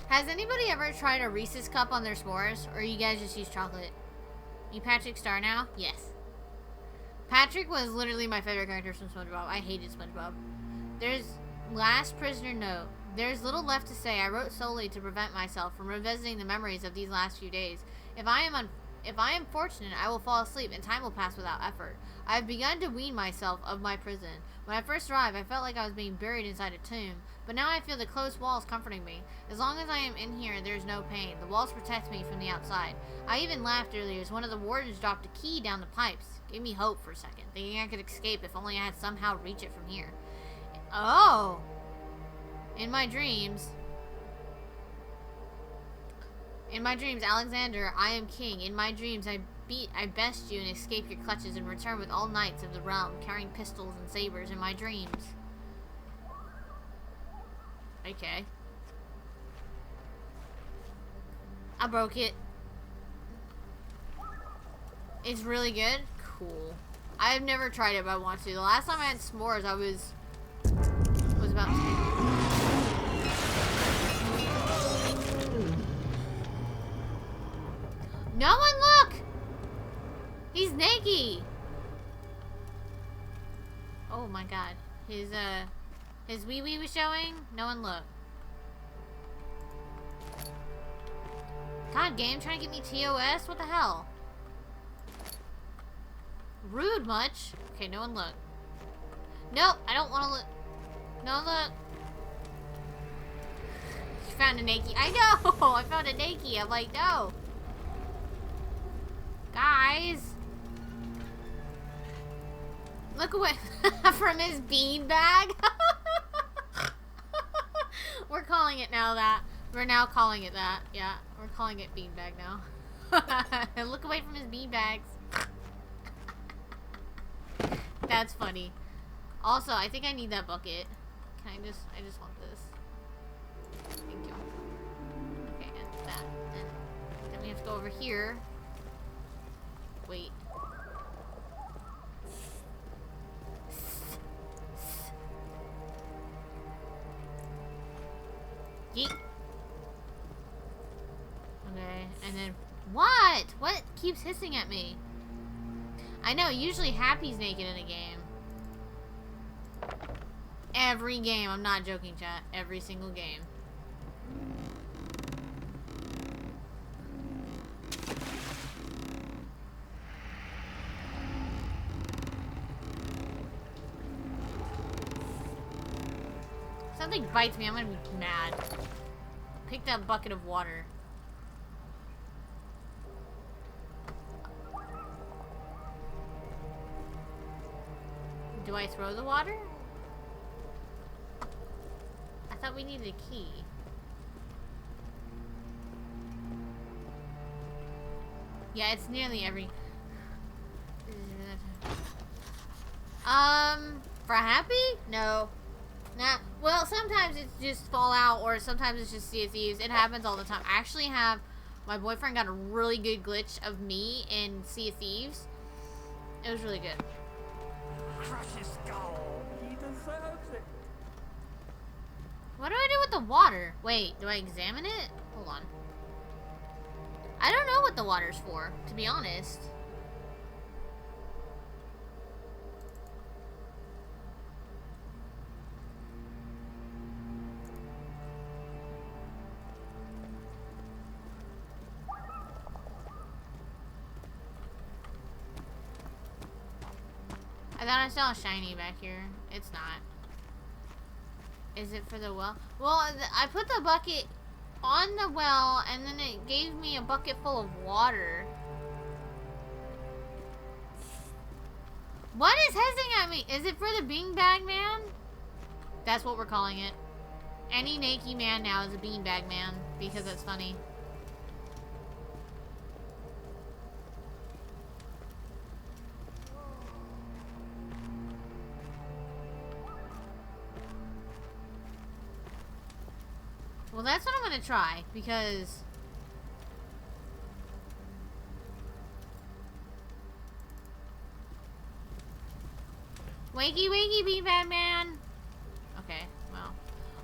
Has anybody ever tried a Reese's cup on their s'mores? Or you guys just use chocolate? You Patrick Star now? Yes. Patrick was literally my favorite character from SpongeBob. I hated SpongeBob. There's last prisoner note. There's little left to say. I wrote solely to prevent myself from revisiting the memories of these last few days. If I am fortunate, I will fall asleep and time will pass without effort. I have begun to wean myself of my prison. When I first arrived, I felt like I was being buried inside a tomb, but now I feel the closed walls comforting me. As long as I am in here, there is no pain. The walls protect me from the outside. I even laughed earlier as one of the wardens dropped a key down the pipes. Gave me hope for a second, thinking I could escape if only I had somehow reach it from here. Oh! In my dreams, Alexander, I am king. In my dreams, I best you and escape your clutches and return with all knights of the realm, carrying pistols and sabers in my dreams. Okay. I broke it. It's really good? Cool. I've never tried it, but I want to. The last time I had s'mores, I was about to... No one look! He's naked! Oh my god. His wee-wee was showing? No one look. God, game trying to get me TOS? What the hell? Rude much? Okay, no one look. Nope, I don't want to look. No one look. You found a naked. I know! I found a naked. I'm like, no. Guys. Look away from his beanbag. We're calling it now that. We're now calling it that. Yeah, we're calling it beanbag now. Look away from his beanbags. That's funny. Also, I think I need that bucket. Can I just want this. Thank you. Okay, and that. And then we have to go over here. Wait. Yeet. Okay, and then... What? What keeps hissing at me? I know, usually Happy's naked in a game. Every game. I'm not joking, chat. Every single game. Something bites me, I'm gonna be mad. Pick that bucket of water. Do I throw the water? I thought we needed a key. Yeah, it's nearly every... For Happy? No. Nah. Well, sometimes it's just Fallout, or sometimes it's just Sea of Thieves. It happens all the time. I actually have... My boyfriend got a really good glitch of me in Sea of Thieves. It was really good. Crush his skull. He deserves it. What do I do with the water? Wait, do I examine it? Hold on. I don't know what the water's for, to be honest. I thought I saw a shiny back here. It's not. Is it for the well? Well, I put the bucket on the well, and then it gave me a bucket full of water. What is hissing at me? Is it for the beanbag man? That's what we're calling it. Any naked man now is a beanbag man, because it's funny. Well, that's what I'm gonna try, because... Wakey, wakey, beanbag man! Okay, well...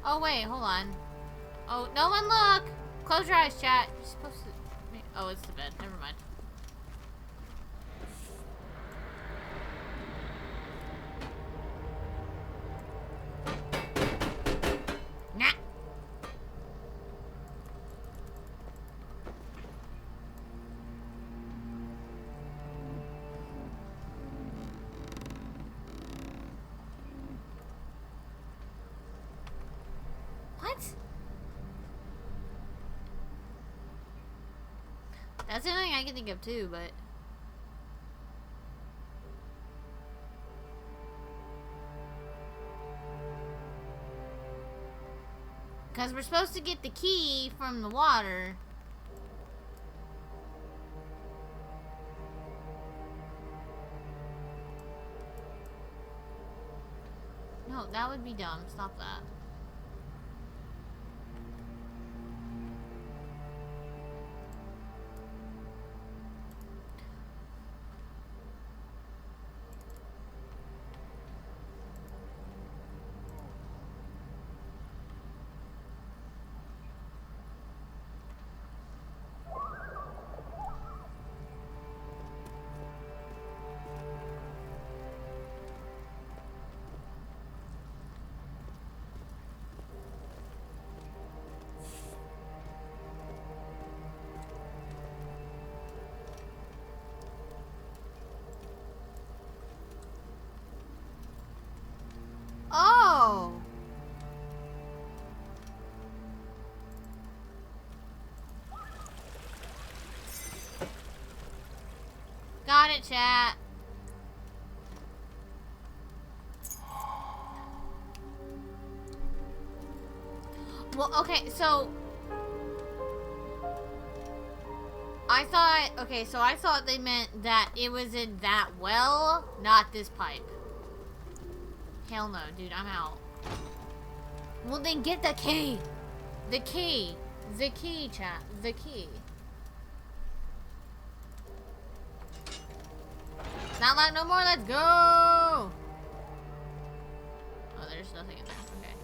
Oh, wait, hold on. Oh, no one look! Close your eyes, chat. You're supposed to... Oh, it's the bed. Never mind. Nah! What? That's the only thing I can think of too, but... Because we're supposed to get the key from the water. No, that would be dumb. Stop that. Oh! Got it, chat. Well, okay, so... I thought they meant that it was in that well, not this pipe. Hell no, dude, I'm out. Well, then get the key. The key. The key, chat. The key. Not like no more, let's go! Oh, there's nothing in there, okay.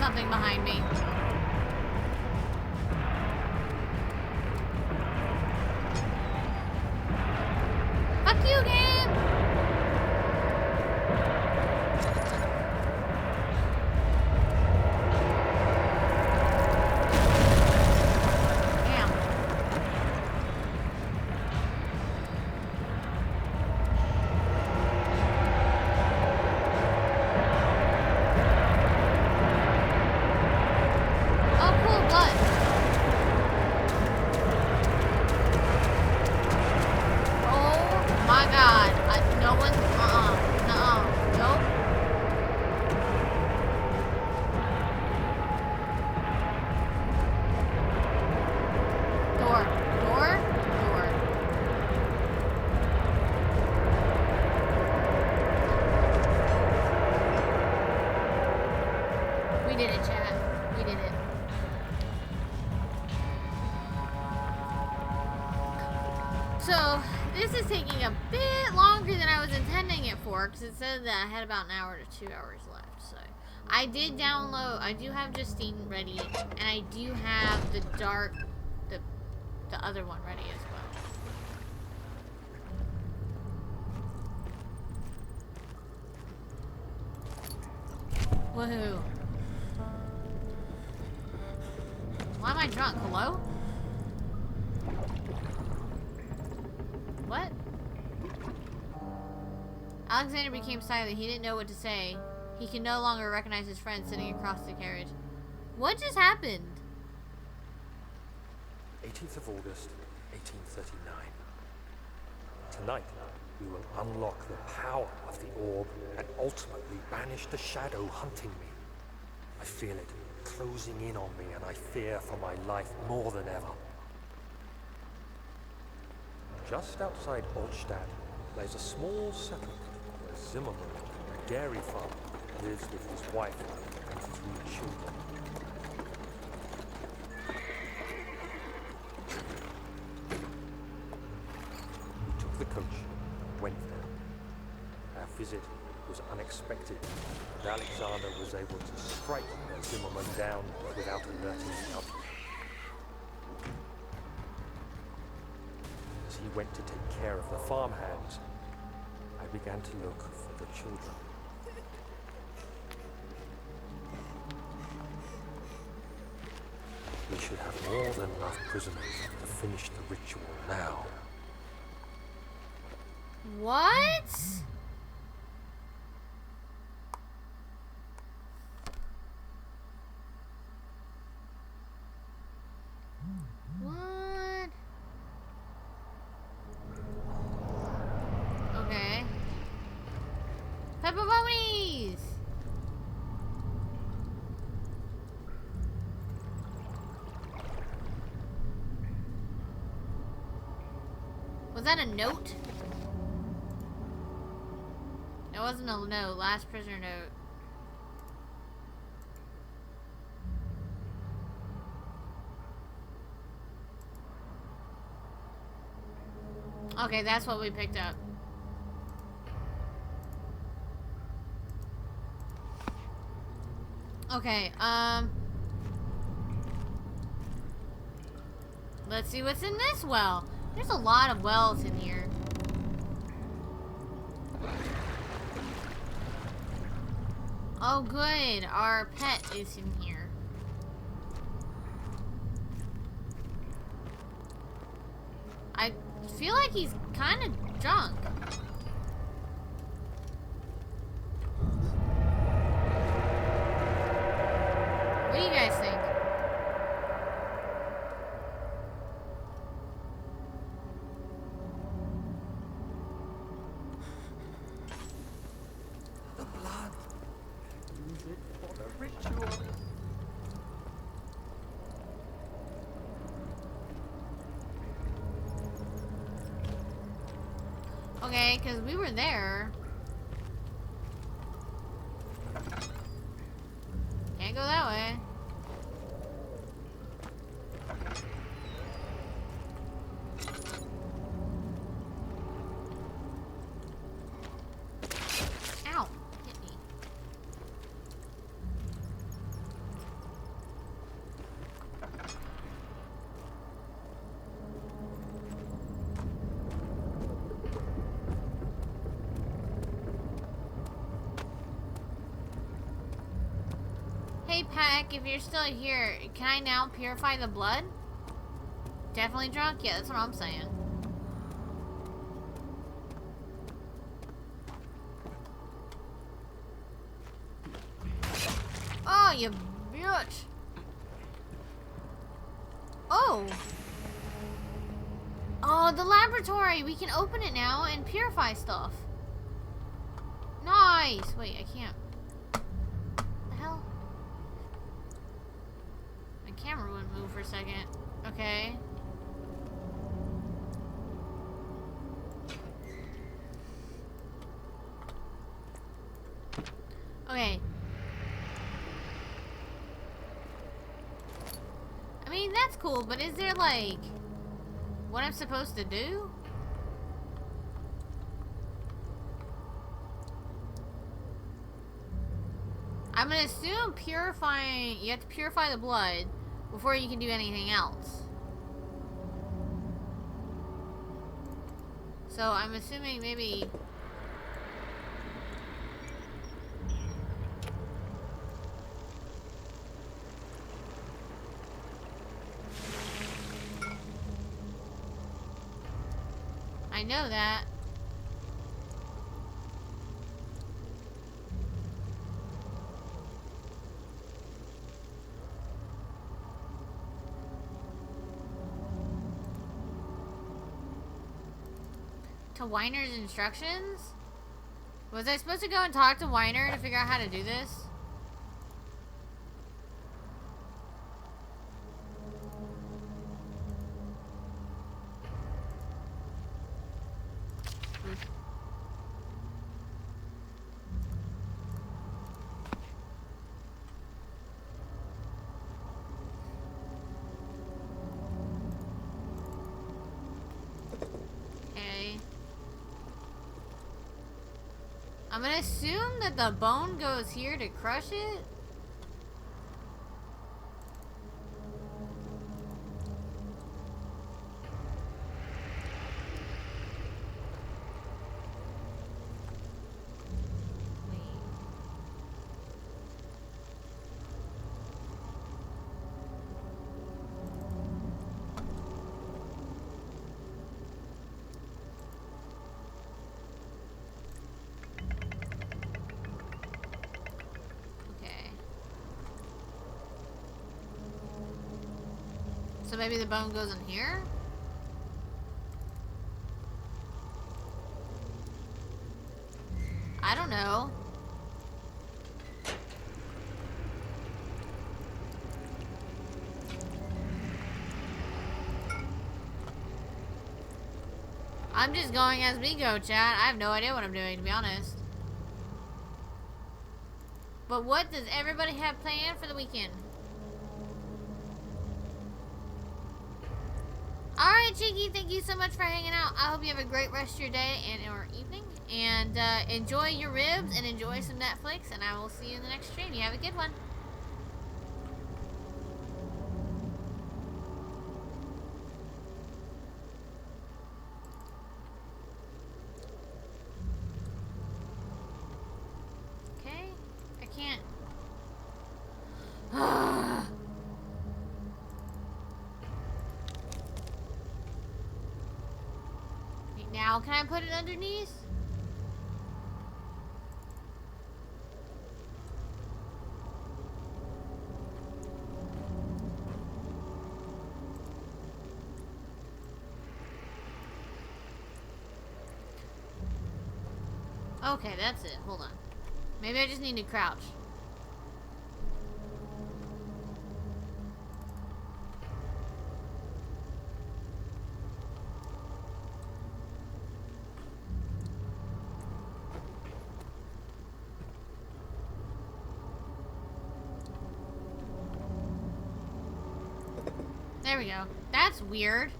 something behind me. Fuck you, game! Damn. Oh, cool, blood. Oh my god. No one. Nuh-uh. Nope. Door. Door? Door. We did it, chat. We did it. So, this is taking a bit longer than I was intending it for, because it said that I had about an hour to 2 hours left. So, I did download, I do have Justine ready, and I do have the the other one ready as well. Woohoo. Why am I drunk? Hello? What? Alexander became silent. He didn't know what to say. He could no longer recognize his friend sitting across the carriage. What just happened? 18th of August, 1839. Tonight, we will unlock the power of the orb and ultimately banish the shadow hunting me. I feel it closing in on me, and I fear for my life more than ever. Just outside Altstadt lays a small settlement where Zimmerman, a dairy farmer, lives with his wife and 3 children. We took the coach and went there. Our visit was unexpected, and Alexander was able to strike Zimmerman down without alerting the others. As he went to take care of the farmhands, I began to look for the children. We should have more than enough prisoners to finish the ritual now. What? What? Okay. Pepperonis! Was that a note? It wasn't a note. Last prisoner note. Okay, that's what we picked up. Okay, let's see what's in this well. There's a lot of wells in here. Oh good, our pet is in here. I feel like he's kind of drunk. What do you guys think? The blood. Use it for the ritual. Okay, because we were there. Can't go that way. Ow! Hit me. Heck, if you're still here, can I now purify the blood? Definitely drunk? Yeah, that's what I'm saying. Oh, you bitch. Oh. Oh, the laboratory. We can open it now and purify stuff. Nice. Wait, I can't. What the hell? My camera wouldn't move for a second. Okay. Okay. I mean, that's cool, but is there, like, what I'm supposed to do? I'm gonna assume purifying, you have to purify the blood before you can do anything else. So I'm assuming maybe... I know that. To Weiner's instructions? Was I supposed to go and talk to Weiner to figure out how to do this? I'm gonna assume that the bone goes here to crush it. So maybe the bone goes in here? I don't know. I'm just going as we go, chat. I have no idea what I'm doing, to be honest. But what does everybody have planned for the weekend? Alright, Cheeky, thank you so much for hanging out. I hope you have a great rest of your day and or evening. And enjoy your ribs and enjoy some Netflix. And I will see you in the next stream. You have a good one. Okay. I can't. Now can I put it underneath? Okay, that's it. Hold on. Maybe I just need to crouch. There we go. That's weird.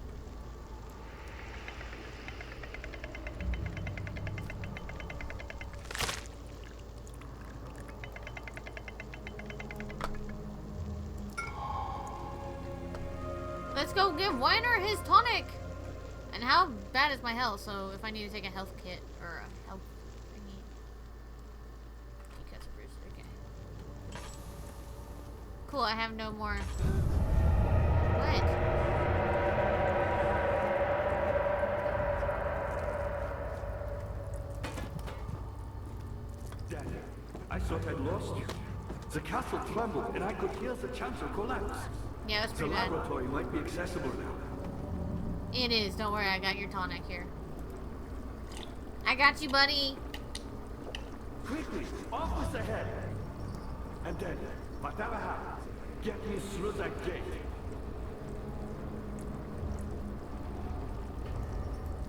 Let's go give Weiner his tonic. And how bad is my health? So if I need to take a health kit or a health thingy. He cuts a bruise. Okay. I have no more. What? Daniel, I thought I'd lost you. The castle trembled and I could hear the chancel collapse. Yeah, that's The pretty bad. laboratory might be accessible now. It is. Don't worry, I got your tonic here. I got you, buddy. Quickly, off with the head. And then, whatever happens, get me through that gate.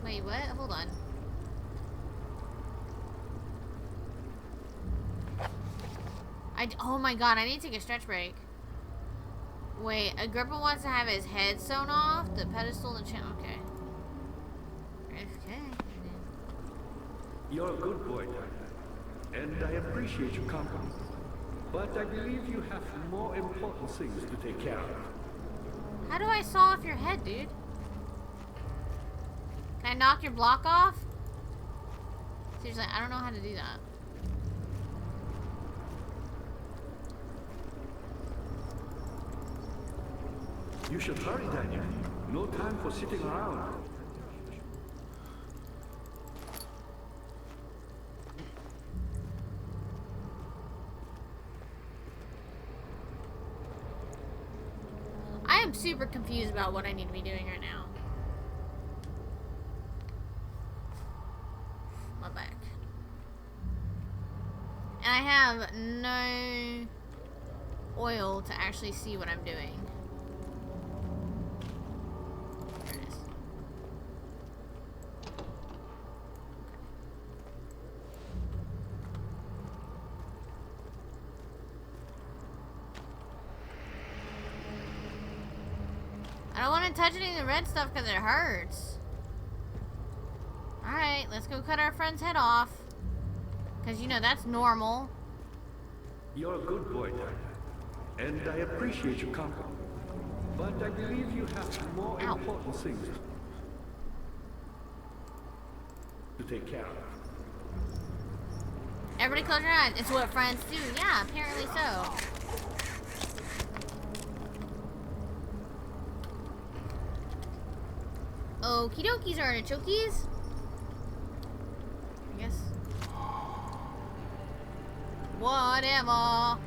Wait, what? Hold on. Oh my god, I need to take a stretch break. Wait, Agrippa wants to have his head sewn off, the pedestal, and the chin. Okay. Okay. You're a good boy, Daniel. And I appreciate your company. But I believe you have more important things to take care of. How do I saw off your head, dude? Can I knock your block off? Seriously, I don't know how to do that. You should hurry, Daniel. No time for sitting around. I am super confused about what I need to be doing right now. My back. And I have no oil to actually see what I'm doing. There it is. I don't want to touch any of the red stuff because it hurts. Alright, let's go cut our friend's head off. Because, you know, that's normal. You're a good boy, Daniel. And I appreciate your company. But I believe you have more important things to take care of. Everybody close your eyes. It's what friends do. Yeah, apparently so. Okie dokies, artichokes. I guess. Whatever.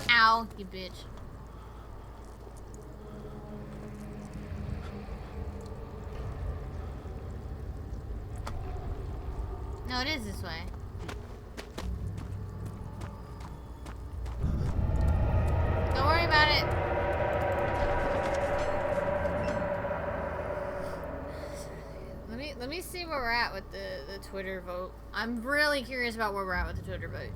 Ow, you bitch. No, it is this way. Don't worry about it. Let me see where we're at with the Twitter vote. I'm really curious about where we're at with the Twitter vote.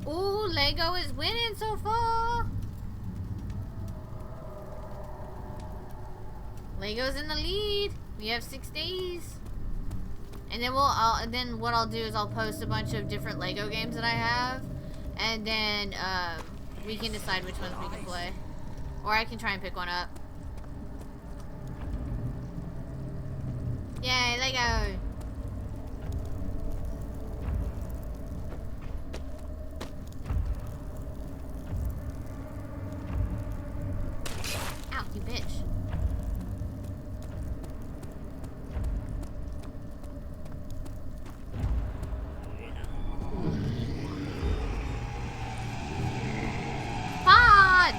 Ooh, Lego is winning so far. Lego's in the lead. We have 6 days. And then then what I'll do is I'll post a bunch of different Lego games that I have, and then we can decide which ones we can play, or I can try and pick one up. Yay, Lego! Ow, you bitch. Fudge!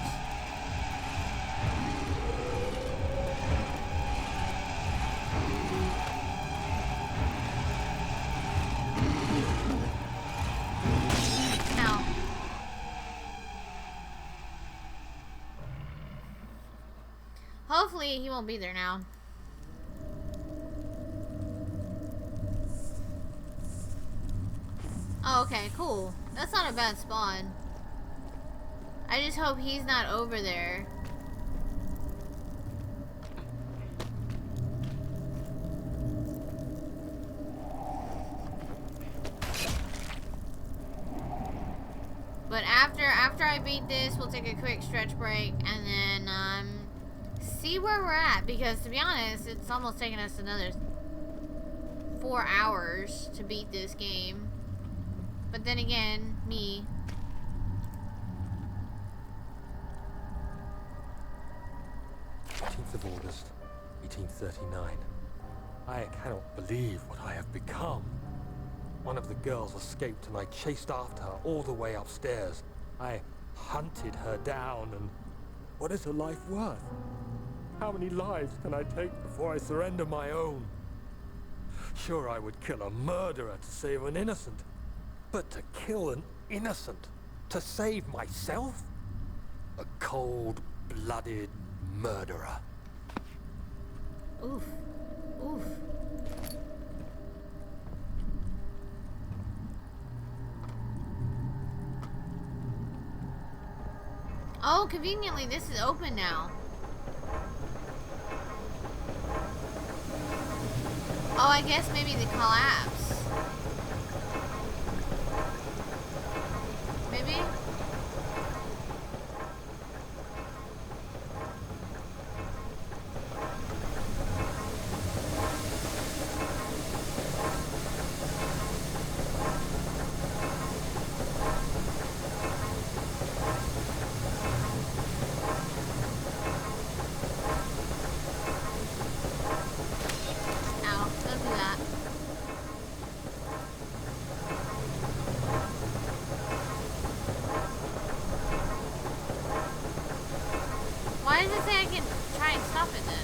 Ow. Hopefully he won't be there now. Oh, okay, cool. That's not a bad spawn. I just hope he's not over there. But after I beat this, we'll take a quick stretch break and then see where we're at, because to be honest, it's almost taken us another 4 hours to beat this game. But then again, me. Of August, 1839. I cannot believe what I have become. One of the girls escaped and I chased after her all the way upstairs. I hunted her down, and what is her life worth? How many lives can I take before I surrender my own? Sure, I would kill a murderer to save an innocent, but to kill an innocent to save myself? A cold-blooded murderer. Oof. Oof. Oh, conveniently, this is open now. Oh, I guess maybe the collapse. Maybe? Why does it say I can try and stop it then?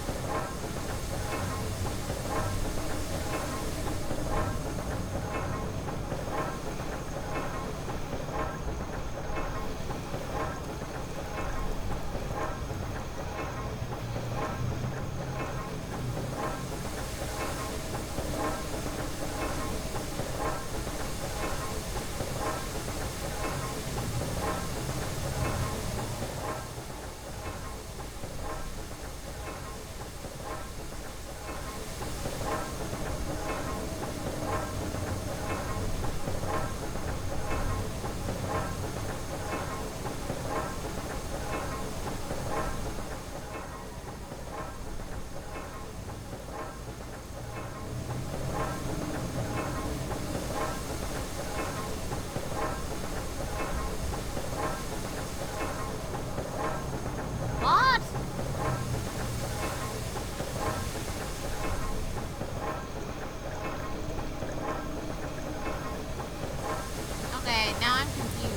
What? Okay, now I'm confused.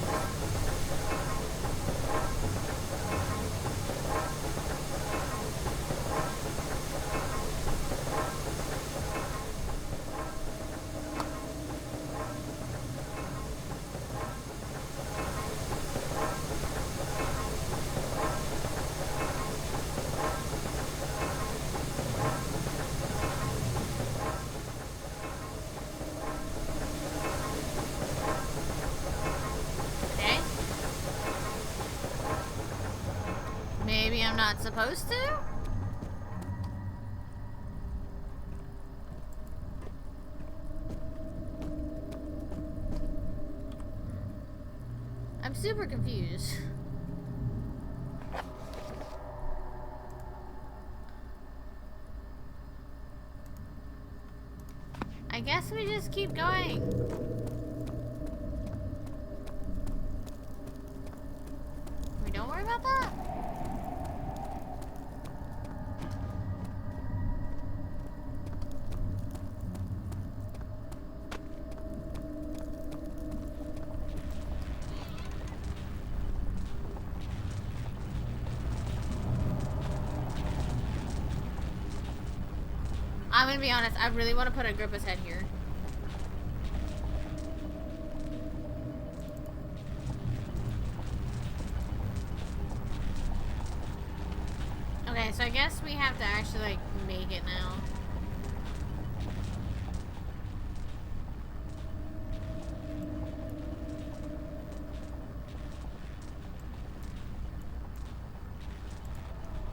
Okay. Maybe I'm not supposed to? I'm super confused. I guess we just keep going. We don't worry about that? I'm gonna be honest, I really want to put Agrippa's head here. Okay, so I guess we have to actually, like, make it now.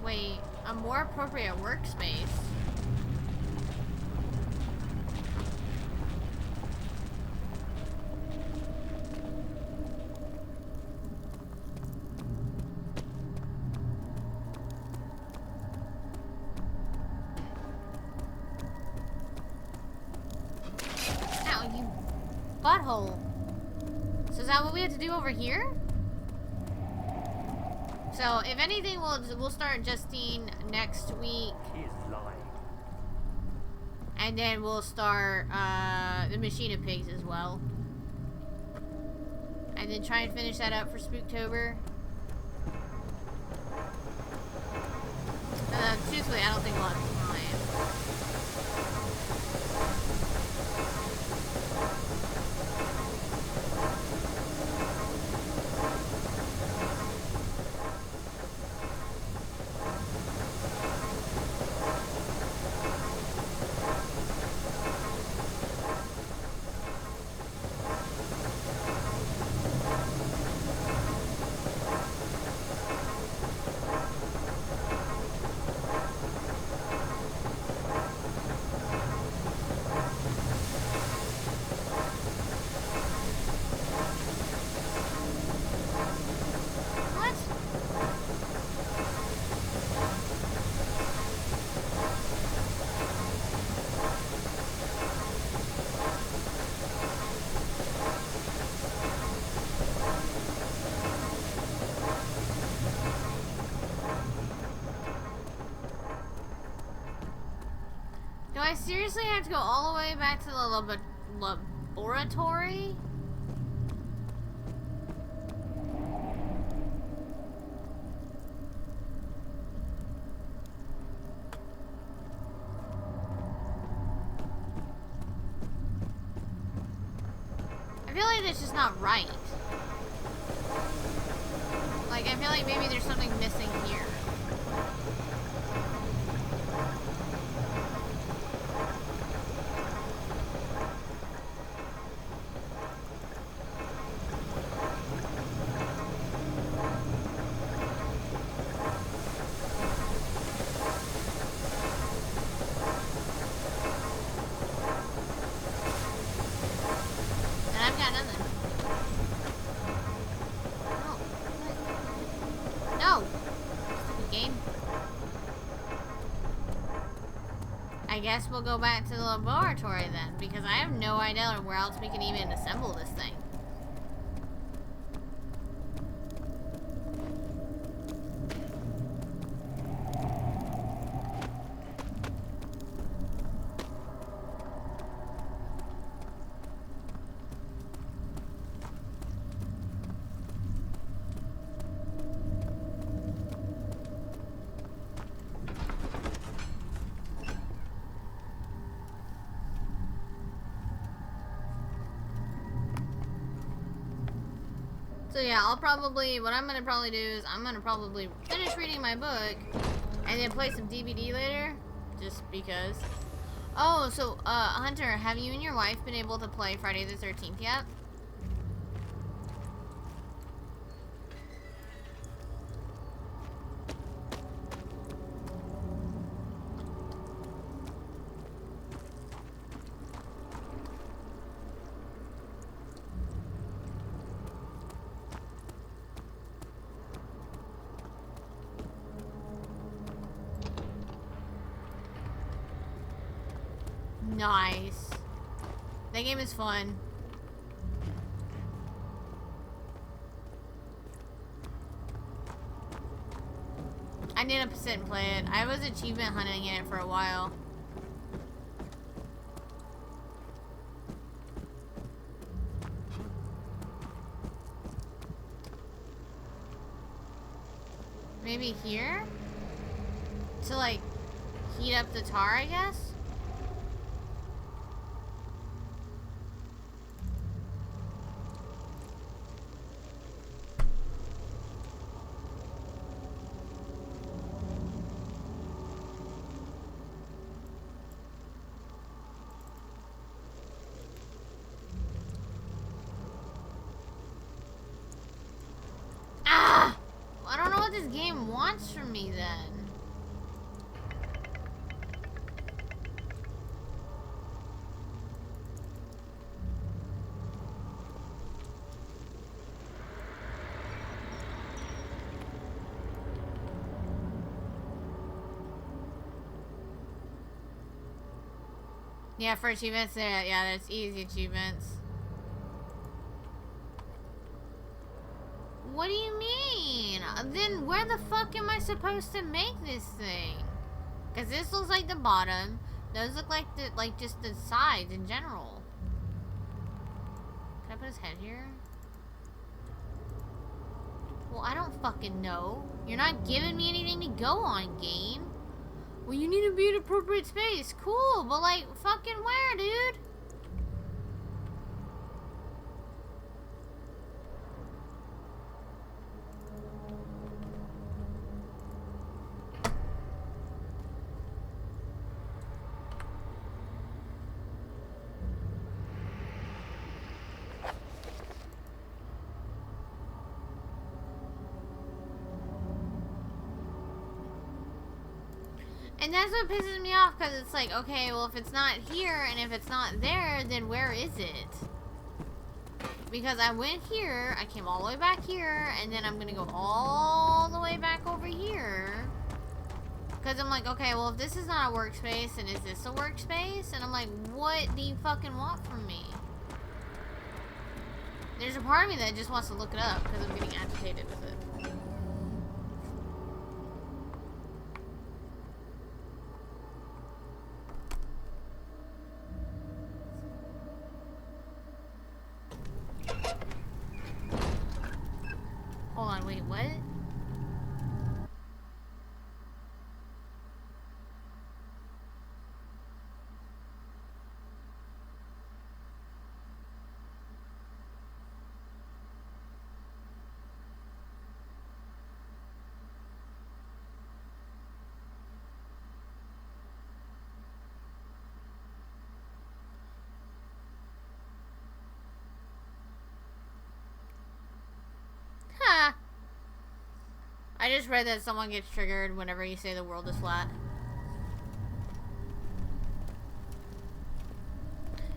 Wait, a more appropriate workspace. Ow, you butthole. So is that what we have to do over here? So if anything, we'll start Justine next week. He is lying. And then we'll start the Machine of Pigs as well. And then try and finish that up for Spooktober. Truthfully, I don't think we'll have time. Do I seriously have to go all the way back to the laboratory? I feel like that's just not right. Like, I feel like maybe there's something missing here. I guess we'll go back to the laboratory then, because I have no idea where else we can even assemble this thing. So yeah, what I'm gonna probably do is I'm gonna probably finish reading my book and then play some DVD later, just because. Oh, so Hunter, have you and your wife been able to play Friday the 13th yet? Nice. That game is fun. I need to sit and play it. I was achievement hunting in it for a while. Maybe here? To like heat up the tar, I guess? Ah! I don't know what this game wants from me then. Yeah, for achievements, yeah, that's easy achievements. What do you mean? Then where the fuck am I supposed to make this thing? Because this looks like the bottom. Those look like just the sides in general. Can I put his head here? Well, I don't fucking know. You're not giving me anything to go on, game. Well, you need to be in appropriate space. Cool, but like, fucking where, dude? And that's what pisses me off, because it's like, okay, well, if it's not here, and if it's not there, then where is it? Because I went here, I came all the way back here, and then I'm gonna go all the way back over here. Because I'm like, okay, well, if this is not a workspace, then is this a workspace? And I'm like, what do you fucking want from me? There's a part of me that just wants to look it up, because I'm getting agitated with it. Hold on, wait, what? Huh. I just read that someone gets triggered whenever you say the world is flat.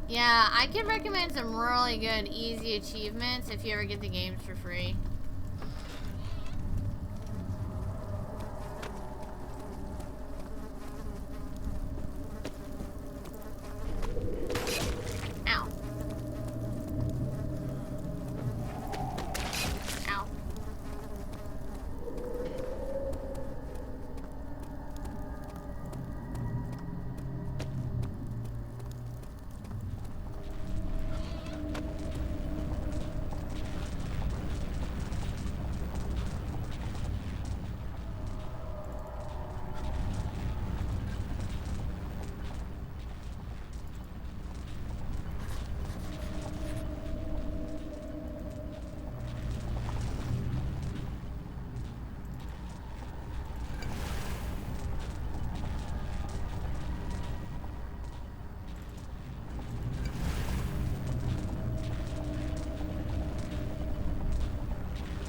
Yeah, I can recommend some really good, easy achievements if you ever get the games for free. Ow. Ow.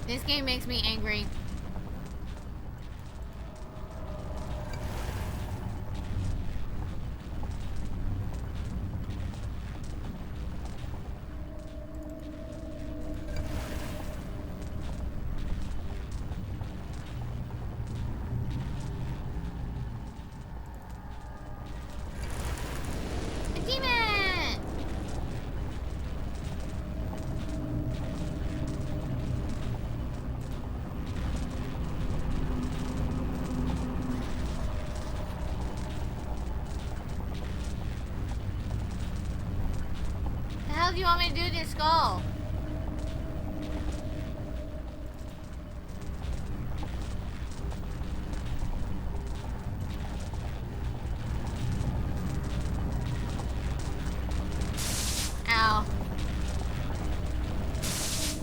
This game makes me angry. A demon! The hell do you want me to do with your skull? Ow.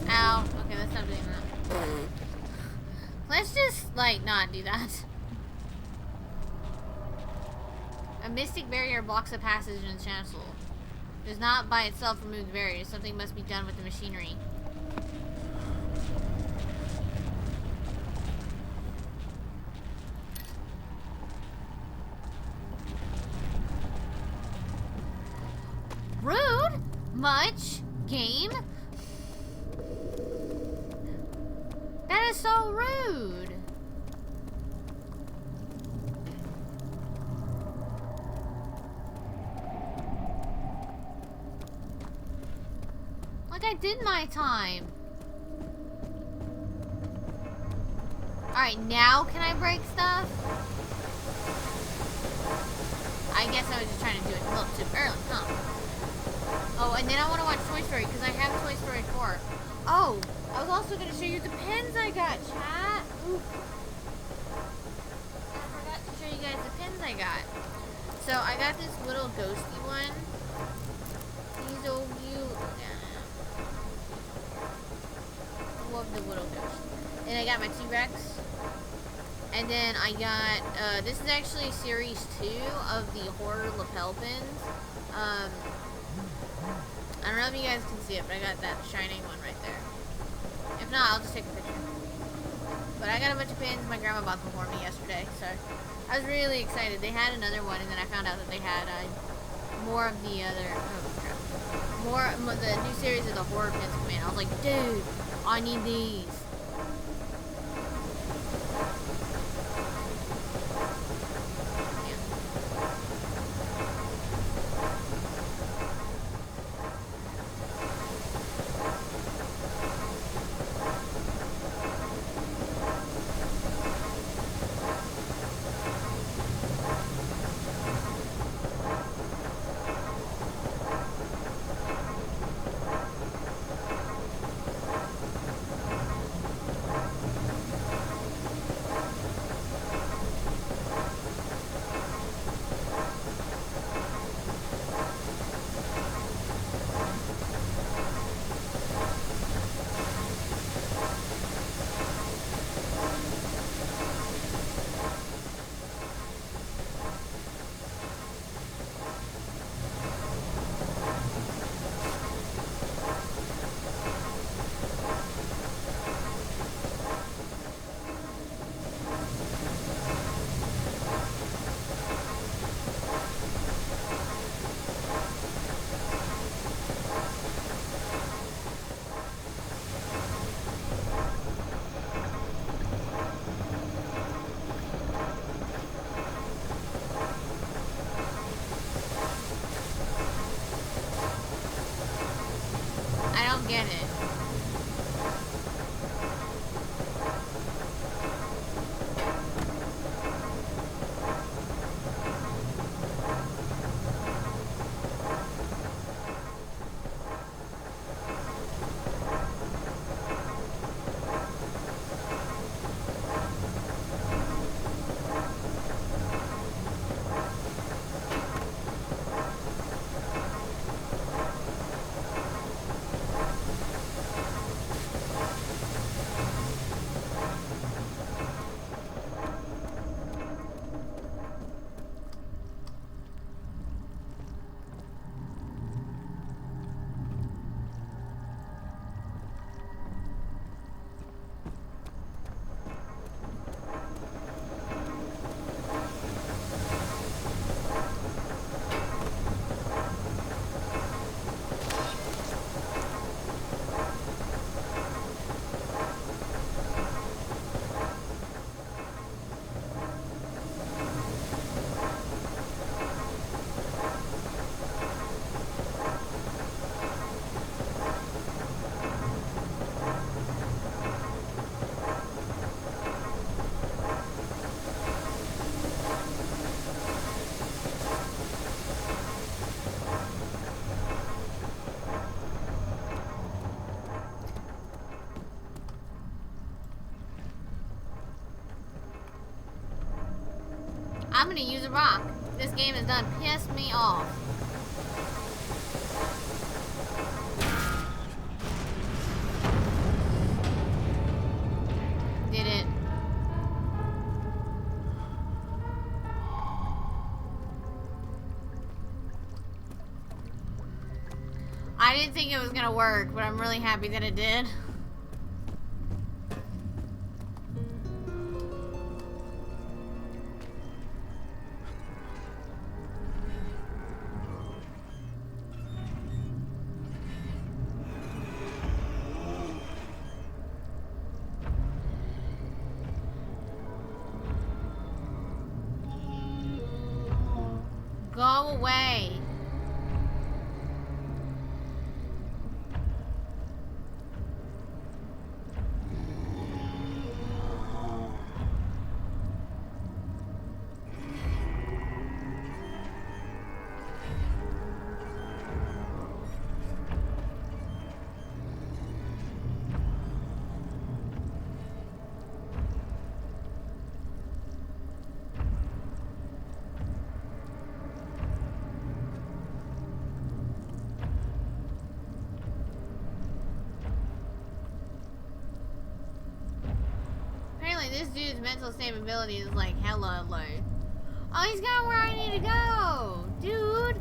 Ow. Okay, let's stop doing that. Let's just, like, not do that. A mystic barrier blocks the passage in the chancel. Does not by itself remove the barrier. Something must be done with the machinery. Rude? Much? Game? That is so rude. I did my time. Alright, now can I break stuff? I guess I was just trying to do it a little too early, huh? Oh, and then I want to watch Toy Story because I have Toy Story 4. Oh, I was also going to show you the pens I got, chat. Ooh. I forgot to show you guys the pens I got. So I got this little ghosty one. He's so cute. I love the little ghost. And I got my T-Rex. And then I got, this is actually series 2 of the horror lapel pins. I don't know if you guys can see it, but I got that shining one right there. If not, I'll just take a picture. But I got a bunch of pins. My grandma bought them for me yesterday, so I was really excited. They had another one, and then I found out that they had more of the other, the new series of the horror pins come in. I was like, dude, I need these. Get it. I'm gonna use a rock. This game has done pissed me off. Did it? I didn't think it was gonna work, but I'm really happy that it did. Go away. this dude's mental stability is like hella low. Oh, he's going where I need to go, dude.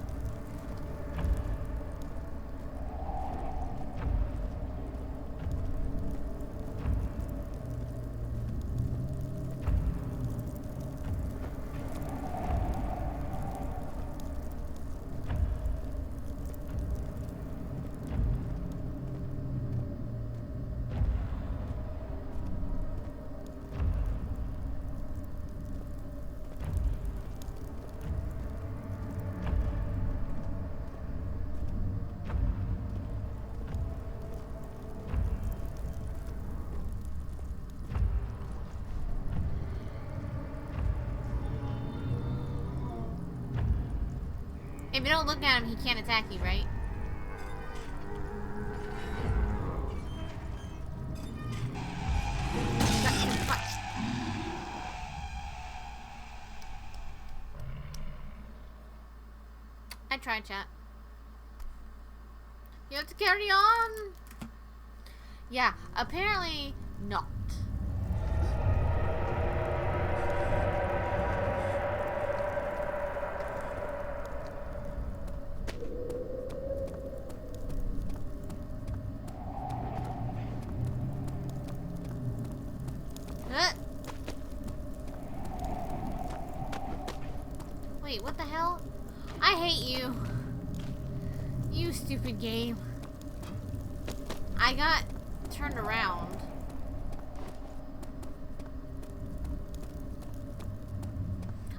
If you don't look at him, he can't attack you, right? I tried, chat. You have to carry on. Yeah, apparently not. Wait, what the hell? I hate you. You stupid game. I got turned around.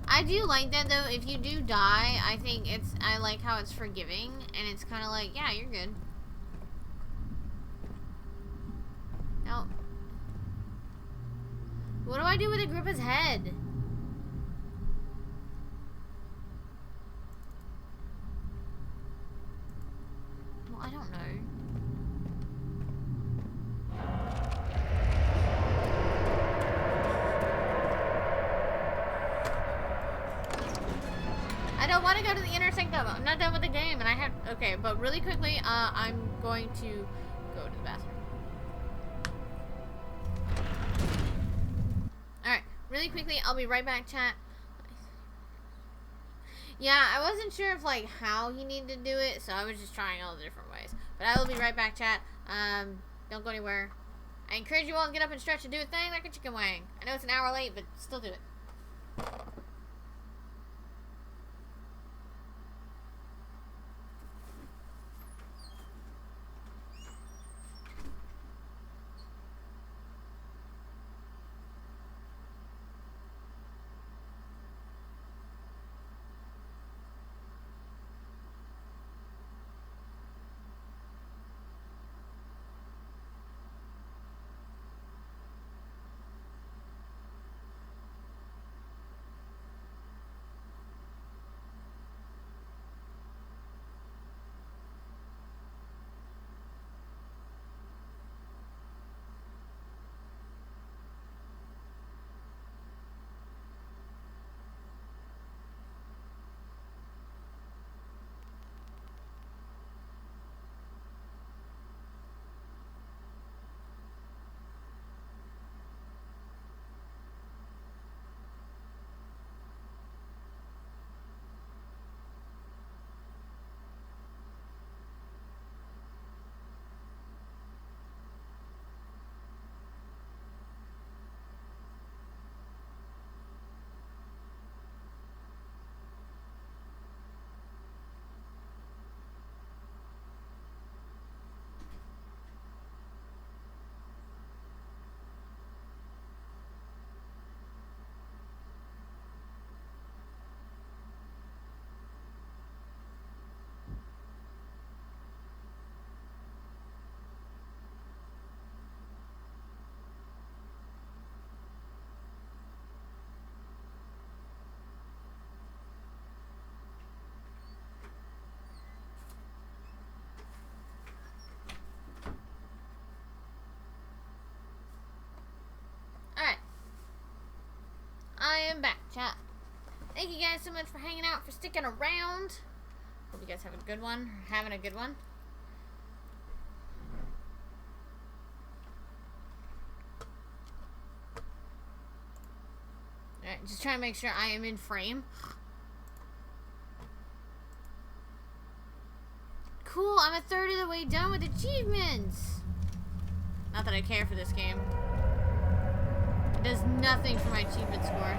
I do like that though. If you do die, I think I like how it's forgiving and it's kind of like, yeah, you're good. No. What do I do with Agrippa's head? Well, I don't know. I don't want to go to the inner sanctum. I'm not done with the game, and I have. Okay, but really quickly, I'm going to go to the bathroom. Alright, really quickly, I'll be right back, chat. Yeah, I wasn't sure if, like, how he needed to do it, so I was just trying all the different ways. But I will be right back, chat. Don't go anywhere. I encourage you all to get up and stretch and do a thing like a chicken wing. I know it's an hour late, but still do it. Alright. I am back, chat. Thank you guys so much for hanging out, for sticking around. Hope you guys have a good one, or having a good one. just trying to make sure I am in frame. Cool, I'm a third of the way done with achievements. Not that I care for this game. It does nothing for my achievement score.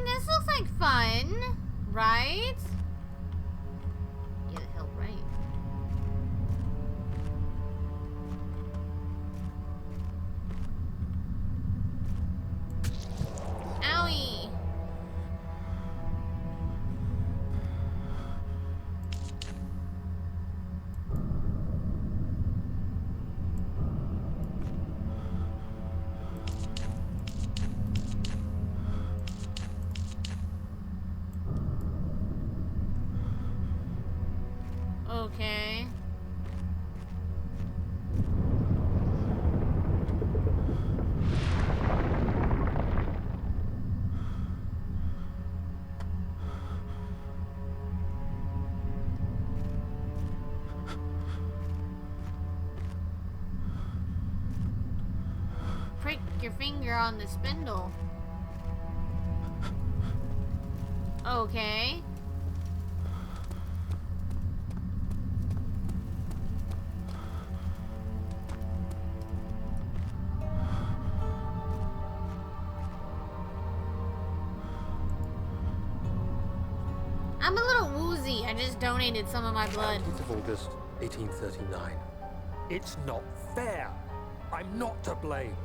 This looks like fun, right? Yeah, the hell right. Owie. Okay. Prick your finger on the spindle. Okay. I'm a little woozy. I just donated some of my blood. 20th of August, 1839. It's not fair. I'm not to blame.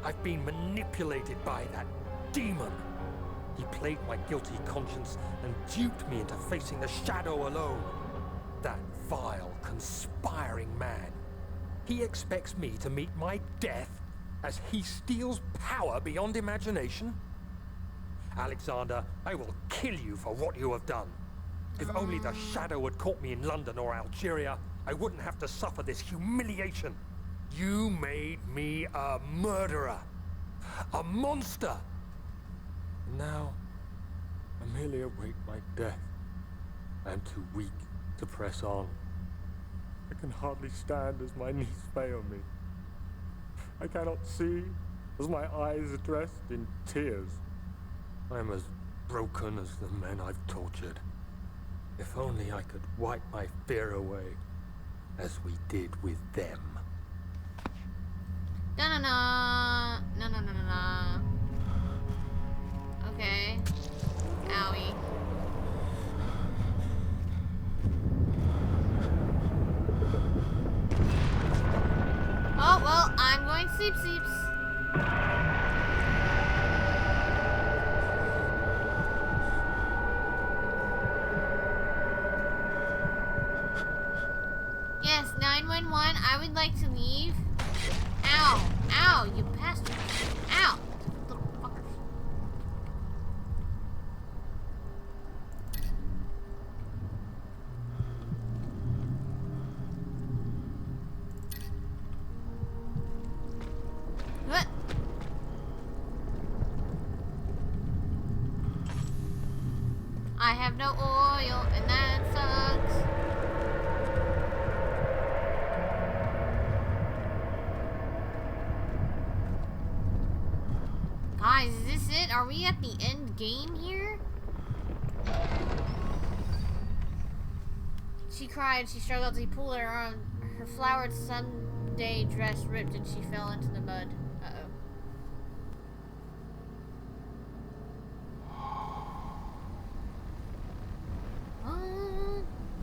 I've been manipulated by that demon. He played my guilty conscience and duped me into facing the shadow alone. That vile, conspiring man. He expects me to meet my death as he steals power beyond imagination. Alexander, I will kill you for what you have done. If only the shadow had caught me in London or Algeria, I wouldn't have to suffer this humiliation. You made me a murderer. A monster. Now, I merely await my death. I am too weak to press on. I can hardly stand as my knees fail me. I cannot see as my eyes are dressed in tears. I am as broken as the men I've tortured. If only I could wipe my fear away, as we did with them. Da-na-na. Na-na-na-na-na. Okay. Owie. Oh, well, I'm going seep-seeps. Yes, 911, I would like to leave. Ow. Ow, you bastard. Ow. Little fuckers. What? I have no oil, and that sucks. Guys, is this it? Are we at the end game here? She cried, she struggled, he pulled her arm. Her flowered Sunday dress ripped and she fell into the mud.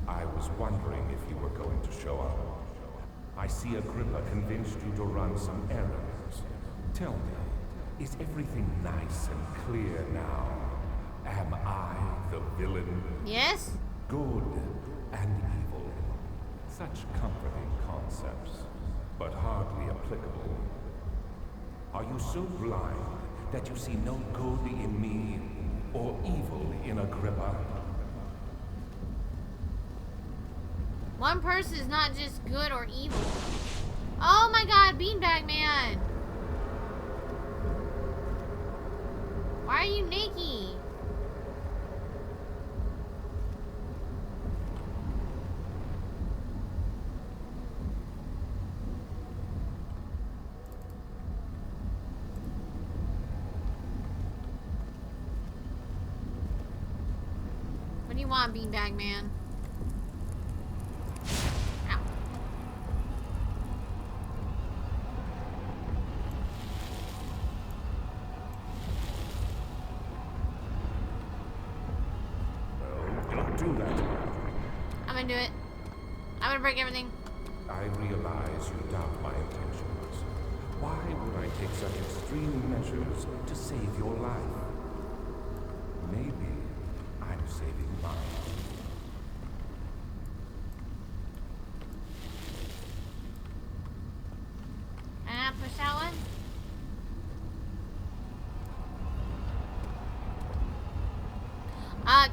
I was wondering if you were going to show up. I see Agrippa convinced you to run some errands. Tell me, is everything nice and clear now? Am I the villain? Yes? Good and evil. Such comforting concepts, but hardly applicable. Are you so blind that you see no good in me or evil in Agrippa? One person is not just good or evil. Oh my god, Beanbag Man! Why are you naked? What do you want, Beanbag Man? Ow. No, don't do that. I'm gonna do it. I'm gonna break everything. I realize you doubt my intentions. Why would I take such extreme measures to save your life? Maybe I'm saving mine. Can I push that one?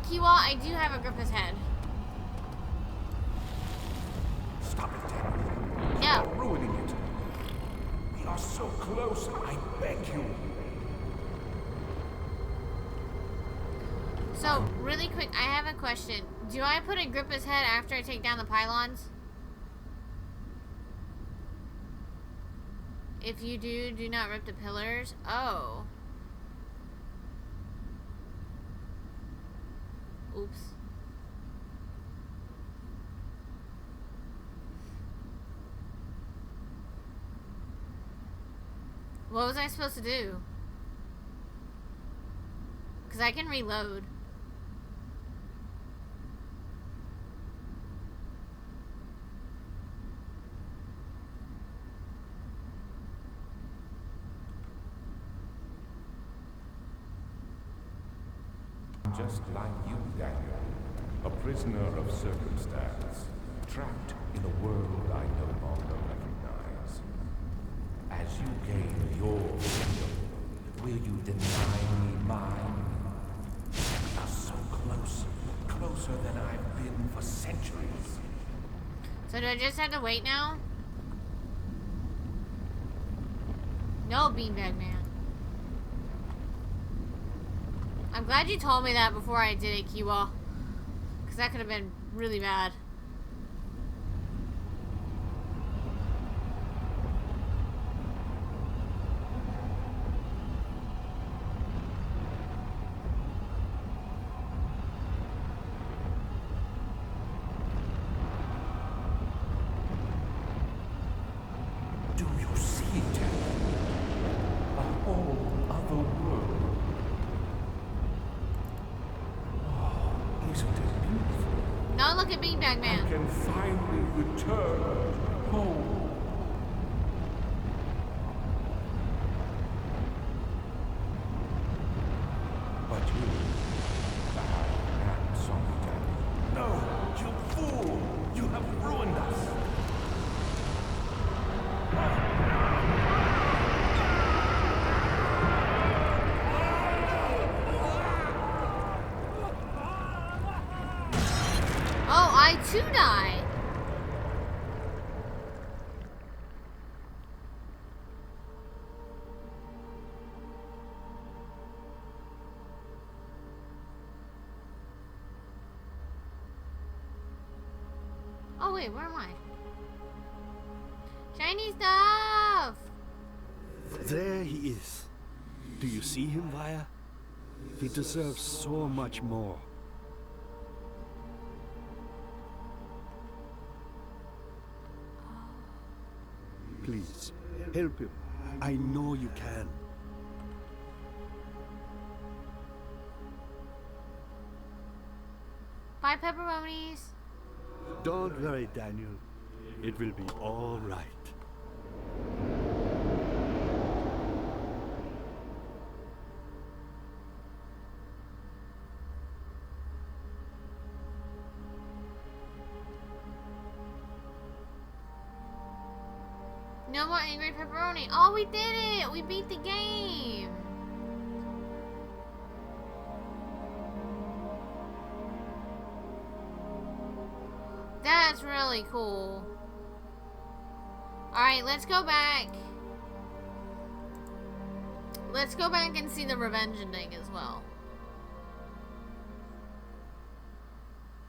Kiwa, I do have Agrippa's head. Stop it, Daniel. Yeah. You're ruining it. We are so close, I beg you. So, really quick, I have a question. Do I put Agrippa's head after I take down the pylons? If you do, do not rip the pillars. Oh. Oops. What was I supposed to do? Because I can reload. Just like you, Daniel. A prisoner of circumstance. Trapped in a world I no longer recognize. As you gain your freedom, will you deny me mine? We are so close. Closer than I've been for centuries. So do I just have to wait now? No, Beanbag Man. I'm glad you told me that before I did it, Kiwa. Because that could have been really bad. Do you see it? A whole other world. Oh, isn't it beautiful? Now look at Beanbag I Man. can finally return home. But you, the Hired Man, saw me dead. No, you fool! You have ruined us. Oh, I too die. Oh wait, where am I? Shiny stuff! There he is. Do you see him, Vaya? He deserves so much more. Please, help him. I know you can. Bye, pepperonis. Don't worry, Daniel. It will be all right. No more angry pepperoni. Oh, we did it! We beat the game! That's really cool. Alright, let's go back. Let's go back and see the revenge ending as well.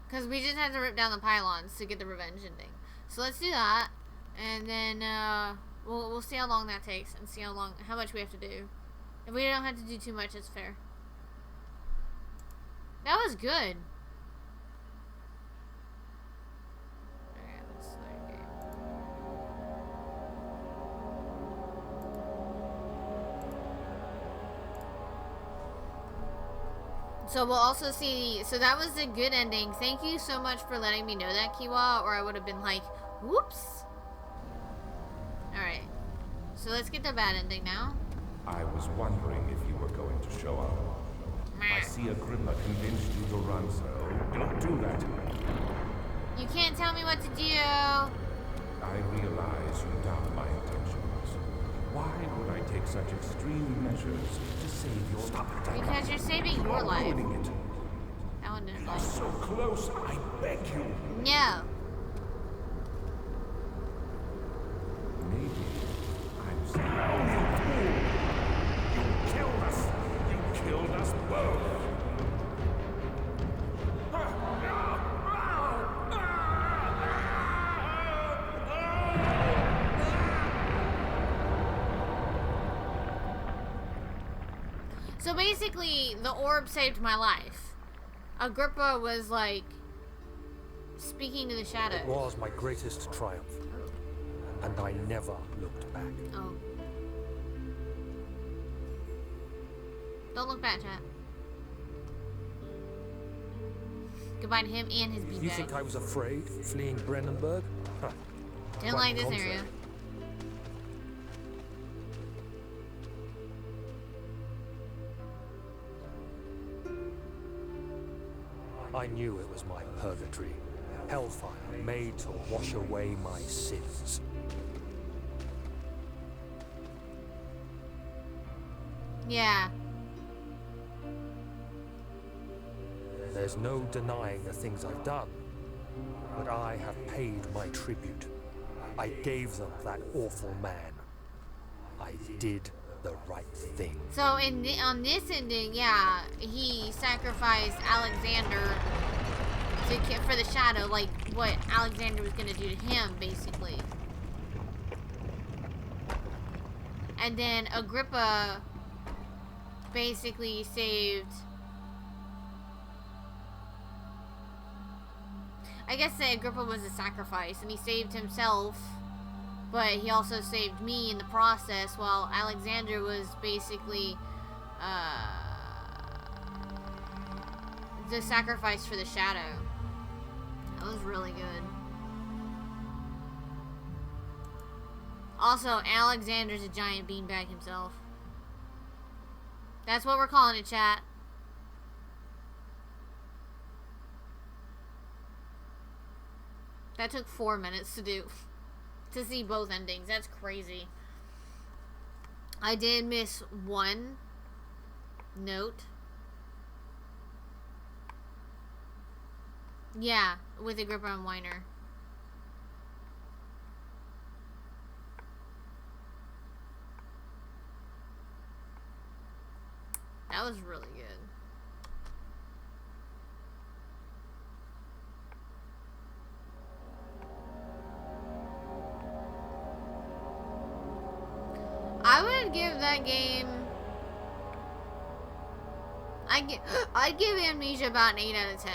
Because we just had to rip down the pylons to get the revenge ending. So let's do that. And then we'll see how long that takes and see how much we have to do. If we don't have to do too much, it's fair. That was good. Okay, let's start game. So we'll also see. So that was a good ending. Thank you so much for letting me know that, Kiwa, or I would have been like, whoops. Alright. So let's get the bad ending now. I was wondering if you were going to show up. I see Agrippa convinced you to run, so don't do that. You can't tell me what to do. I realize you doubt my intentions. Why would I take such extreme measures to save your life? Because you're saving your life. Ruining it. That one didn't You're like. so close, I beg you. No. Maybe I'm saying, oh, you fool! You killed us! You killed us both! So basically, the orb saved my life. Agrippa was like speaking to the shadows. It was my greatest triumph. And I never looked back. Oh. Don't look back, chat. Goodbye to him and his beanbag. You think I was afraid, fleeing Brennenburg? Huh. Didn't Quite like the this contrary. area. I knew it was my purgatory. Hellfire made to wash away my sins. Yeah. There's no denying the things I've done. But I have paid my tribute. I gave them that awful man. I did the right thing. So on this ending, yeah, he sacrificed Alexander for the shadow, like what Alexander was gonna do to him, basically. And then Agrippa basically saved. I guess that Agrippa was a sacrifice, and he saved himself, but he also saved me in the process, while Alexander was basically the sacrifice for the shadow. That was really good. Also, Alexander's a giant beanbag himself. That's what we're calling it, chat. That took 4 minutes to do. To see both endings. That's crazy. I did miss one note. Yeah, with Agrippa and Weiner. That was really good. I would give that game. I'd give Amnesia about an 8 out of 10.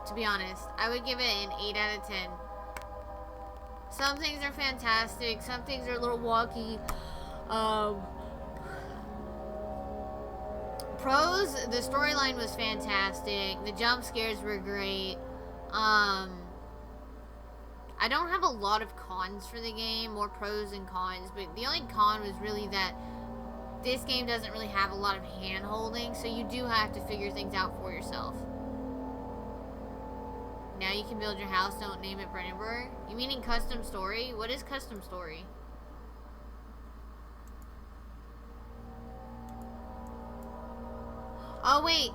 To be honest, I would give it an 8 out of 10. Some things are fantastic. Some things are a little wonky. Pros, the storyline was fantastic. The jump scares were great. I don't have a lot of cons for the game, more pros and cons, but the only con was really that this game doesn't really have a lot of hand-holding, so you do have to figure things out for yourself. Now you can build your house, don't name it Brennenburg. You meaning custom story? What is custom story? Oh wait,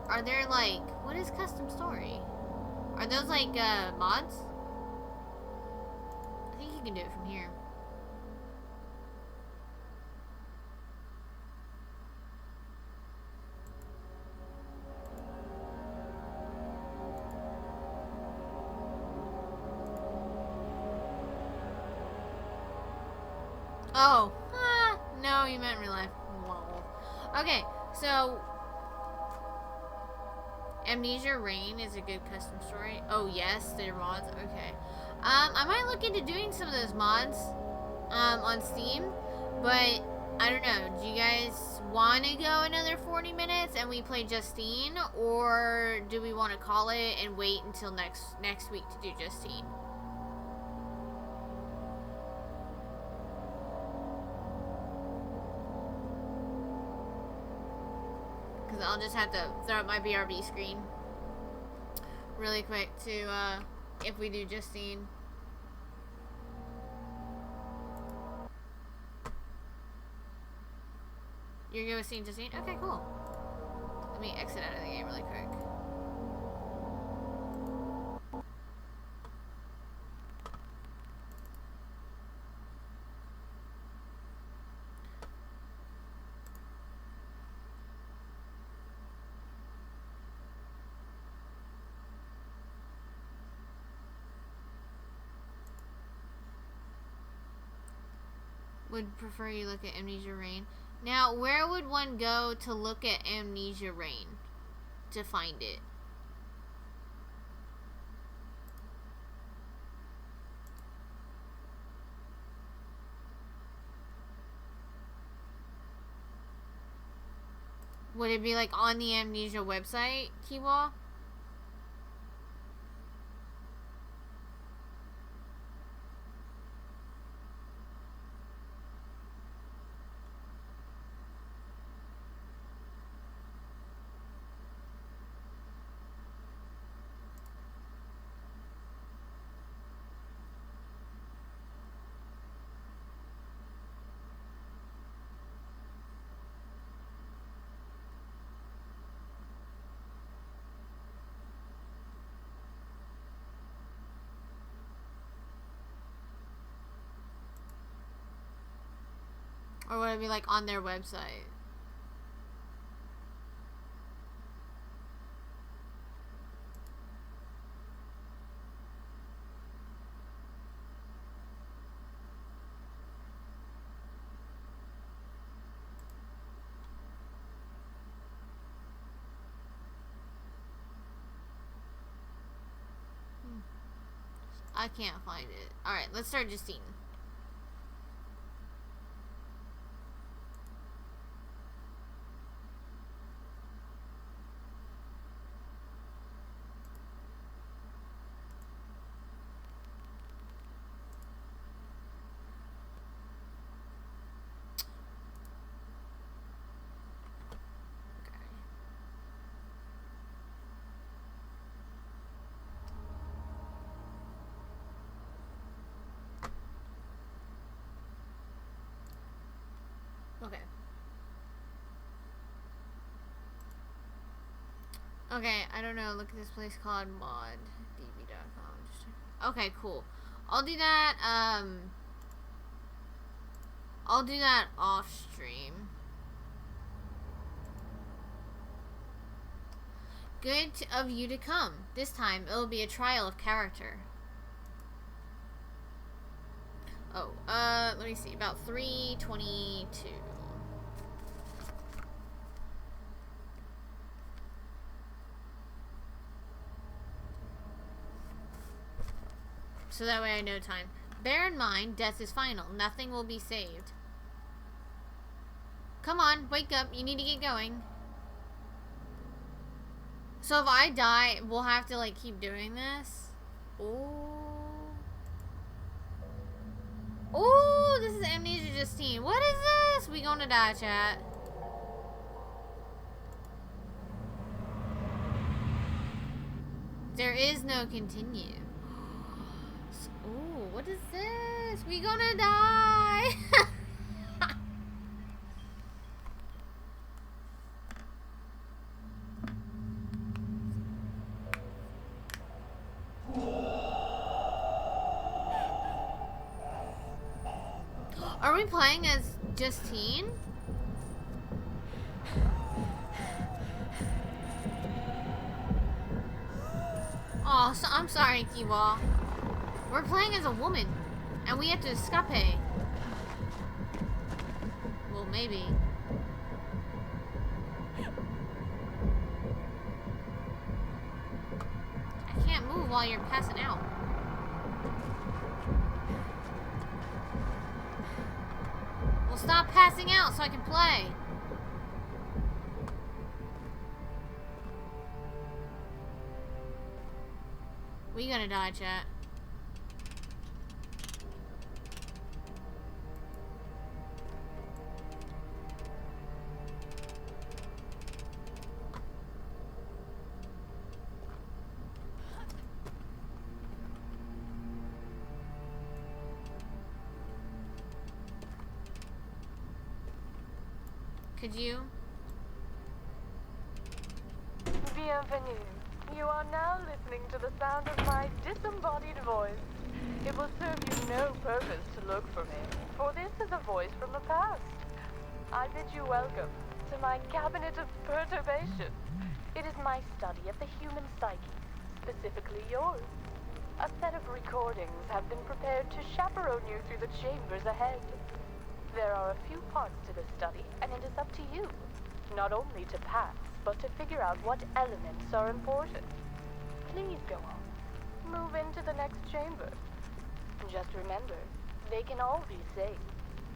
are there like, what is custom story? Are those like mods? I think you can do it from here. Oh, no, you meant real life. Lol. Okay, so Amnesia Rain is a good custom story. Oh yes, they're mods. Okay. I might look into doing some of those mods on Steam, but I don't know. Do you guys want to go another 40 minutes and we play Justine, or do we want to call it and wait until next week to do Justine? Because I'll just have to throw up my BRB screen really quick to if we do Justine. You're good with seeing Justine? Okay, cool. Let me exit out of the game really quick. Would prefer you look at Amnesia Rain. Now, where would one go to look at Amnesia Rain to find it? Would it be like on the Amnesia website, Kiwa? Or would it be like on their website? I can't find it. Alright, let's start Justine. Okay. Okay, I don't know. Look at this place called moddb.com. Okay, cool. I'll do that, I'll do that off stream. Good of you to come. This time, it'll be a trial of character. Oh, let me see. About 3:22. So that way I know time. Bear in mind, death is final. Nothing will be saved. Come on, wake up. You need to get going. So if I die, we'll have to, like, keep doing this? Oh. Oh, this is Amnesia Justine. What is this? We gonna die, chat. There is no continue. Ooh, what is this? We gonna die. Are we playing as Justine? Oh, so I'm sorry, Kiwa. We're playing as a woman, and we have to escape. Well, maybe. I can't move while you're passing out. Well, stop passing out so I can play. We gonna die, chat. Could you? Bienvenue. You are now listening to the sound of my disembodied voice. It will serve you no purpose to look for me, for this is a voice from the past. I bid you welcome to my cabinet of perturbation. It is my study of the human psyche, specifically yours. A set of recordings have been prepared to chaperone you through the chambers ahead. There are a few parts to this study, and it is up to you, not only to pass, but to figure out what elements are important. Please go on. Move into the next chamber. Just remember, they can all be saved.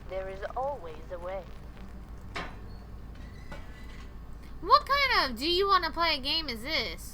There is always a way. What kind of do you want to play a game is this?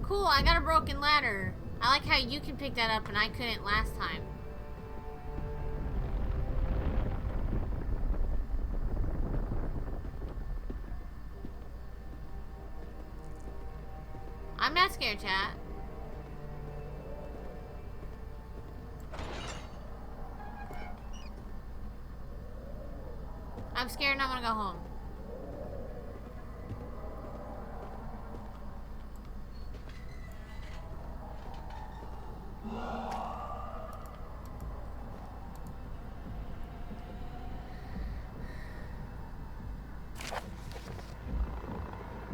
Cool, I got a broken ladder. I like how you can pick that up and I couldn't last time. I'm not scared, chat. I'm scared and I want to go home.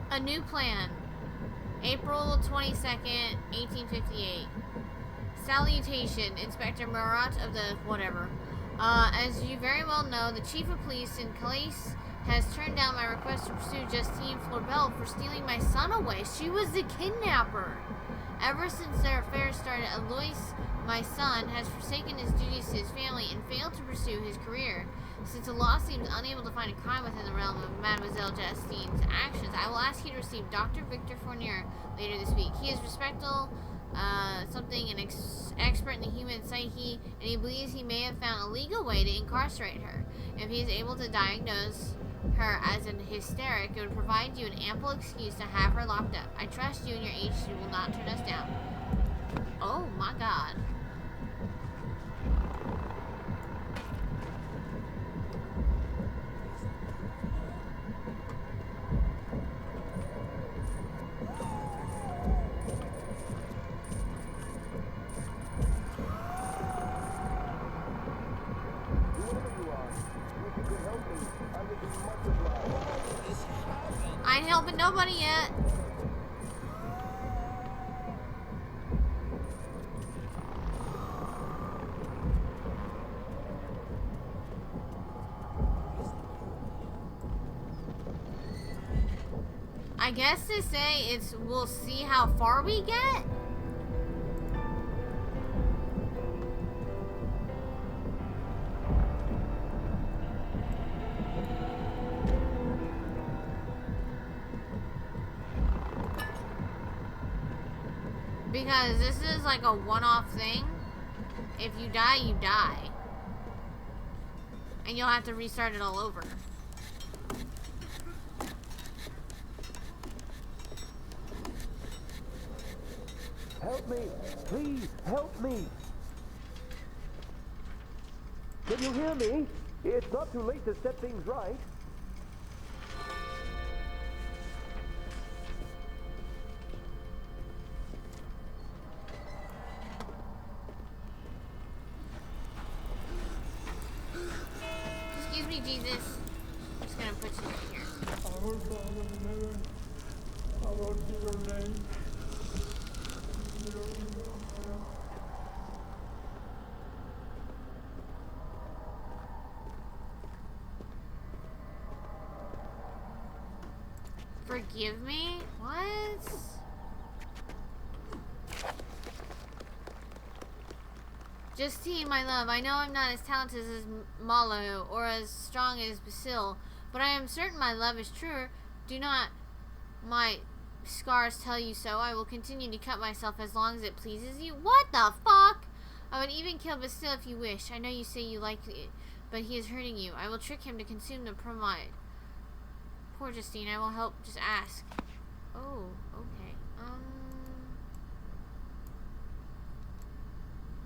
A new plan. April 22nd, 1858. Salutation, Inspector Murat of the whatever. As you very well know, the Chief of Police in Calais has turned down my request to pursue Justine Florbel for stealing my son away. She was the kidnapper. Ever since their affair started, Alois, my son, has forsaken his duties to his family and failed to pursue his career. Since the law seems unable to find a crime within the realm of Mademoiselle Justine's actions, I will ask you to receive Dr. Victor Fournier later this week. He is respectable, an expert in the human psyche, and he believes he may have found a legal way to incarcerate her. If he is able to diagnose her as an hysteric, it would provide you an ample excuse to have her locked up. I trust you and your agency will not turn us down. Oh my god. I ain't helping nobody yet. I guess to say it's we'll see how far we get. Because this is like a one-off thing. If you die, you die. And you'll have to restart it all over. Help me! Please, help me! Can you hear me? It's not too late to set things right. Excuse me, Jesus. I'm just gonna put you in here. Our Father in heaven, hallowed be your name. Forgive me? What? Justine, my love, I know I'm not as talented as Malo or as strong as Basil, but I am certain my love is true. Do not my scars tell you so? I will continue to cut myself as long as it pleases you. What the fuck? I would even kill Basil if you wish. I know you say you like it, but he is hurting you. I will trick him to consume the bromide. Poor Justine, I will help. Just ask. Oh, okay.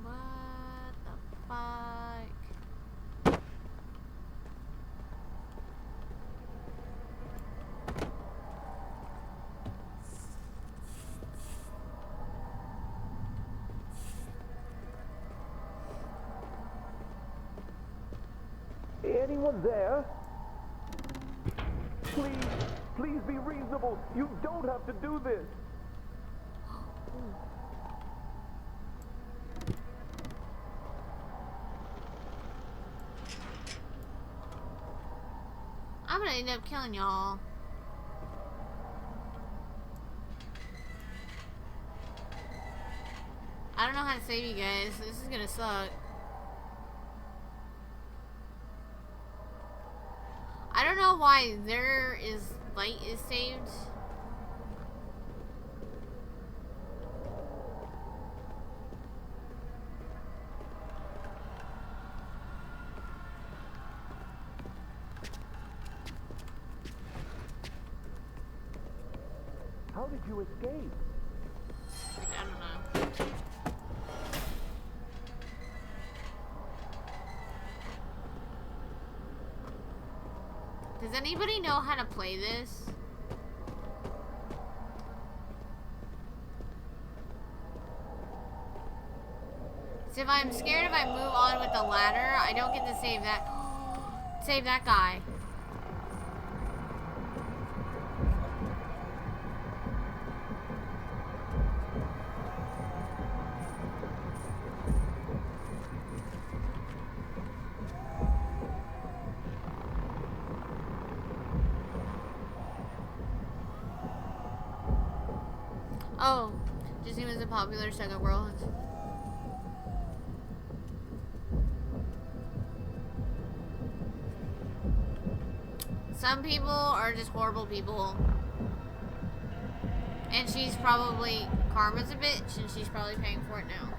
What the fuck? Anyone there? Please, please be reasonable. You don't have to do this. I'm gonna end up killing y'all. I don't know how to save you guys. This is gonna suck. I don't know why there is light is saved. How did you escape? I don't know. Does anybody know how to play this? So if I'm scared if I move on with the ladder, I don't get to save that guy. Oh, Disney was a popular second world. Some people are just horrible people. And she's probably, Karma's a bitch, and she's probably paying for it now.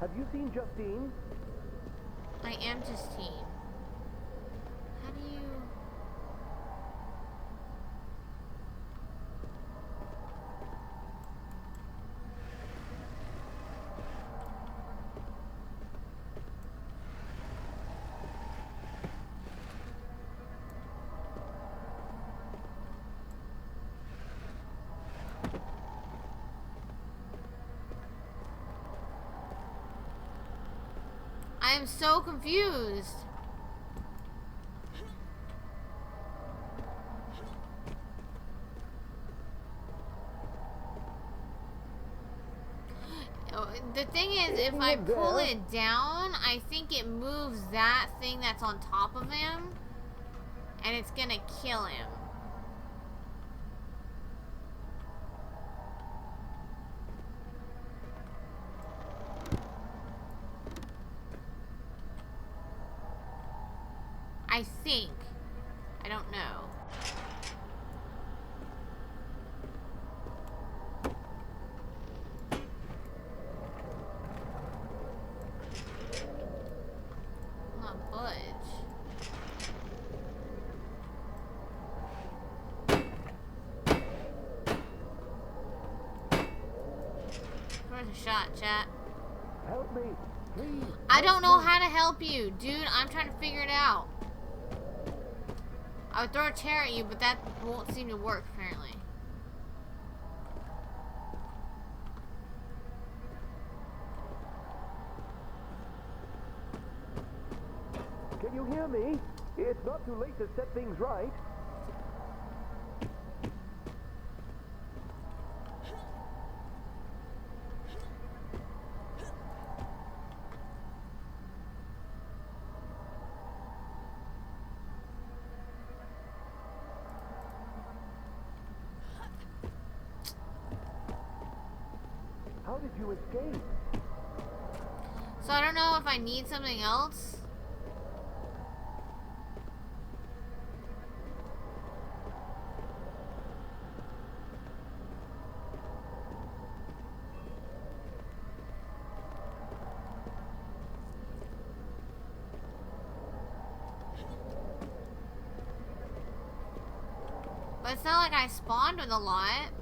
Have you seen Justine? I am Justine. How do you... I am so confused. The thing is, if I pull it down, I think it moves that thing that's on top of him, and it's gonna kill him. I think. I don't know. Not budge. Where's the shot, chat? Help me, please. I don't know how to help you, dude. I'm trying to figure it out. I would throw a chair at you, but that won't seem to work, apparently. Can you hear me? It's not too late to set things right. How did you escape? So I don't know if I need something else. But it's not like I spawned with a lot.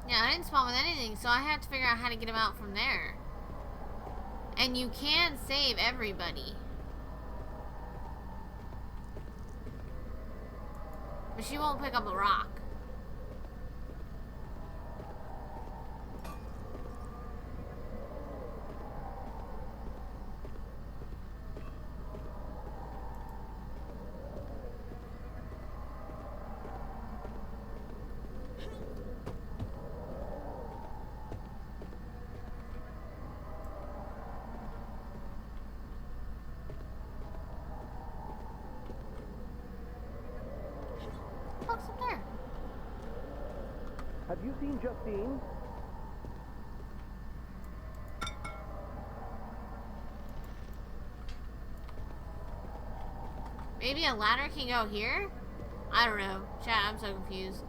Yeah, I didn't spawn with anything, so I have to figure out how to get him out from there. And you can save everybody. But she won't pick up a rock. What's up there? Have you seen Justine? Maybe a ladder can go here? I don't know. Chat, I'm so confused.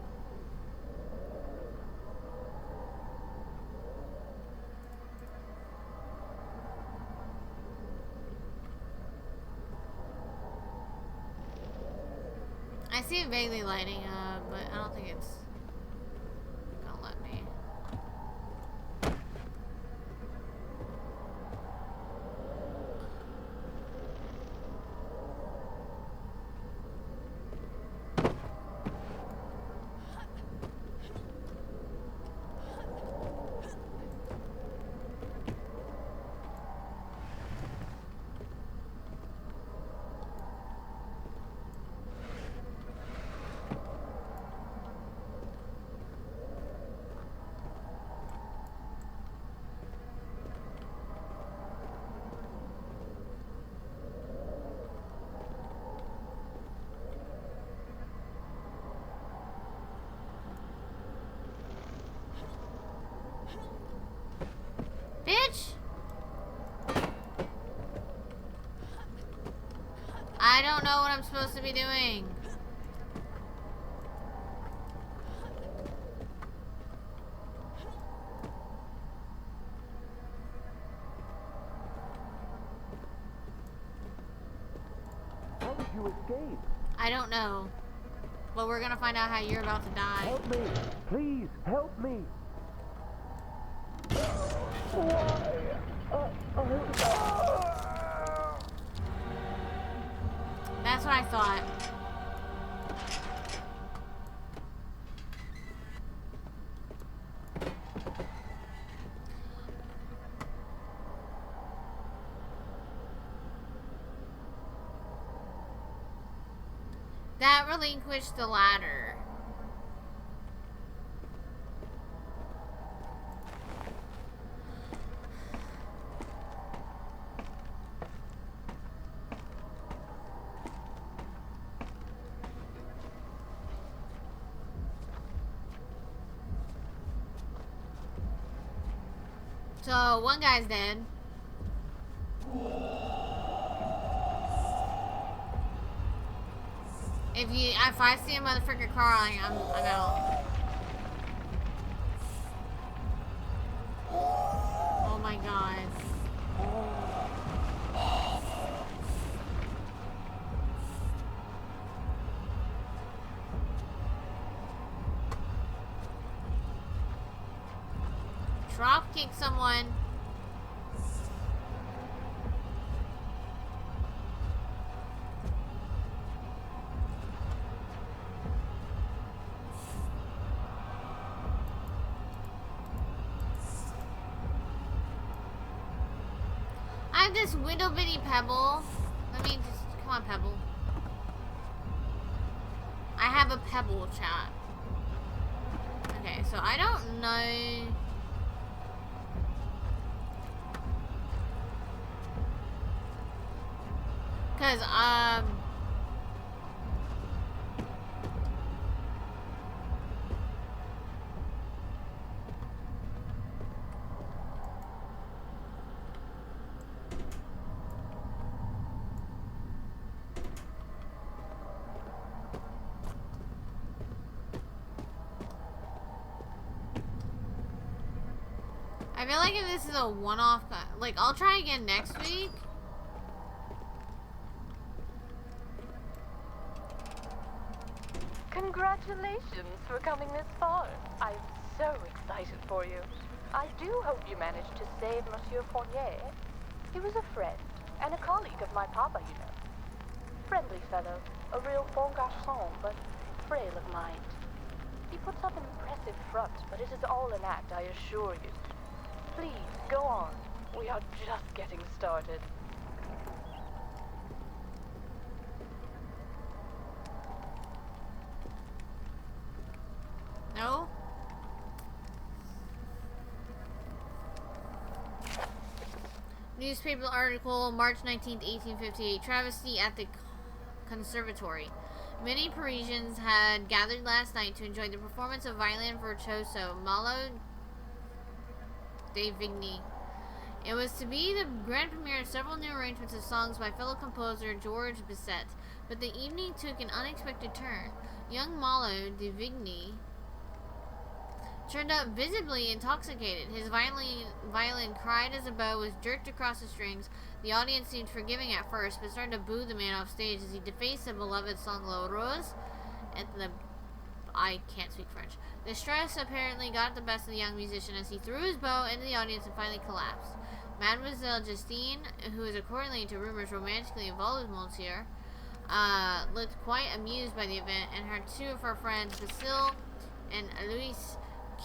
I see it vaguely lighting up, but I don't think it's gonna let me. Bitch! I don't know what I'm supposed to be doing. How did you escape? I don't know. But we're gonna find out how you're about to die. Help me! Please, help me! That's what I thought. That relinquished the ladder. So one guy's dead. If I see a motherfucker crawling, I'm out. Oh my god. Drop kick someone. I have this little bitty pebble. Let me just, come on, pebble. I have a pebble, chat. Okay, so I don't know. Cause, I feel like if this is a one-off, like, I'll try again next week. Congratulations for coming this far. I'm so excited for you. I do hope you managed to save Monsieur Fournier. He was a friend and a colleague of my papa, you know. Friendly fellow, a real bon garçon, but frail of mind. He puts up an impressive front, but it is all an act, I assure you. Please, go on. We are just getting started. No? Newspaper article, March 19th, 1858. Travesty at the Conservatory. Many Parisians had gathered last night to enjoy the performance of violin virtuoso Malo de Vigny. It was to be the grand premiere of several new arrangements of songs by fellow composer Georges Bizet, but the evening took an unexpected turn. Young Malo de Vigny turned up visibly intoxicated. His violin cried as a bow was jerked across the strings. The audience seemed forgiving at first, but started to boo the man off stage as he defaced the beloved song La Rose. I can't speak French. The stress apparently got the best of the young musician as he threw his bow into the audience and finally collapsed. Mademoiselle Justine, who is accordingly to rumors romantically involved with Monsieur, looked quite amused by the event, and two of her friends, Basile and Alois,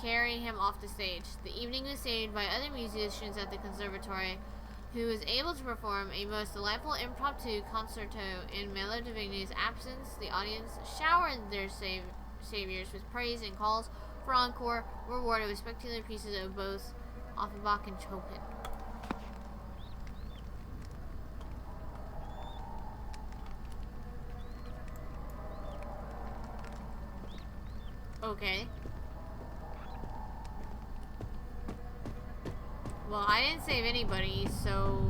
carried him off the stage. The evening was saved by other musicians at the conservatory, who was able to perform a most delightful impromptu concerto in Malo de Vigny's absence. The audience showered their saviors with praise and calls for encore, rewarded with spectacular pieces of both Offenbach and Chopin. Okay. Well, I didn't save anybody, so...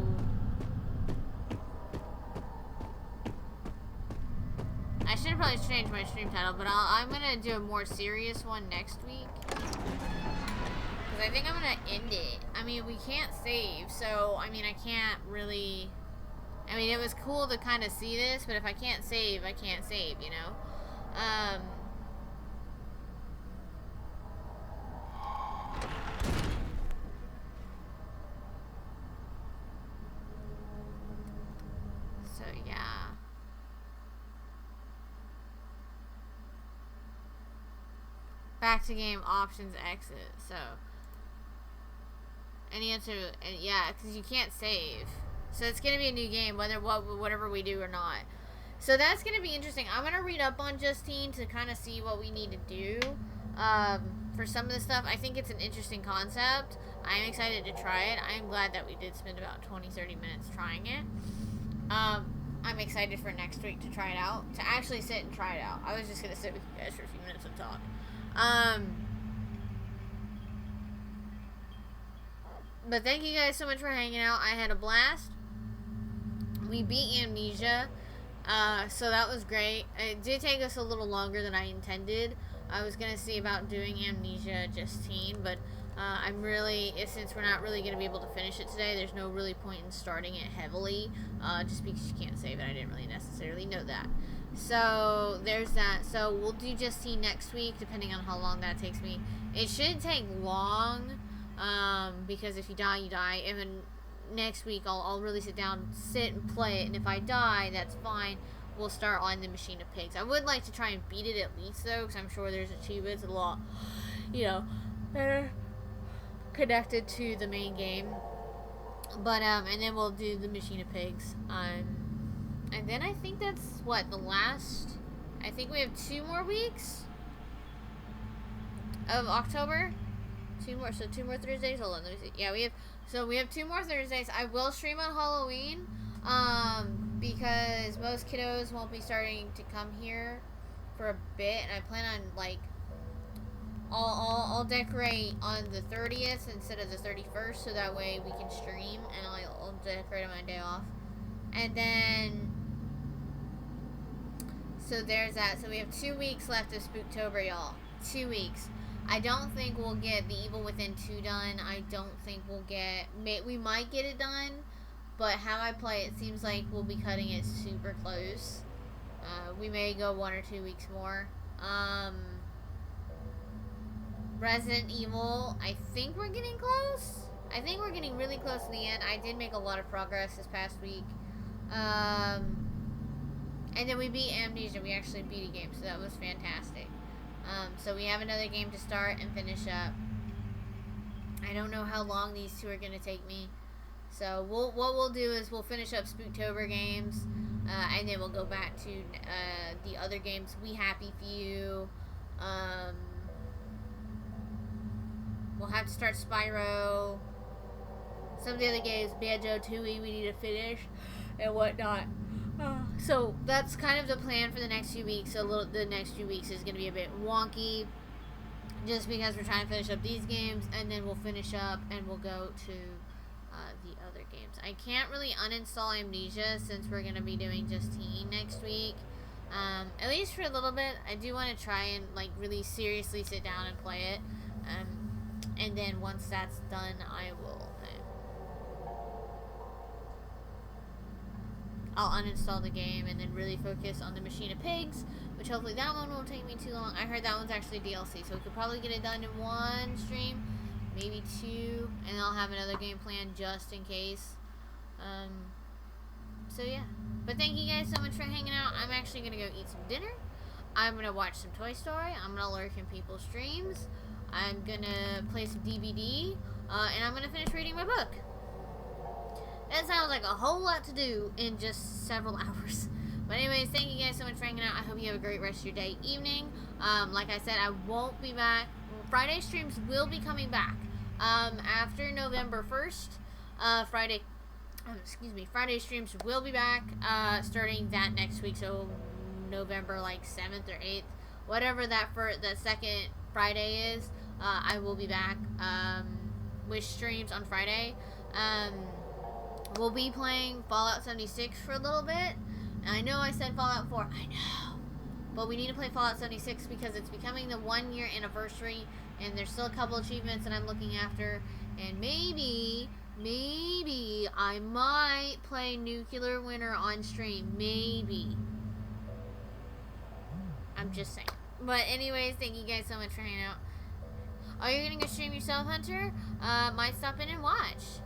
I should probably change my stream title, but I'm gonna do a more serious one next week. Because I think I'm gonna end it. I mean, we can't save, so, I mean, I can't really... I mean, it was cool to kind of see this, but if I can't save, I can't save, you know? So, yeah. Back to game options exit. So, any answer? Yeah, because you can't save. So it's gonna be a new game, whatever we do or not. So that's gonna be interesting. I'm gonna read up on Justine to kind of see what we need to do for some of the stuff. I think it's an interesting concept. I'm excited to try it. I'm glad that we did spend about 20-30 minutes trying it. I'm excited for next week to try it out. To actually sit and try it out. I was just gonna sit with you guys for a few minutes and talk. But thank you guys so much for hanging out. I had a blast. We beat Amnesia. So that was great. It did take us a little longer than I intended. I was going to see about doing Amnesia Justine, but I'm really, since we're not really going to be able to finish it today, there's no really point in starting it heavily, just because you can't save it. I didn't really necessarily know that. So there's that. So we'll do Justine next week, depending on how long that takes me. It shouldn't take long, because if you die, you die. And then next week I'll really sit and play it, and if I die, that's fine. We'll start on the Machine of Pigs. I would like to try and beat it at least, though, because I'm sure there's achievements a lot, better connected to the main game. But and then we'll do the Machine of Pigs. And then I think that's what the last. I think we have 2 more weeks of October. 2 more, so 2 more Thursdays. Hold on, let me see. Yeah, we have 2 more Thursdays. I will stream on Halloween, because most kiddos won't be starting to come here for a bit, and I plan on, like, I'll decorate on the 30th instead of the 31st, so that way we can stream, and I'll decorate on my day off. And then, so there's that. So we have 2 weeks left of Spooktober, y'all. 2 weeks. I don't think we'll get The Evil Within 2 done. I don't think we'll get... We might get it done, but how I play it seems like we'll be cutting it super close. We may go 1 or 2 weeks more. Resident Evil, I think we're getting close. I think we're getting really close to the end. I did make a lot of progress this past week. And then we beat Amnesia. We actually beat a game, so that was fantastic. So we have another game to start and finish up. I don't know how long these 2 are going to take me. So what we'll do is we'll finish up Spooktober games, and then we'll go back to the other games. We Happy Few. We'll have to start Spyro. Some of the other games, Banjo-Tooie, we need to finish, and whatnot. So that's kind of the plan for the next few weeks. The next few weeks is going to be a bit wonky, just because we're trying to finish up these games, and then we'll finish up and we'll go to the other games. I can't really uninstall Amnesia since we're going to be doing Justine next week. At least for a little bit. I do want to try and, like, really seriously sit down and play it. And then once that's done, I will... I'll uninstall the game and then really focus on the Machine of Pigs, which hopefully that one won't take me too long. I heard that one's actually DLC, so we could probably get it done in 1 stream, maybe 2, and I'll have another game plan just in case. So yeah. But thank you guys so much for hanging out. I'm actually going to go eat some dinner. I'm going to watch some Toy Story. I'm going to lurk in people's streams. I'm going to play some DVD, and I'm going to finish reading my book. That sounds like a whole lot to do in just several hours. But anyways, thank you guys so much for hanging out. I hope you have a great rest of your day, evening. Like I said, I won't be back. Friday streams will be coming back. After November 1st, Friday streams will be back, starting that next week. So November, like, 7th or 8th. Whatever that second Friday is, I will be back, with streams on Friday. We'll be playing Fallout 76 for a little bit. And I know I said Fallout 4. I know. But we need to play Fallout 76 because it's becoming the 1-year anniversary. And there's still a couple achievements that I'm looking after. And maybe I might play Nuclear Winter on stream. Maybe. I'm just saying. But anyways, thank you guys so much for hanging out. Are you going to go stream yourself, Hunter? Might stop in and watch.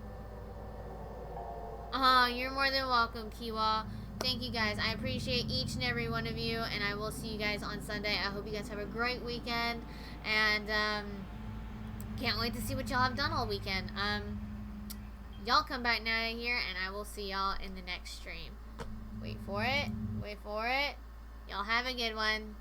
You're more than welcome, Kiwa. Thank you guys. I appreciate each and every one of you, and I will see you guys on Sunday. I hope you guys have a great weekend, and can't wait to see what y'all have done all weekend. Y'all come back now here, and I will see y'all in the next stream. Wait for it. Y'all have a good one.